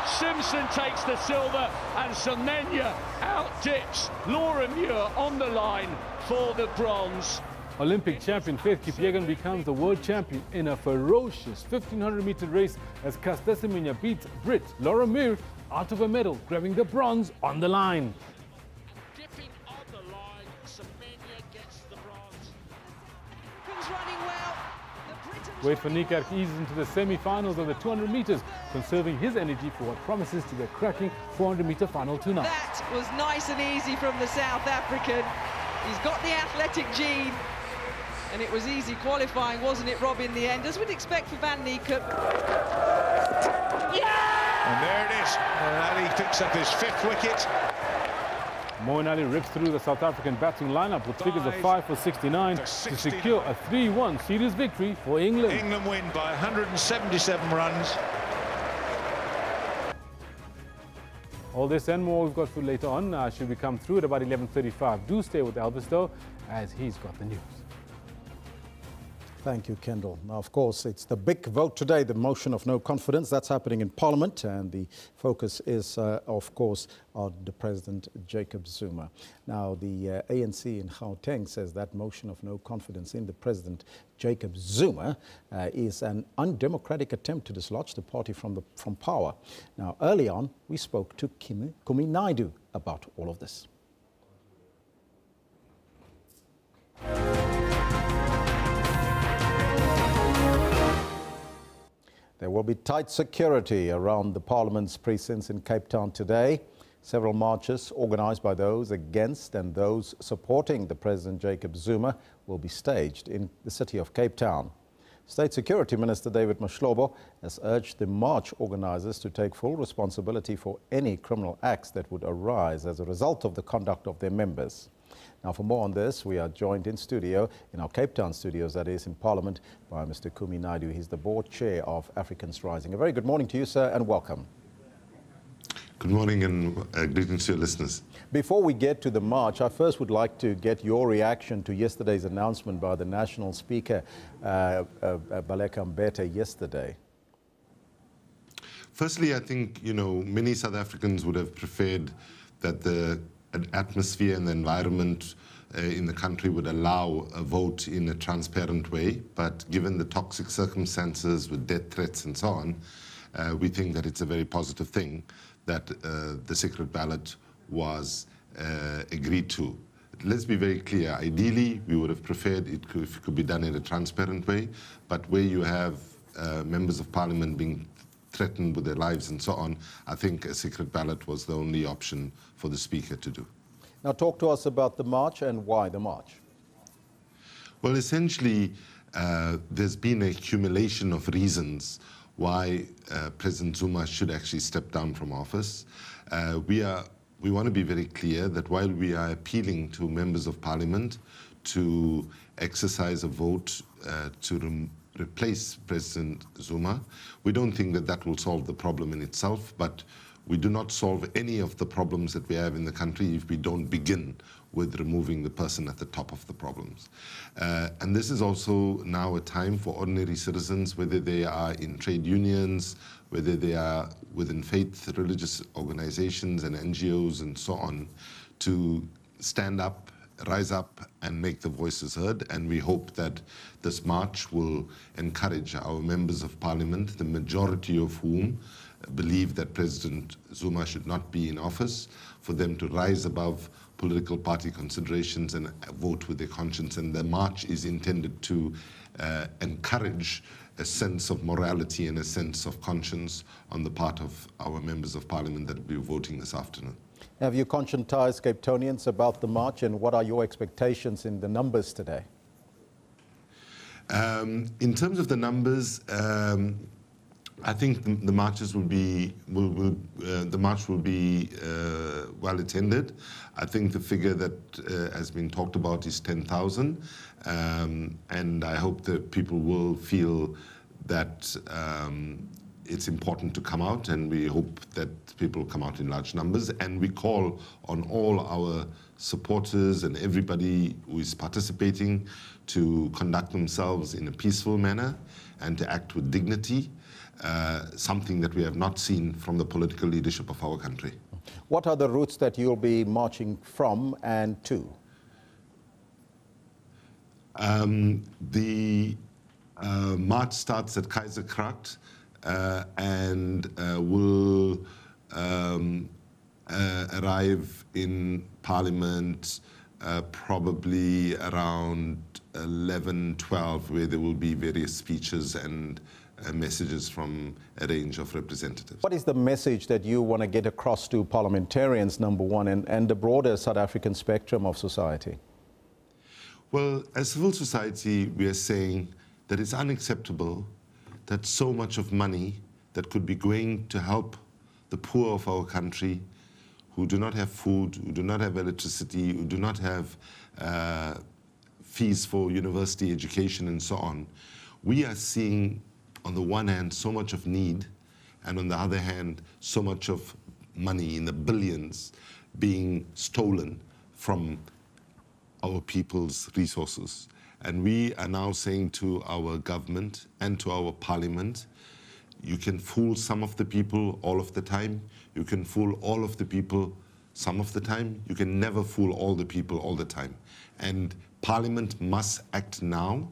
Simpson takes the silver and Semenya outdips Laura Muir on the line for the bronze. Olympic champion Faith Kipyegon becomes the world champion in a ferocious 1500-meter race as Caster Semenya beats Brit Laura Muir out of a medal, grabbing the bronze on the line. Dipping on the line, Semenya gets the bronze. Running well. Wait for Nikar eases into the semi-finals of the 200 meters, conserving his energy for what promises to be a cracking 400-meter final tonight. That was nice and easy from the South African. He's got the athletic gene, and it was easy qualifying, wasn't it, Rob, in the end, as we'd expect for Van Niekerk. Yeah! And there it is. And he picks up his 5th wicket. Moeen Ali rips through the South African batting lineup with figures of 5 for 69 to secure a 3-1 series victory for England. England win by 177 runs. All this and more we've got for later on. Should we come through at about 11:35. Do stay with Elvis, though, as he's got the news. Thank you, Kendall. Now, of course, it's the big vote today, the motion of no confidence. That's happening in Parliament, and the focus is, of course, on the President, Jacob Zuma. Now, the ANC in Gauteng says that motion of no confidence in the President, Jacob Zuma, is an undemocratic attempt to dislodge the party from power. Now, early on, we spoke to Kumi Naidu about all of this. There will be tight security around the Parliament's precincts in Cape Town today. Several marches organised by those against and those supporting the President Jacob Zuma will be staged in the city of Cape Town. State Security Minister David Mashlobo has urged the march organisers to take full responsibility for any criminal acts that would arise as a result of the conduct of their members. Now, for more on this, we are joined in studio, in our Cape Town studios, that is, in Parliament, by Mr. Kumi Naidu. He's the board chair of Africans Rising. A very good morning to you, sir, and welcome. Good morning and greetings to your listeners. Before we get to the march, I first would like to get your reaction to yesterday's announcement by the National Speaker, Baleka Mbete, yesterday. Firstly, I think, many South Africans would have preferred that the atmosphere and the environment in the country would allow a vote in a transparent way. But given the toxic circumstances with death threats and so on, we think that it's a very positive thing that the secret ballot was agreed to. Let's be very clear. Ideally, we would have preferred if it could be done in a transparent way, but where you have members of parliament being threatened with their lives and so on, I think a secret ballot was the only option for the Speaker to do. Now talk to us about the march and why the march. Well, essentially, there's been a accumulation of reasons why President Zuma should actually step down from office. We want to be very clear that while we are appealing to members of parliament to exercise a vote to replace President Zuma, we don't think that that will solve the problem in itself, but we do not solve any of the problems that we have in the country if we don't begin with removing the person at the top of the problems. And this is also now a time for ordinary citizens, whether they are in trade unions, whether they are within faith, religious organizations and NGOs and so on, to stand up, rise up and make the voices heard. And we hope that this march will encourage our members of parliament, the majority of whom believe that President Zuma should not be in office, for them to rise above political party considerations and vote with their conscience. And the march is intended to encourage a sense of morality and a sense of conscience on the part of our members of parliament that will be voting this afternoon. Have you conscientized Cape Townians about the march, and what are your expectations in the numbers today? In terms of the numbers, I think the marches will be well attended. I think the figure that has been talked about is 10,000, and I hope that people will feel that it's important to come out, and we hope that people come out in large numbers. And we call on all our supporters and everybody who is participating to conduct themselves in a peaceful manner and to act with dignity. Something that we have not seen from the political leadership of our country. What are the routes that you'll be marching from and to? The march starts at Kaiserkracht and will arrive in Parliament probably around 11, 12, where there will be various speeches and messages from a range of representatives. What is the message that you want to get across to parliamentarians, number one, and the broader South African spectrum of society? Well, as civil society, we are saying that it's unacceptable that so much of money that could be going to help the poor of our country, who do not have food, who do not have electricity, who do not have fees for university education and so on. We are seeing, on the one hand, so much of need, and on the other hand, so much of money in the billions being stolen from our people's resources. And we are now saying to our government and to our parliament, you can fool some of the people all of the time, you can fool all of the people some of the time, you can never fool all the people all the time. And Parliament must act now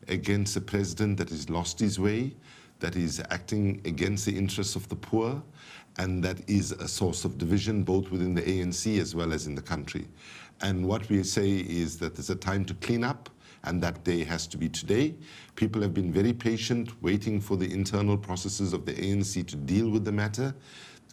against a president that has lost his way, that is acting against the interests of the poor, and that is a source of division both within the ANC as well as in the country. And what we say is that there's a time to clean up, and that day has to be today. People have been very patient, waiting for the internal processes of the ANC to deal with the matter.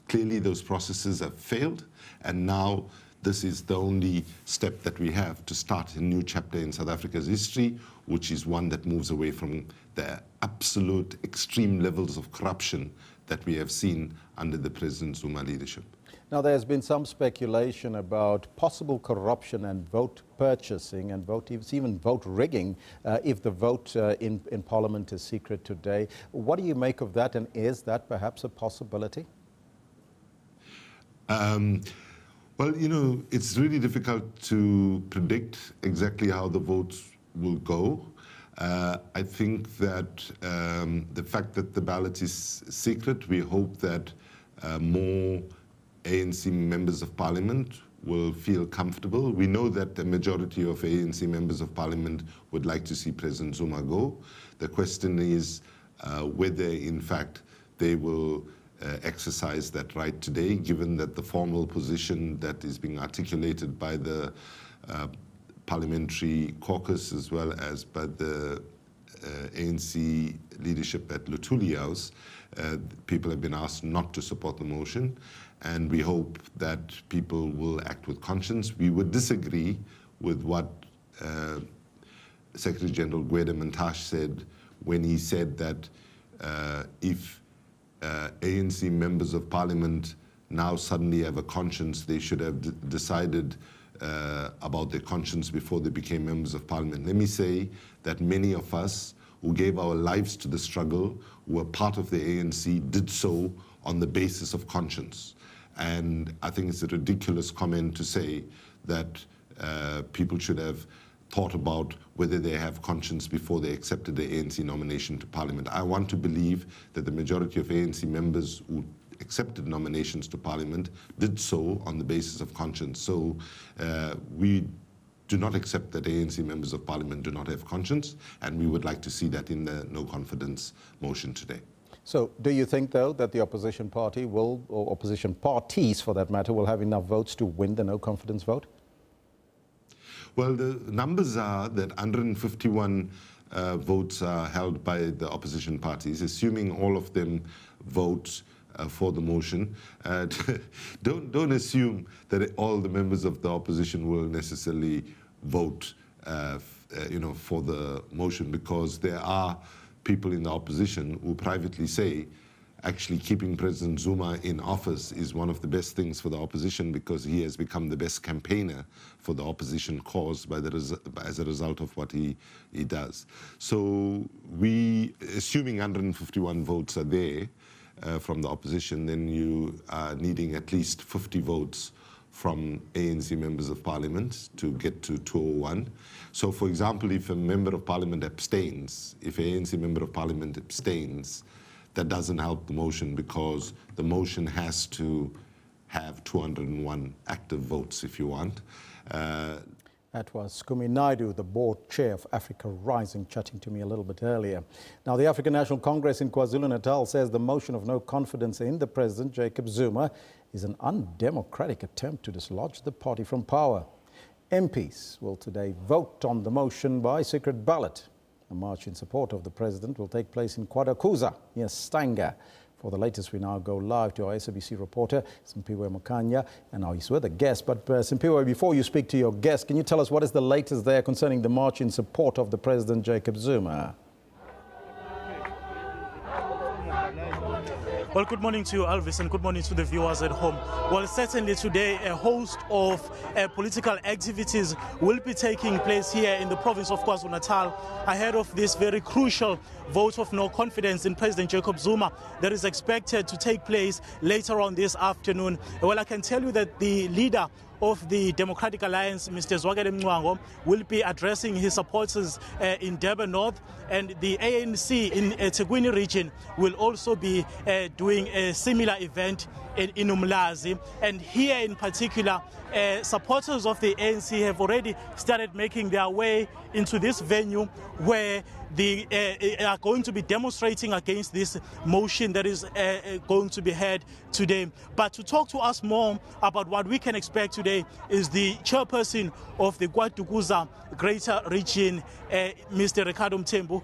Clearly those processes have failed, and now this is the only step that we have to start a new chapter in South Africa's history, which is one that moves away from the absolute extreme levels of corruption that we have seen under the President Zuma leadership. Now, there's been some speculation about possible corruption and vote purchasing and even vote rigging if the vote in Parliament is secret today. What do you make of that, and is that perhaps a possibility? Well, you know, it's really difficult to predict exactly how the votes will go. I think that the fact that the ballot is secret, we hope that more ANC members of Parliament will feel comfortable. We know that the majority of ANC members of Parliament would like to see President Zuma go. The question is whether, in fact, they will exercise that right today, given that the formal position that is being articulated by the parliamentary caucus as well as by the ANC leadership at Luthuli House, people have been asked not to support the motion, and we hope that people will act with conscience. We would disagree with what Secretary General Gwede Mantashe said when he said that if ANC members of Parliament now suddenly have a conscience, they should have decided about their conscience before they became members of Parliament. Let me say that many of us who gave our lives to the struggle, who were part of the ANC, did so on the basis of conscience. And I think it's a ridiculous comment to say that people should have thought about whether they have conscience before they accepted the ANC nomination to Parliament. I want to believe that the majority of ANC members who accepted nominations to Parliament did so on the basis of conscience. So we do not accept that ANC members of Parliament do not have conscience, and we would like to see that in the no confidence motion today. So do you think, though, that the opposition party will, or opposition parties for that matter, will have enough votes to win the no confidence vote? Well, the numbers are that 151 votes are held by the opposition parties. Assuming all of them vote for the motion. Don't assume that all the members of the opposition will necessarily vote for the motion, because there are people in the opposition who privately say actually keeping President Zuma in office is one of the best things for the opposition, because he has become the best campaigner for the opposition cause as a result of what he does. So assuming 151 votes are there from the opposition, then you are needing at least 50 votes from ANC members of parliament to get to 201. So, for example, if a member of parliament abstains, if an ANC member of parliament abstains, that doesn't help the motion, because the motion has to have 201 active votes if you want. That was Kumi Naidu, the board chair of Africa Rising, chatting to me a little bit earlier. Now, the African National Congress in KwaZulu-Natal says the motion of no confidence in the president, Jacob Zuma, is an undemocratic attempt to dislodge the party from power. MPs will today vote on the motion by secret ballot. A march in support of the president will take place in Kwadakuza, near Stanger. For the latest, we now go live to our SABC reporter, Simpiwe Mukanya, and now he's with a guest. But Simpiwe, before you speak to your guest, can you tell us what is the latest there concerning the march in support of the president, Jacob Zuma? Well, good morning to you, Elvis, and good morning to the viewers at home. Well, certainly today a host of political activities will be taking place here in the province of KwaZulu-Natal ahead of this very crucial vote of no confidence in President Jacob Zuma that is expected to take place later on this afternoon. Well, I can tell you that the leader of the Democratic Alliance, Mr. Zwakele Mncwango, will be addressing his supporters in Durban North, and the ANC in Tegwini region will also be doing a similar event in Umlazi. And here in particular, supporters of the ANC have already started making their way into this venue where they are going to be demonstrating against this motion that is going to be heard today. But to talk to us more about what we can expect today is the chairperson of the Kwadakuza Greater Region, Mr. Ricardo Mthembu.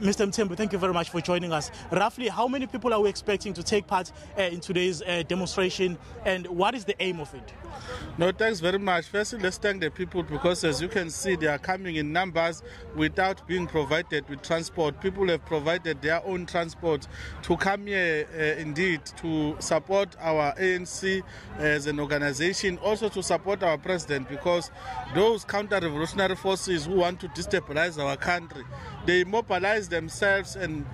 Mr. Mthembu, thank you very much for joining us. Roughly, how many people are we expecting to take part in today's demonstration, and what is the aim of it? No, thanks very much. Firstly, let's thank the people, because as you can see, they are coming in numbers without being provided with transport. People have provided their own transport to come here indeed to support our ANC as an organization, also to support our president, because those counter-revolutionary forces who want to destabilize our country, they mobilize themselves and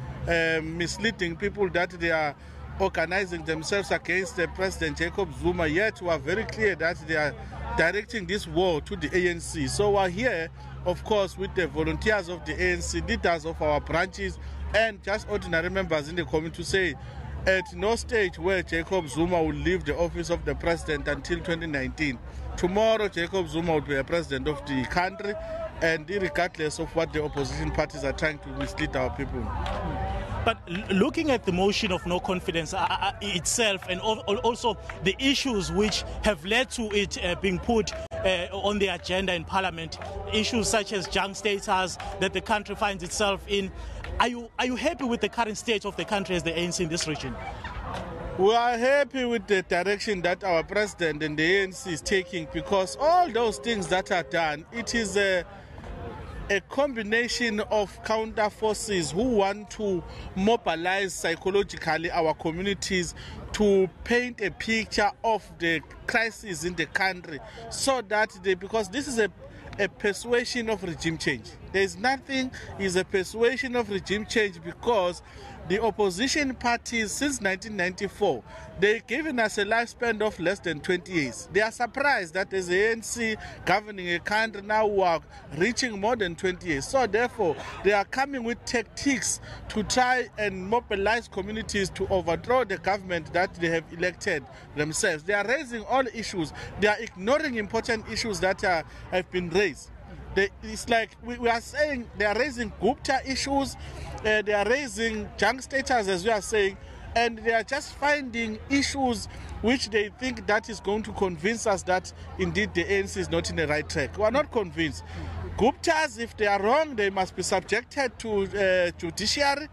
misleading people that they are organizing themselves against the President Jacob Zuma, yet we are very clear that they are directing this war to the ANC. So we are here, of course, with the volunteers of the ANC, leaders of our branches, and just ordinary members in the community to say, at no stage where Jacob Zuma will leave the office of the president until 2019. Tomorrow, Jacob Zuma will be a president of the country, and regardless of what the opposition parties are trying to mislead our people. But looking at the motion of no confidence itself, and also the issues which have led to it being put on the agenda in Parliament, issues such as junk status that the country finds itself in, are you happy with the current state of the country as the ANC in this region? We are happy with the direction that our president and the ANC is taking, because all those things that are done, it is a combination of counter forces who want to mobilize psychologically our communities to paint a picture of the crisis in the country, so that because this is a persuasion of regime change. There is nothing is a persuasion of regime change, because the opposition parties since 1994, they've given us a lifespan of less than 20 years. They are surprised that as the ANC governing a country now who are reaching more than 20 years. So therefore, they are coming with tactics to try and mobilize communities to overthrow the government that they have elected themselves. They are raising all issues. They are ignoring important issues that have been raised. It's like we are saying they are raising Gupta issues, they are raising junk status, as we are saying, and they are just finding issues which they think that is going to convince us that indeed the ANC is not in the right track. We are not convinced. Guptas, if they are wrong, they must be subjected to judiciary.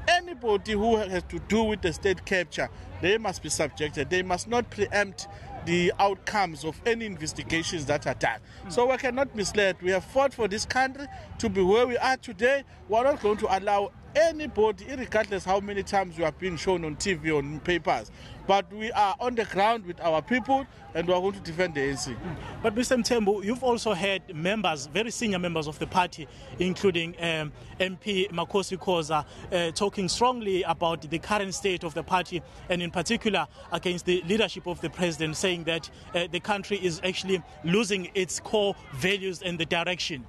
Anybody who has to do with the state capture they must be subjected. They must not preempt the outcomes of any investigations that are done. So we cannot mislead. We have fought for this country to be where we are today. We're not going to allow anybody, regardless how many times we are being shown on TV, on papers, but we are on the ground with our people and we are going to defend the ANC. But Mr. Mthembu, you've also had members, very senior members of the party, including MP Makosi Khoza, talking strongly about the current state of the party and in particular against the leadership of the president, saying that the country is actually losing its core values and the direction.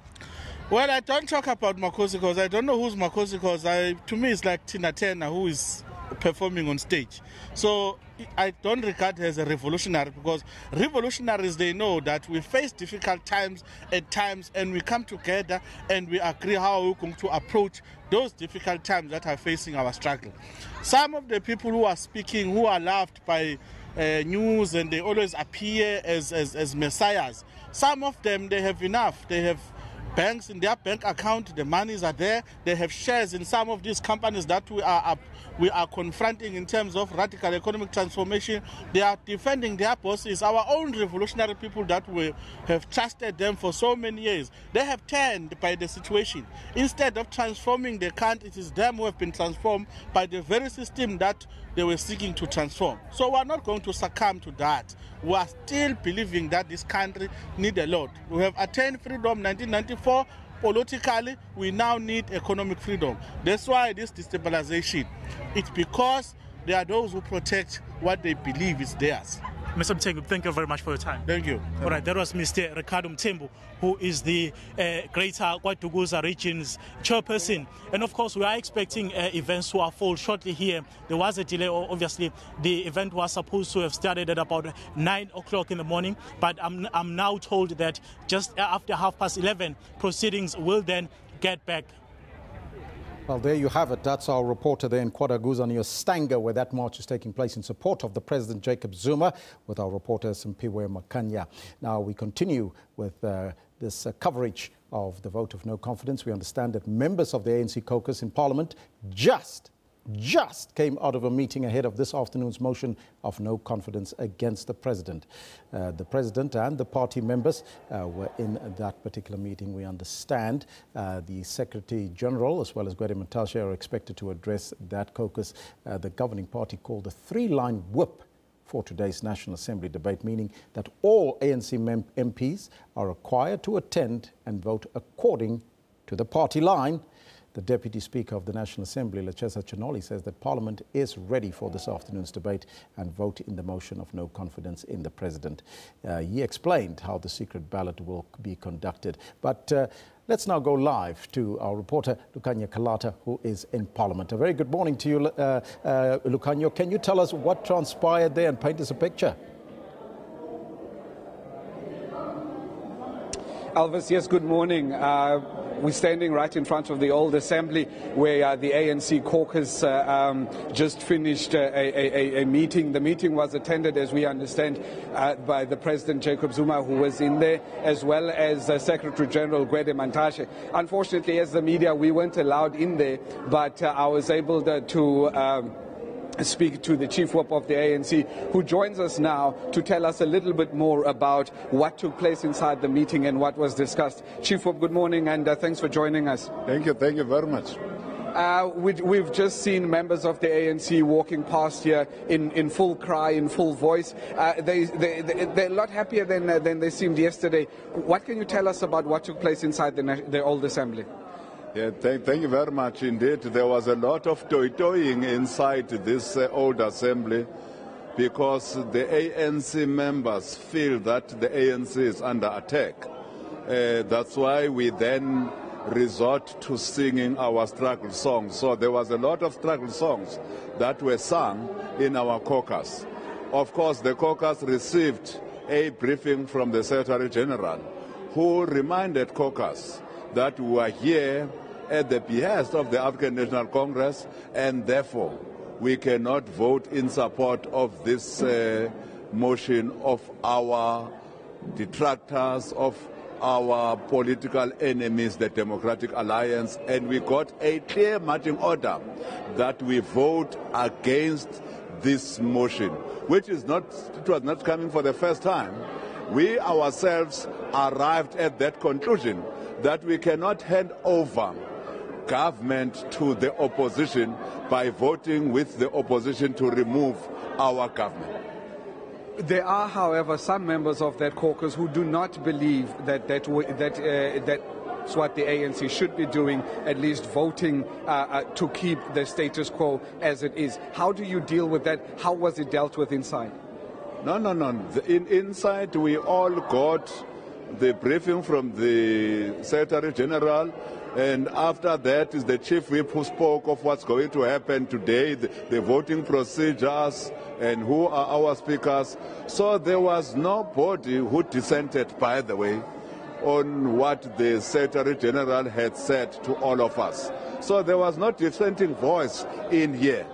Well, I don't talk about Makosi Khoza. I don't know who's Makosi Khoza. To me, it's like Tina Turner who is performing on stage. So I don't regard her as a revolutionary, because revolutionaries, they know that we face difficult times at times and we come together and we agree how we're going to approach those difficult times that are facing our struggle. Some of the people who are speaking, who are loved by news and they always appear as messiahs, some of them, they have enough. They have banks in their bank account, the monies are there. They have shares in some of these companies that we are confronting in terms of radical economic transformation. They are defending their bosses, our own revolutionary people that we have trusted them for so many years. They have turned by the situation. Instead of transforming the country, it is them who have been transformed by the very system that they were seeking to transform. So we are not going to succumb to that. We are still believing that this country needs a lot. We have attained freedom 1994. Politically, we now need economic freedom. That's why this destabilization. It's because there are those who protect what they believe is theirs. Mr. Mthembu, thank you very much for your time. Thank you. All right, that was Mr. Ricardo Mthembu, who is the Greater KwaDukuza Region's chairperson. And of course, we are expecting events to unfold shortly here. There was a delay, obviously. The event was supposed to have started at about 9 o'clock in the morning, but I'm now told that just after 11:30, proceedings will then get back. Well, there you have it. That's our reporter there in KwaDukuza near Stanger, where that march is taking place in support of the President Jacob Zuma, with our reporter Simpiwe Makanya. Now we continue with this coverage of the vote of no confidence. We understand that members of the ANC caucus in Parliament just came out of a meeting ahead of this afternoon's motion of no confidence against the president. The president and the party members were in that particular meeting, we understand. The Secretary General as well as Gwede Mantashe are expected to address that caucus. The governing party called a three-line whip for today's National Assembly debate, meaning that all ANC MPs are required to attend and vote according to the party line. The Deputy Speaker of the National Assembly, Lachesa Chinoli, says that Parliament is ready for this afternoon's debate and vote in the motion of no confidence in the President. He explained how the secret ballot will be conducted. But let's now go live to our reporter, Lukhanyo Kalata, who is in Parliament. A very good morning to you, Lukhanyo. Can you tell us what transpired there and paint us a picture? Elvis, yes, good morning. We're standing right in front of the old assembly where the ANC caucus just finished a meeting. The meeting was attended, as we understand, by the President Jacob Zuma, who was in there, as well as Secretary General Gwede Mantashe. Unfortunately, as the media, we weren't allowed in there, but I was able to speak to the Chief Whip of the ANC, who joins us now to tell us a little bit more about what took place inside the meeting and what was discussed. Chief Whip, good morning, and thanks for joining us. Thank you very much. We've just seen members of the ANC walking past here in full cry, in full voice. They're a lot happier than they seemed yesterday. What can you tell us about what took place inside the old assembly? Yeah, thank you very much indeed. There was a lot of toying inside this old assembly because the ANC members feel that the ANC is under attack. That's why we then resort to singing our struggle songs. So there was a lot of struggle songs that were sung in our caucus. Of course, the caucus received a briefing from the Secretary General, who reminded caucus that we are here at the behest of the African National Congress, and therefore we cannot vote in support of this motion of our detractors, of our political enemies, the Democratic Alliance, and we got a clear marching order that we vote against this motion, which is not, it was not coming for the first time. We ourselves arrived at that conclusion that we cannot hand over government to the opposition by voting with the opposition to remove our government. There are, however, some members of that caucus who do not believe that that's what the ANC should be doing, at least voting to keep the status quo as it is. How do you deal with that? How was it dealt with inside? No. Inside, we all got the briefing from the Secretary General, and after that is the Chief Whip who spoke of what's going to happen today, the voting procedures, and who are our speakers. So there was nobody who dissented, by the way, on what the Secretary General had said to all of us. So there was no dissenting voice in here.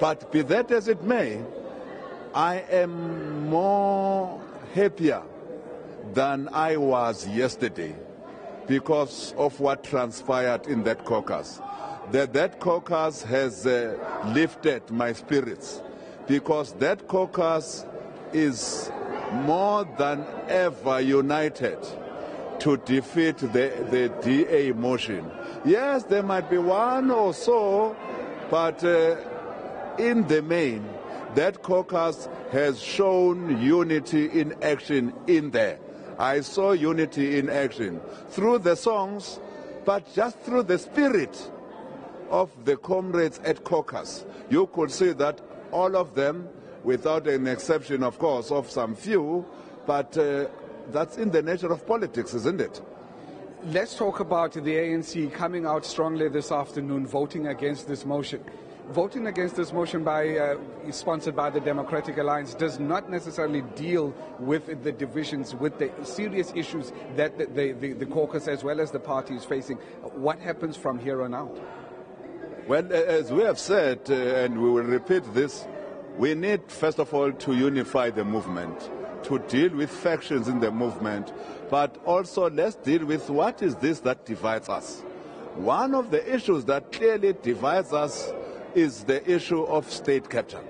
But be that as it may, I am more happier than I was yesterday because of what transpired in that caucus. That caucus has lifted my spirits, because that caucus is more than ever united to defeat the DA motion. Yes, there might be one or so, but in the main, that caucus has shown unity in action in there. I saw unity in action through the songs, but just through the spirit of the comrades at caucus. You could see that all of them, without an exception, of course, of some few, but that's in the nature of politics, isn't it? Let's talk about the ANC coming out strongly this afternoon, voting against this motion. Voting against this motion sponsored by the Democratic Alliance does not necessarily deal with the divisions, with the serious issues that the caucus as well as the party is facing. What happens from here on out? Well, as we have said, and we will repeat this, we need, first of all, to unify the movement, to deal with factions in the movement, but also let's deal with what is this that divides us. One of the issues that clearly divides us is the issue of state capture.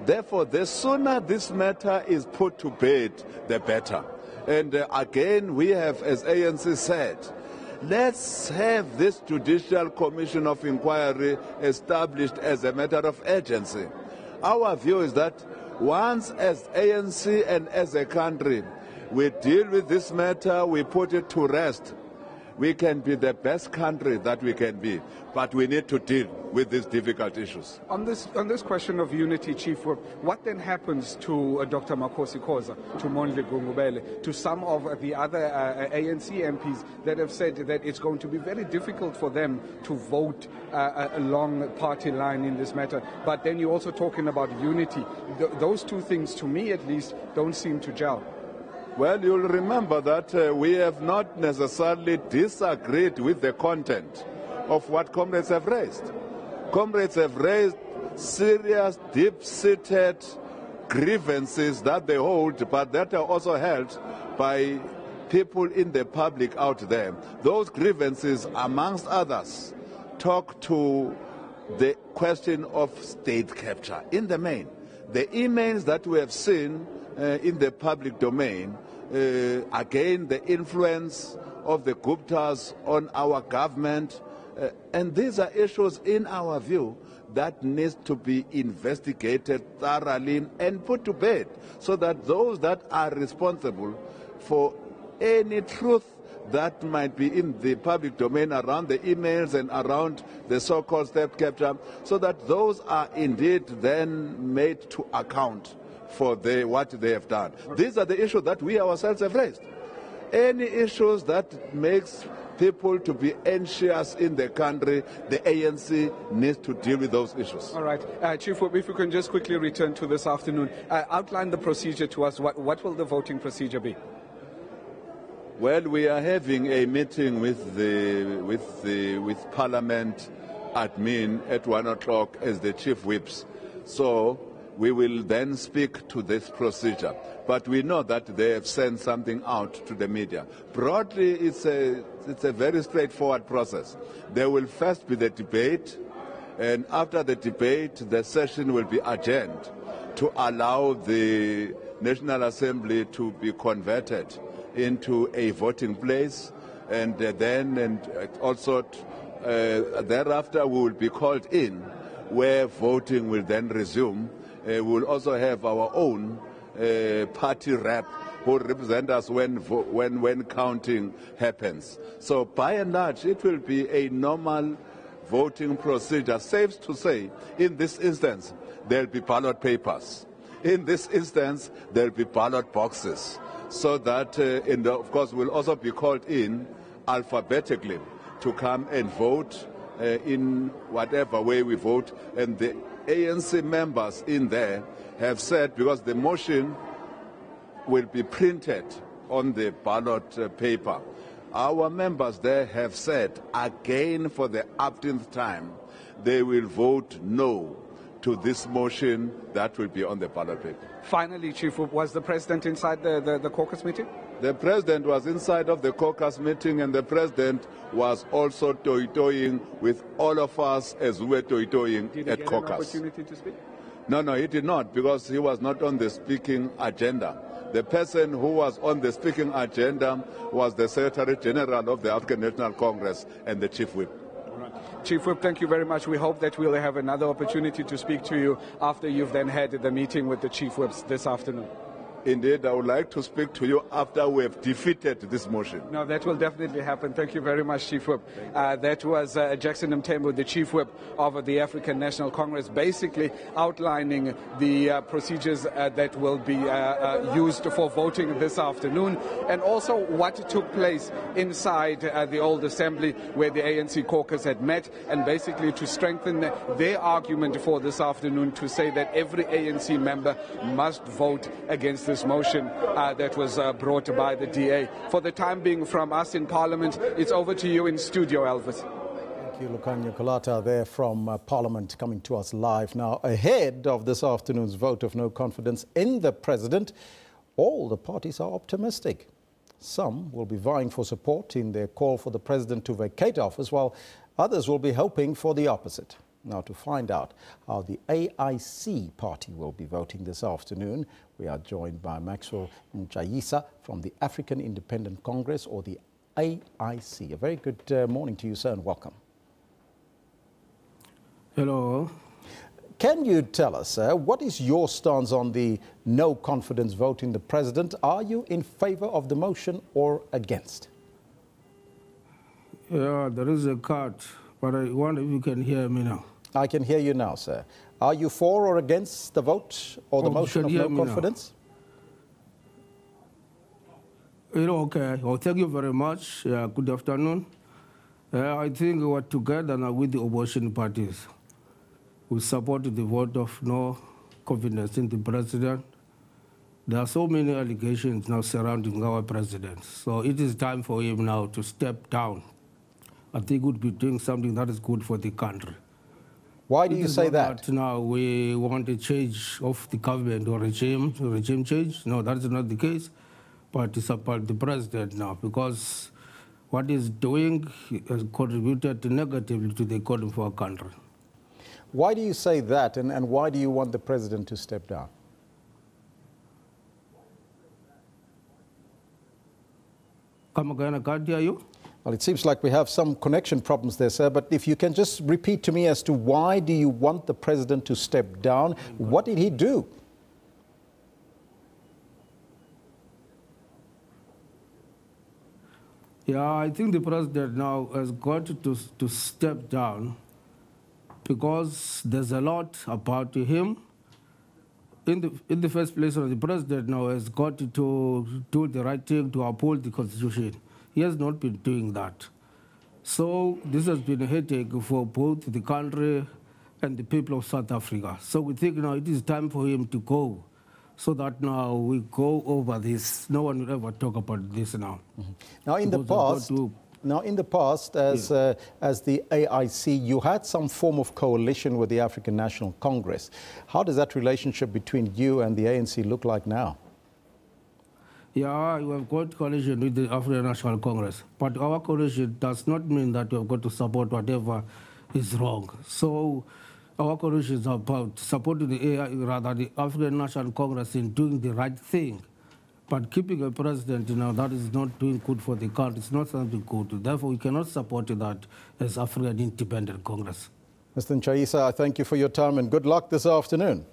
Therefore, the sooner this matter is put to bed, the better. And again, we have, as ANC said, let's have this Judicial Commission of Inquiry established as a matter of urgency. Our view is that once as ANC and as a country, we deal with this matter, we put it to rest, we can be the best country that we can be, but we need to deal with these difficult issues. On this question of unity, Chief Whip, what then happens to Dr. Makosi Khoza, to Mondli Gungubele, to some of the other ANC MPs that have said that it's going to be very difficult for them to vote along party line in this matter? But then you're also talking about unity. Those two things, to me at least, don't seem to gel. Well, you'll remember that we have not necessarily disagreed with the content of what comrades have raised. Comrades have raised serious, deep-seated grievances that they hold, but that are also held by people in the public out there. Those grievances, amongst others, talk to the question of state capture. In the main, the emails that we have seen in the public domain, again, the influence of the Guptas on our government, and these are issues, in our view, that needs to be investigated thoroughly and put to bed, so that those that are responsible for any truth that might be in the public domain around the emails and around the so-called state capture, so that those are indeed then made to account for what they have done. These are the issues that we ourselves have raised. Any issues that makes people to be anxious in the country, the ANC needs to deal with those issues. All right. Chief Whip, if you can just quickly return to this afternoon, outline the procedure to us. What will the voting procedure be? Well, we are having a meeting with Parliament admin at 1 o'clock as the Chief Whips. So we will then speak to this procedure. But we know that they have sent something out to the media. Broadly, it's a very straightforward process. There will first be the debate, and after the debate, the session will be adjourned to allow the National Assembly to be converted into a voting place, and thereafter we will be called in, where voting will then resume. We will also have our own party rep who represent us when counting happens. So by and large, it will be a normal voting procedure. Safe to say, in this instance, there'll be ballot papers. In this instance, there'll be ballot boxes. So that, of course, we'll also be called in alphabetically to come and vote in whatever way we vote. And the ANC members in there have said, because the motion will be printed on the ballot paper, our members there have said, again for the upteenth time, they will vote no to this motion that will be on the ballot paper. Finally, Chief Whip, was the President inside the caucus meeting? The President was inside of the caucus meeting, and the President was also toy-toying with all of us as we were toy-toying at caucus. Did he get an opportunity to speak? No, he did not, because he was not on the speaking agenda. The person who was on the speaking agenda was the Secretary General of the African National Congress and the Chief Whip. Chief Whip, thank you very much. We hope that we'll have another opportunity to speak to you after you've then had the meeting with the Chief Whips this afternoon. Indeed, I would like to speak to you after we have defeated this motion. No, that will definitely happen. Thank you very much, Chief Whip. That was Jackson Mthembu, the Chief Whip of the African National Congress, basically outlining the procedures that will be used for voting this afternoon, and also what took place inside the old assembly where the ANC caucus had met, and basically to strengthen their argument for this afternoon to say that every ANC member must vote against this motion that was brought by the DA. For the time being, from us in Parliament, it's over to you in studio, Elvis. Thank you, Lukanya Kolata, there from Parliament, coming to us live now. Ahead of this afternoon's vote of no confidence in the President, all the parties are optimistic. Some will be vying for support in their call for the President to vacate office, while others will be hoping for the opposite. Now, to find out how the AIC party will be voting this afternoon, we are joined by Maxwell Njayisa from the African Independent Congress, or the AIC. A very good morning to you, sir, and welcome. Hello. Can you tell us, sir, what is your stance on the no confidence vote in the President? Are you in favor of the motion or against? Yeah, there is a card, but I wonder if you can hear me now. I can hear you now, sir. Are you for or against the vote or the motion of no confidence? Okay. Well, thank you very much. Good afternoon. I think we're together now with the opposition parties. We support the vote of no confidence in the President. There are so many allegations now surrounding our President. So it is time for him now to step down. I think we would be doing something that is good for the country. Why do you say that? Now we want a change of the government or regime change. No, that is not the case. But it's about the President now, because what he's doing has contributed negatively to the economy for our country. Why do you say that, and why do you want the President to step down? Come again, I can't hear you. Well, it seems like we have some connection problems there, sir, but if you can just repeat to me as to why do you want the President to step down? What did he do? Yeah, I think the President now has got to step down because there's a lot about him. In the first place, the President now has got to do the right thing to uphold the Constitution. He has not been doing that. So this has been a headache for both the country and the people of South Africa. So we think now it is time for him to go, so that now we go over this. No one will ever talk about this now. Now, in the past, Now, in the past, as the AIC, you had some form of coalition with the African National Congress. How does that relationship between you and the ANC look like now? Yeah, we have got coalition with the African National Congress, but our coalition does not mean that we have got to support whatever is wrong. So our coalition is about supporting the African National Congress in doing the right thing. But keeping a president, that is not doing good for the country. It's not something good. Therefore, we cannot support that as African Independent Congress. Mr. Nchaisa, I thank you for your time and good luck this afternoon.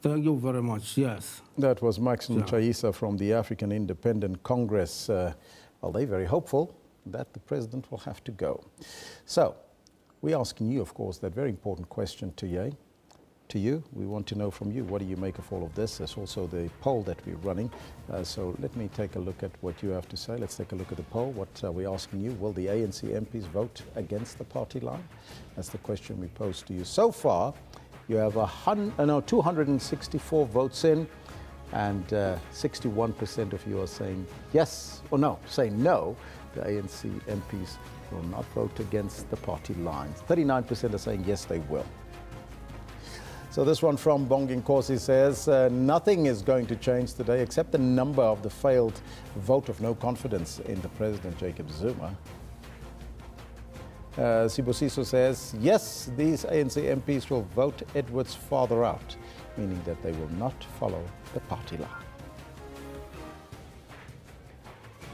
Thank you very much, yes. That was Max Nchaisa from the African Independent Congress. Well, they're very hopeful that the president will have to go. So, we're asking you, of course, that very important question to you. We want to know from you, what do you make of all of this? There's also the poll that we're running. So let me take a look at what you have to say. Let's take a look at the poll. What are we asking you? Will the ANC MPs vote against the party line? That's the question we posed to you. So far, you have 264 votes in, and 61% of you are saying yes or no, saying no. The ANC MPs will not vote against the party lines. 39% are saying yes, they will. So this one from Bongi Nkosi says, nothing is going to change today except the number of the failed vote of no confidence in the President Jacob Zuma. Sibosiso says, yes, these ANC MPs will vote Edwards farther out, meaning that they will not follow the party line.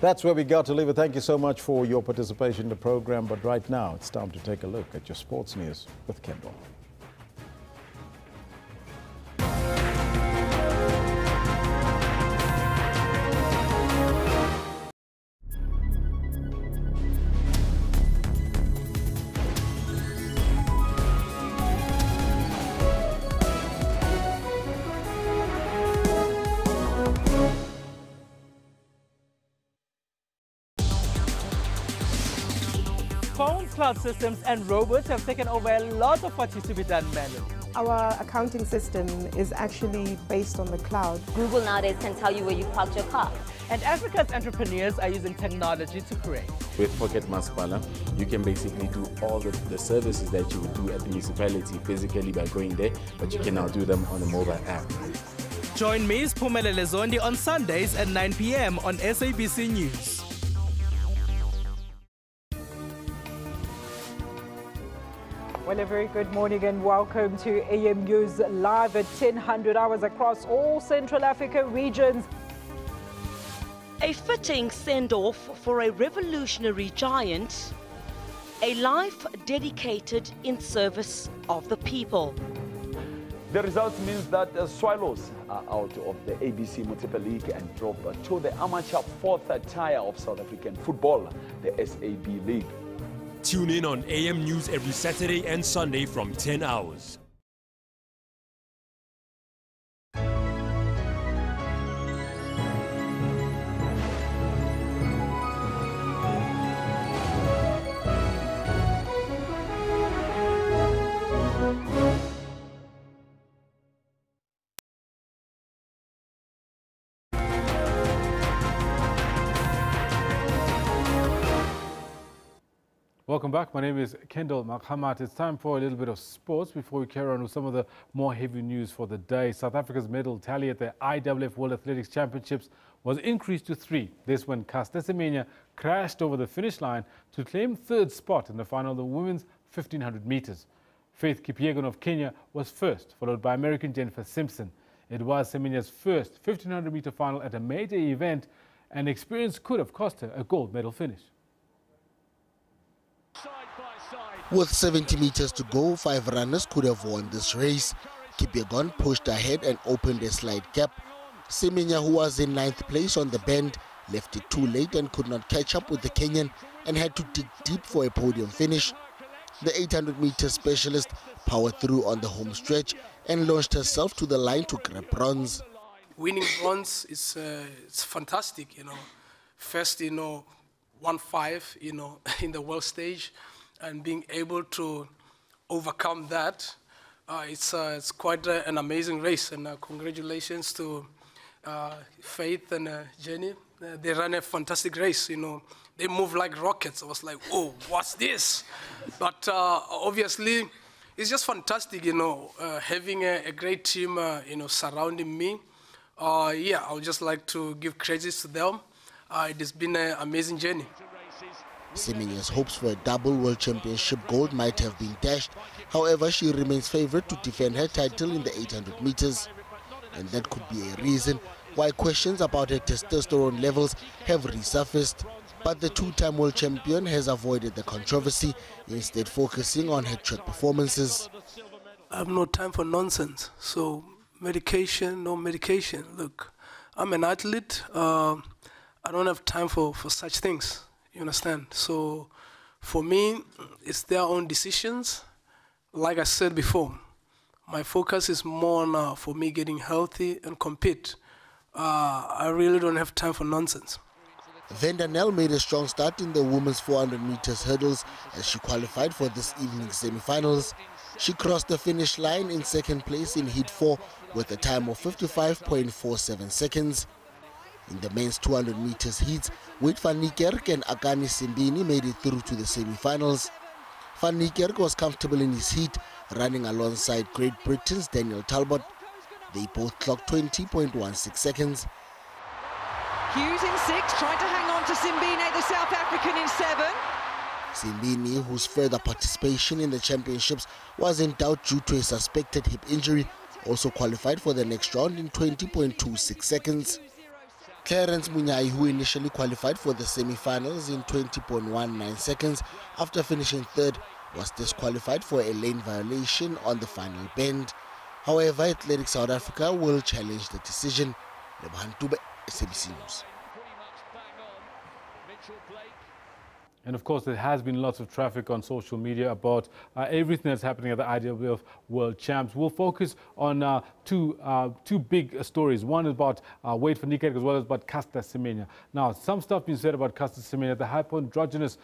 That's where we got to leave it. Thank you so much for your participation in the program. But right now, it's time to take a look at your sports news with Kendall. Phones, cloud systems and robots have taken over a lot of what used to be done manually. Our accounting system is actually based on the cloud. Google nowadays can tell you where you parked your car. And Africa's entrepreneurs are using technology to create. With Pocket Masipala, you can basically do all the services that you would do at the municipality physically by going there, but you can now do them on a mobile app. Join me, Spumelele Zondi, on Sundays at 9 p.m. on SABC News. Well, a very good morning and welcome to AM News Live at 10:00 hours across all Central Africa regions. A fitting send-off for a revolutionary giant, a life dedicated in service of the people. The result means that the Swallows are out of the ABC Municipal League and drop to the amateur fourth tier of South African football, the SAB League. Tune in on AM News every Saturday and Sunday from 10 hours. Welcome back. My name is Kendall Makhamat. It's time for a little bit of sports before we carry on with some of the more heavy news for the day. South Africa's medal tally at the IAAF World Athletics Championships was increased to 3. This when Caster Semenya crashed over the finish line to claim third spot in the final of the women's 1500 meters. Faith Kipyegon of Kenya was first, followed by American Jennifer Simpson. It was Semenya's first 1500-meter final at a major event, and experience could have cost her a gold medal finish. With 70 meters to go, 5 runners could have won this race. Kipyegon pushed ahead and opened a slight gap. Semenya, who was in 9th place on the bend, left it too late and could not catch up with the Kenyan and had to dig deep for a podium finish. The 800-meter specialist powered through on the home stretch and launched herself to the line to grab bronze. Winning bronze is it's fantastic, you know. First, 1-5, in the world stage. And being able to overcome that, it's quite an amazing race. And congratulations to Faith and Jenny. They ran a fantastic race, you know. They move like rockets. I was like, oh, what's this? But obviously, it's just fantastic, you know, having a great team, you know, surrounding me. Yeah, I would just like to give credit to them. It has been an amazing journey. Semenya's hopes for a double world championship gold might have been dashed. However, she remains favourite to defend her title in the 800 meters. And that could be a reason why questions about her testosterone levels have resurfaced. But the two-time world champion has avoided the controversy, instead focusing on her track performances. I have no time for nonsense. So medication, no medication. Look, I'm an athlete. I don't have time for such things. You understand? So for me, it's their own decisions. Like I said before, my focus is more on for me getting healthy and compete. I really don't have time for nonsense. Vandernel made a strong start in the women's 400 meters hurdles as she qualified for this evening's semi-finals. She crossed the finish line in second place in heat 4 with a time of 55.47 seconds. In the men's 200 meters heats, Wade van Niekerk and Akani Simbini made it through to the semi-finals. Van Niekerk was comfortable in his heat, running alongside Great Britain's Daniel Talbot. They both clocked 20.16 seconds. Hughes in 6, trying to hang on to Simbine, the South African in 7. Simbini, whose further participation in the championships was in doubt due to a suspected hip injury, also qualified for the next round in 20.26 seconds. Clarence Munyai, who initially qualified for the semi-finals in 20.19 seconds after finishing third, was disqualified for a lane violation on the final bend. However, Athletics South Africa will challenge the decision. Lebohang Tube, SABC News. And of course, there has been lots of traffic on social media about everything that's happening at the IWF World Champs. We'll focus on two big stories. One is about Wade van Niekerk as well as about Caster Semenya. Now, some stuff being said about Caster Semenya. The hypoandrogynous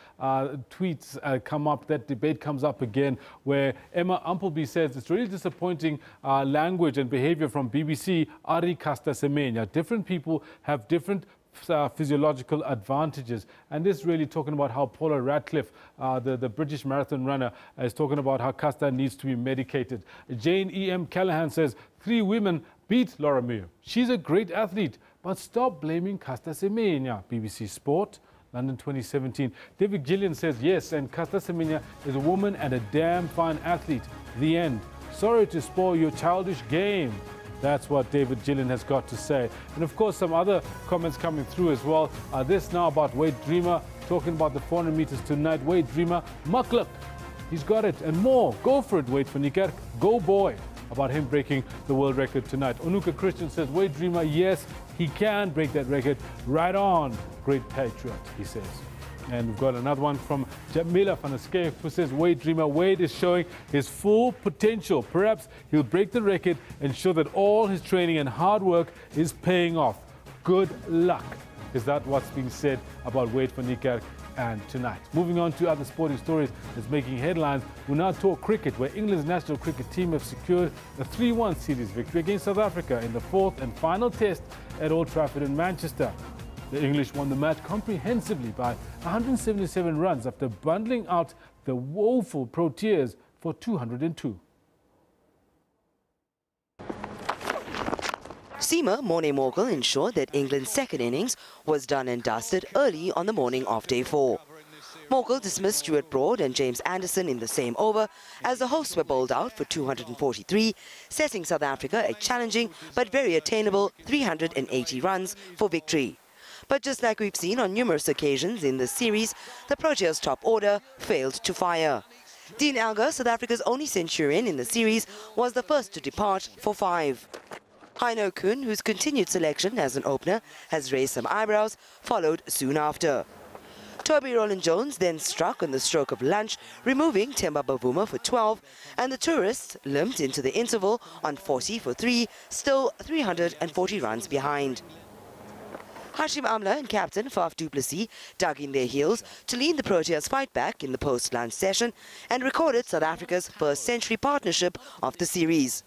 tweets come up. That debate comes up again, where Emma Umpleby says it's really disappointing language and behavior from BBC Ari Caster Semenya. Different people have different physiological advantages, and this really talking about how Paula Radcliffe, the British marathon runner, is talking about how Caster needs to be medicated. Jane E.M. Callahan says 3 women beat Laura Muir. She's a great athlete, but stop blaming Caster Semenya. BBC Sport, London 2017. David Gillian says yes, and Caster Semenya is a woman and a damn fine athlete. The end. Sorry to spoil your childish game. That's what David Gillian has got to say. And of course, some other comments coming through as well. This now about Wade Dreamer, talking about the 400 meters tonight. Wade Dreamer, muck luck. He's got it and more. Go for it, Wade van Niekerk. Go boy. About him breaking the world record tonight. Onuka Christian says, Wade Dreamer, yes, he can break that record. Right on. Great patriot, he says. And we've got another one from Jamila van der Skeef, who says, Wade Dreamer, Wade is showing his full potential. Perhaps he'll break the record and show that all his training and hard work is paying off. Good luck. Is that what's being said about Wade van Niekerk and tonight? Moving on to other sporting stories that's making headlines. We'll now talk cricket, where England's national cricket team have secured a 3-1 series victory against South Africa in the 4th and final test at Old Trafford in Manchester. The English won the match comprehensively by 177 runs after bundling out the woeful Proteas for 202. Seamer Morne Morkel ensured that England's second innings was done and dusted early on the morning of day 4. Morkel dismissed Stuart Broad and James Anderson in the same over as the hosts were bowled out for 243, setting South Africa a challenging but very attainable 380 runs for victory. But just like we've seen on numerous occasions in the series, the Proteas' top order failed to fire. Dean Elgar, South Africa's only centurion in the series, was the first to depart for 5. Heino Kuhn, whose continued selection as an opener has raised some eyebrows, followed soon after. Toby Rowland-Jones then struck on the stroke of lunch, removing Themba Bavuma for 12, and the tourists limped into the interval on 40 for 3, still 340 runs behind. Hashim Amla and captain Faf du Plessis dug in their heels to lead the Proteas' fight back in the post-lunch session and recorded South Africa's first century partnership of the series.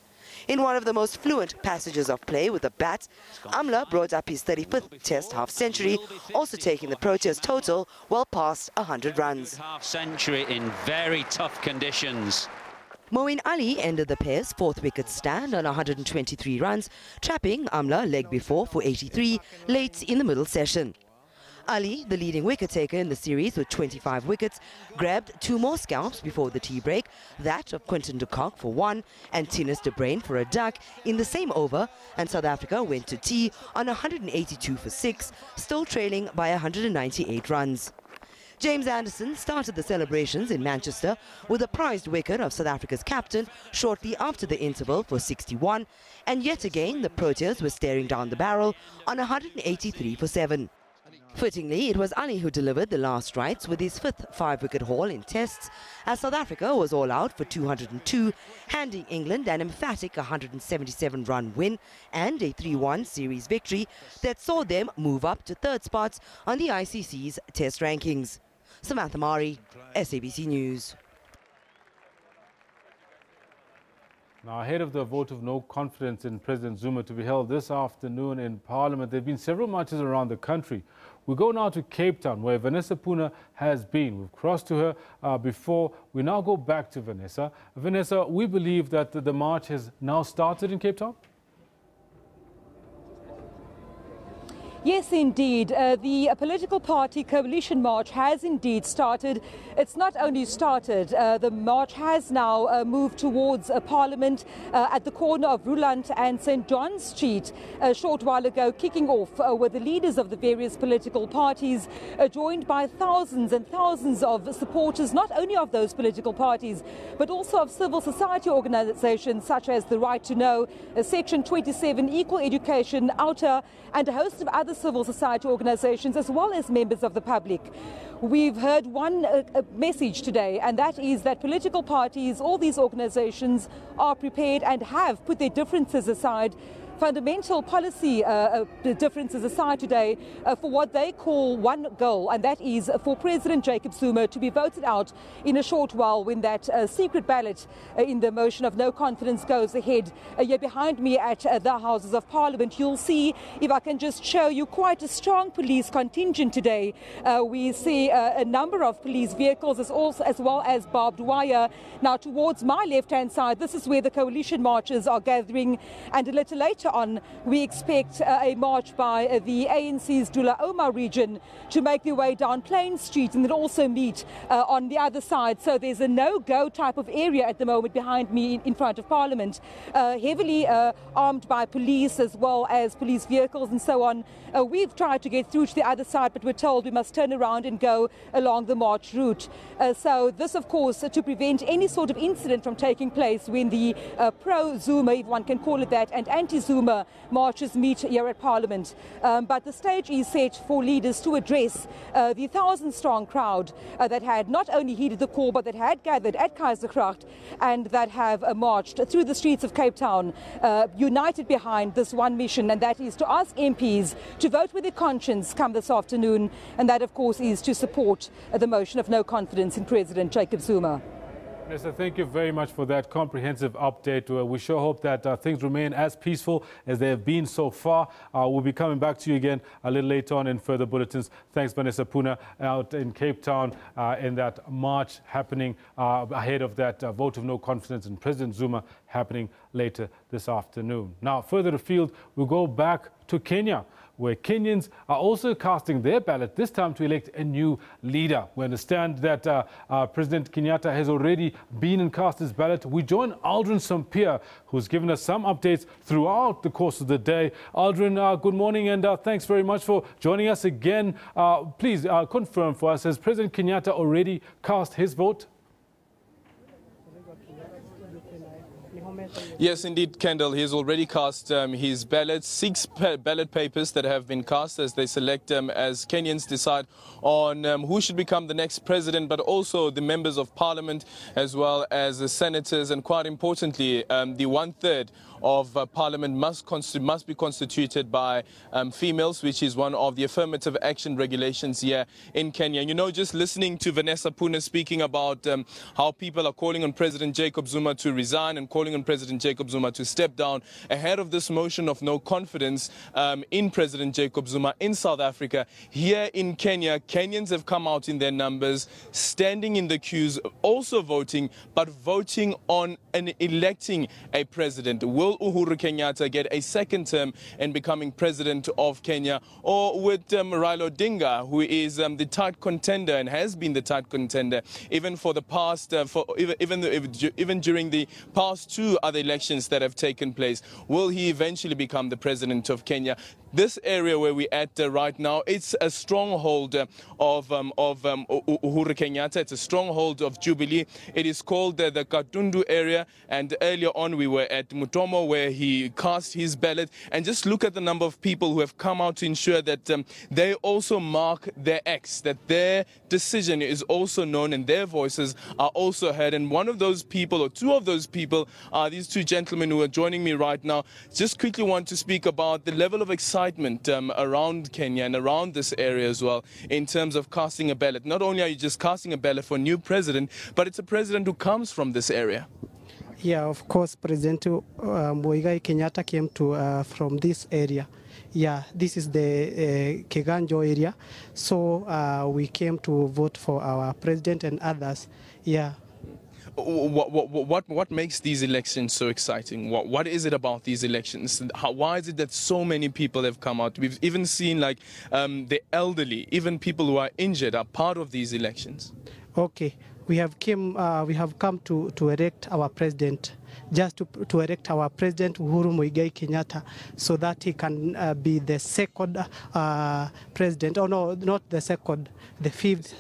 In one of the most fluent passages of play with the bat, Amla brought up his 35th Test half-century, also taking the Proteas total well past 100 runs. Half-century in very tough conditions. Moeen Ali ended the pair's fourth wicket stand on 123 runs, trapping Amla leg before for 83 late in the middle session. Ali, the leading wicket taker in the series with 25 wickets, grabbed two more scalps before the tea break, that of Quinton de Kock for 1 and Tinus de Bruin for a duck in the same over, and South Africa went to tea on 182 for 6, still trailing by 198 runs. James Anderson started the celebrations in Manchester with a prized wicket of South Africa's captain shortly after the interval for 61, and yet again the Proteas were staring down the barrel on 183 for 7. Fittingly, it was Ali who delivered the last rites with his fifth 5-wicket haul in tests, as South Africa was all out for 202, handing England an emphatic 177-run win and a 3-1 series victory that saw them move up to third spots on the ICC's test rankings. Samantha Mari, SABC News. Now, ahead of the vote of no confidence in President Zuma to be held this afternoon in Parliament, there have been several marches around the country. We go now to Cape Town, where Vanessa Puna has been. We've crossed to her before. We now go back to Vanessa. Vanessa, we believe that the march has now started in Cape Town? Yes, indeed. The political party coalition march has indeed started. It's not only started, the march has now moved towards Parliament at the corner of Ruland and St. John Street a short while ago, kicking off with the leaders of the various political parties, joined by thousands and thousands of supporters, not only of those political parties, but also of civil society organizations such as the Right to Know, Section 27, Equal Education, Outer, and a host of other civil society organizations, as well as members of the public. We've heard one message today, and that is that political parties, all these organizations, are prepared and have put their differences aside, fundamental policy differences aside today, for what they call one goal, and that is for President Jacob Zuma to be voted out in a short while when that secret ballot in the motion of no confidence goes ahead. Here behind me at the Houses of Parliament, you'll see, if I can just show you, quite a strong police contingent today. We see a number of police vehicles as well as barbed wire. Now, towards my left-hand side, this is where the coalition marchers are gathering, and a little later on, we expect a march by the ANC's Dula Omar region to make their way down Plain Street and then also meet on the other side. So there's a no-go type of area at the moment behind me in front of Parliament, heavily armed by police as well as police vehicles and so on. We've tried to get through to the other side, but we're told we must turn around and go along the march route. So this, of course, to prevent any sort of incident from taking place when the pro-Zuma, if one can call it that, and anti-Zuma marches meet here at Parliament. But the stage is set for leaders to address the 1,000-strong crowd that had not only heeded the call, but that had gathered at Kaisergracht and that have marched through the streets of Cape Town, united behind this one mission, and that is to ask MPs to vote with their conscience come this afternoon, and that, of course, is to support the motion of no confidence in President Jacob Zuma. Vanessa, thank you very much for that comprehensive update. We sure hope that things remain as peaceful as they have been so far. We'll be coming back to you again a little later on in further bulletins. Thanks, Vanessa Puna, out in Cape Town in that march happening ahead of that vote of no confidence in President Zuma happening later this afternoon. Now, further afield, we'll go back to Kenya, where Kenyans are also casting their ballot, this time to elect a new leader. We understand that President Kenyatta has already been and cast his ballot. We join Aldrin Sampear, who's given us some updates throughout the course of the day. Aldrin, good morning, and thanks very much for joining us again. Please confirm for us, has President Kenyatta already cast his vote? Yes, indeed, Kendall. He has already cast his ballot. 6 ballot papers that have been cast as they select as Kenyans decide on who should become the next president, but also the members of parliament as well as the senators. And quite importantly, the 1/3 of parliament must be constituted by females, which is one of the affirmative action regulations here in Kenya. You know, just listening to Vanessa Puna speaking about how people are calling on President Jacob Zuma to resign and calling on President President Jacob Zuma to step down ahead of this motion of no confidence in President Jacob Zuma in South Africa. Here in Kenya, Kenyans have come out in their numbers, standing in the queues, also voting, but voting on and electing a president. Will Uhuru Kenyatta get a second term and becoming president of Kenya, or with Raila Odinga, who is the tight contender and has been the tight contender even for the past, even during the past two other elections that have taken place? Will he eventually become the president of Kenya? This area where we're at right now, it's a stronghold of Uhuru Kenyatta. It's a stronghold of Jubilee. It is called the Katundu area. And earlier on, we were at Mutomo, where he cast his ballot. And just look at the number of people who have come out to ensure that they also mark their X, that their decision is also known and their voices are also heard. And one of those people, or two of those people, are these two gentlemen who are joining me right now. Just quickly want to speak about the level of excitement around Kenya and around this area as well in terms of casting a ballot. Not only are you just casting a ballot for a new president, but it's a president who comes from this area. Yeah, of course, President Muigai Kenyatta came to from this area. Yeah, this is the Keganjo area. So we came to vote for our president and others. Yeah. What makes these elections so exciting? What is it about these elections? Why is it that so many people have come out? We've even seen like the elderly, even people who are injured are part of these elections. Okay, we have come to elect our president, just to elect our president Uhuru Muigai Kenyatta, so that he can be the second president. Oh no, not the second, the fifth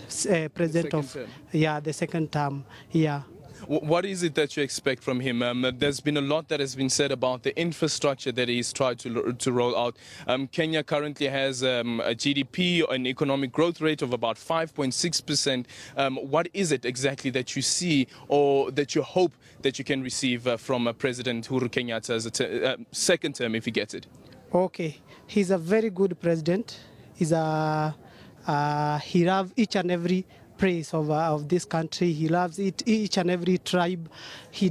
president of the second term. Yeah. What is it that you expect from him? There's been a lot that has been said about the infrastructure that he's tried to roll out. Kenya currently has a GDP, an economic growth rate of about 5.6%. What is it exactly that you see or that you hope that you can receive from President Uhuru Kenyatta as a second term if he gets it? Okay, he's a very good president. He loves each and every praise of this country. He loves each and every tribe. He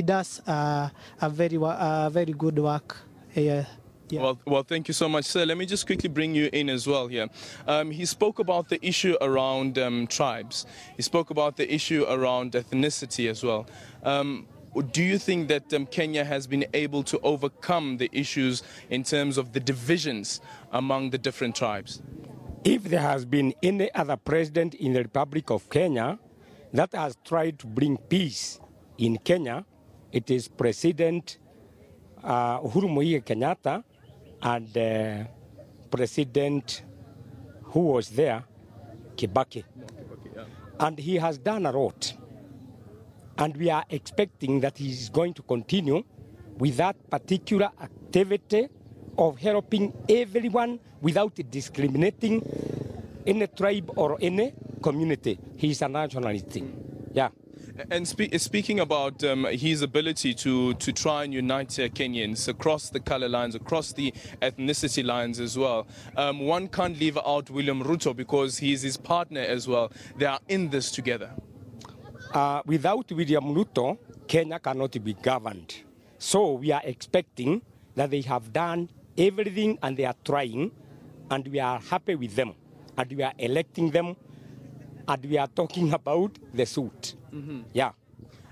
does a very good work. Yeah. Well, thank you so much, sir. Let me just quickly bring you in as well here. He spoke about the issue around tribes. He spoke about the issue around ethnicity as well. Do you think that Kenya has been able to overcome the issues in terms of the divisions among the different tribes? If there has been any other president in the Republic of Kenya that has tried to bring peace in Kenya, it is President Uhuru Muigai Kenyatta and President who was there, Kibaki. And he has done a lot. And we are expecting that he is going to continue with that particular activity of helping everyone without discriminating any tribe or any community. He is a nationalist. Yeah. And speaking about his ability to try and unite Kenyans across the color lines, across the ethnicity lines as well, one can't leave out William Ruto because he is his partner as well. They are in this together. Without William Ruto, Kenya cannot be governed. So we are expecting that they have done everything and they are trying, and we are happy with them, and we are electing them, and we are talking about the suit. Yeah.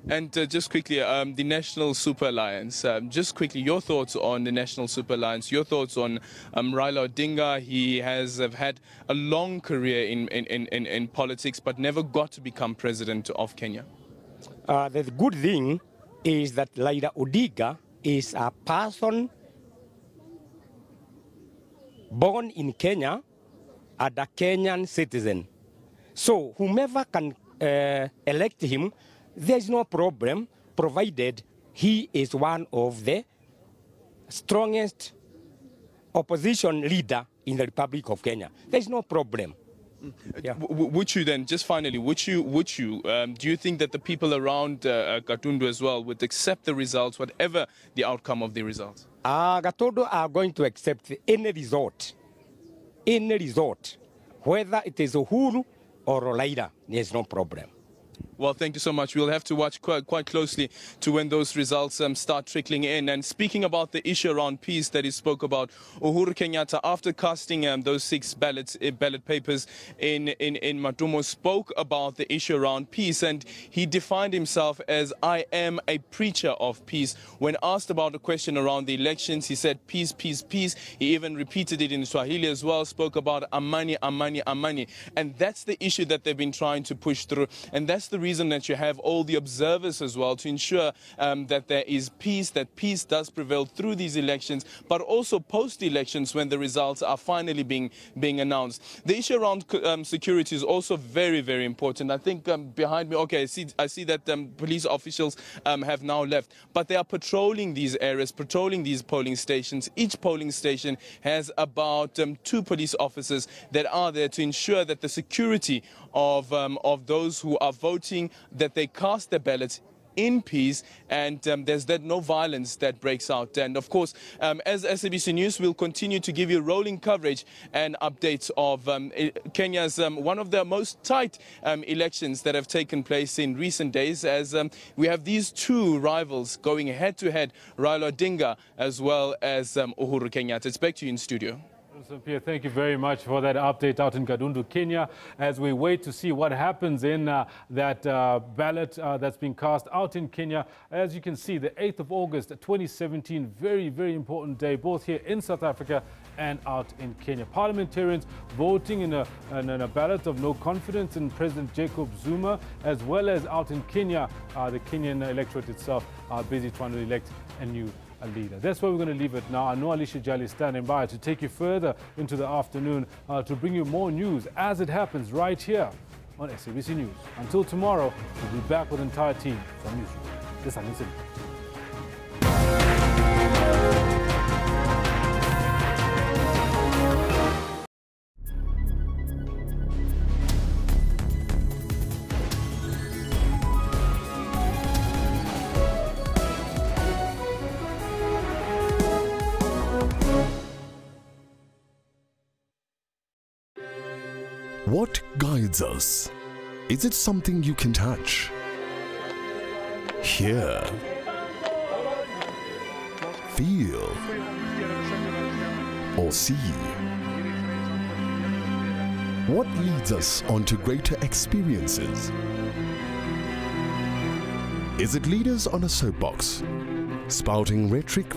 And just quickly, the National Super Alliance. Just quickly, your thoughts on the National Super Alliance, your thoughts on Raila Odinga. He has had a long career in politics, but never got to become president of Kenya. The good thing is that Raila Odinga is a person born in Kenya and a Kenyan citizen. So whomever can elect him, there's no problem, provided he is one of the strongest opposition leader in the Republic of Kenya. There's no problem. Yeah. Would you then, just finally, do you think that the people around Katundu as well would accept the results, whatever the outcome of the results? Katundu are going to accept any result, whether it is Uhuru or Raila, there's no problem. Well, thank you so much. We'll have to watch quite closely to when those results start trickling in. And speaking about the issue around peace that he spoke about, Uhuru Kenyatta, after casting those 6 ballot papers in Matumo, spoke about the issue around peace, and he defined himself as "I am a preacher of peace." When asked about a question around the elections, he said peace, peace, peace. He even repeated it in Swahili as well, spoke about amani, amani, amani. And that's the issue that they've been trying to push through. And that's the reason that you have all the observers as well, to ensure that there is peace, that peace does prevail through these elections, but also post-elections when the results are finally being announced. The issue around security is also very, very important. I think behind me, okay, I see that police officials have now left, but they are patrolling these areas, patrolling these polling stations. Each polling station has about 2 police officers that are there to ensure that the security of those who are voting, that they cast their ballots in peace, and there's no violence that breaks out. And of course, as SABC News, we'll continue to give you rolling coverage and updates of Kenya's one of the most tight elections that have taken place in recent days, as we have these 2 rivals going head to head, Raila Odinga as well as Uhuru Kenyatta. It's back to you in studio. Pierre, thank you very much for that update out in Kadundu, Kenya, as we wait to see what happens in that ballot that's been cast out in Kenya. As you can see, the 8th of August, 2017, very, very important day, both here in South Africa and out in Kenya. Parliamentarians voting in a ballot of no confidence in President Jacob Zuma, as well as out in Kenya, the Kenyan electorate itself are busy trying to elect a new leader. That's where we're going to leave it now. I know Alicia Jali is standing by to take you further into the afternoon to bring you more news as it happens right here on SABC News. Until tomorrow, we'll be back with the entire team from Newsroom. This is Anil. What guides us? Is it something you can touch, hear, feel, or see? What leads us on to greater experiences? Is it leaders on a soapbox, spouting rhetoric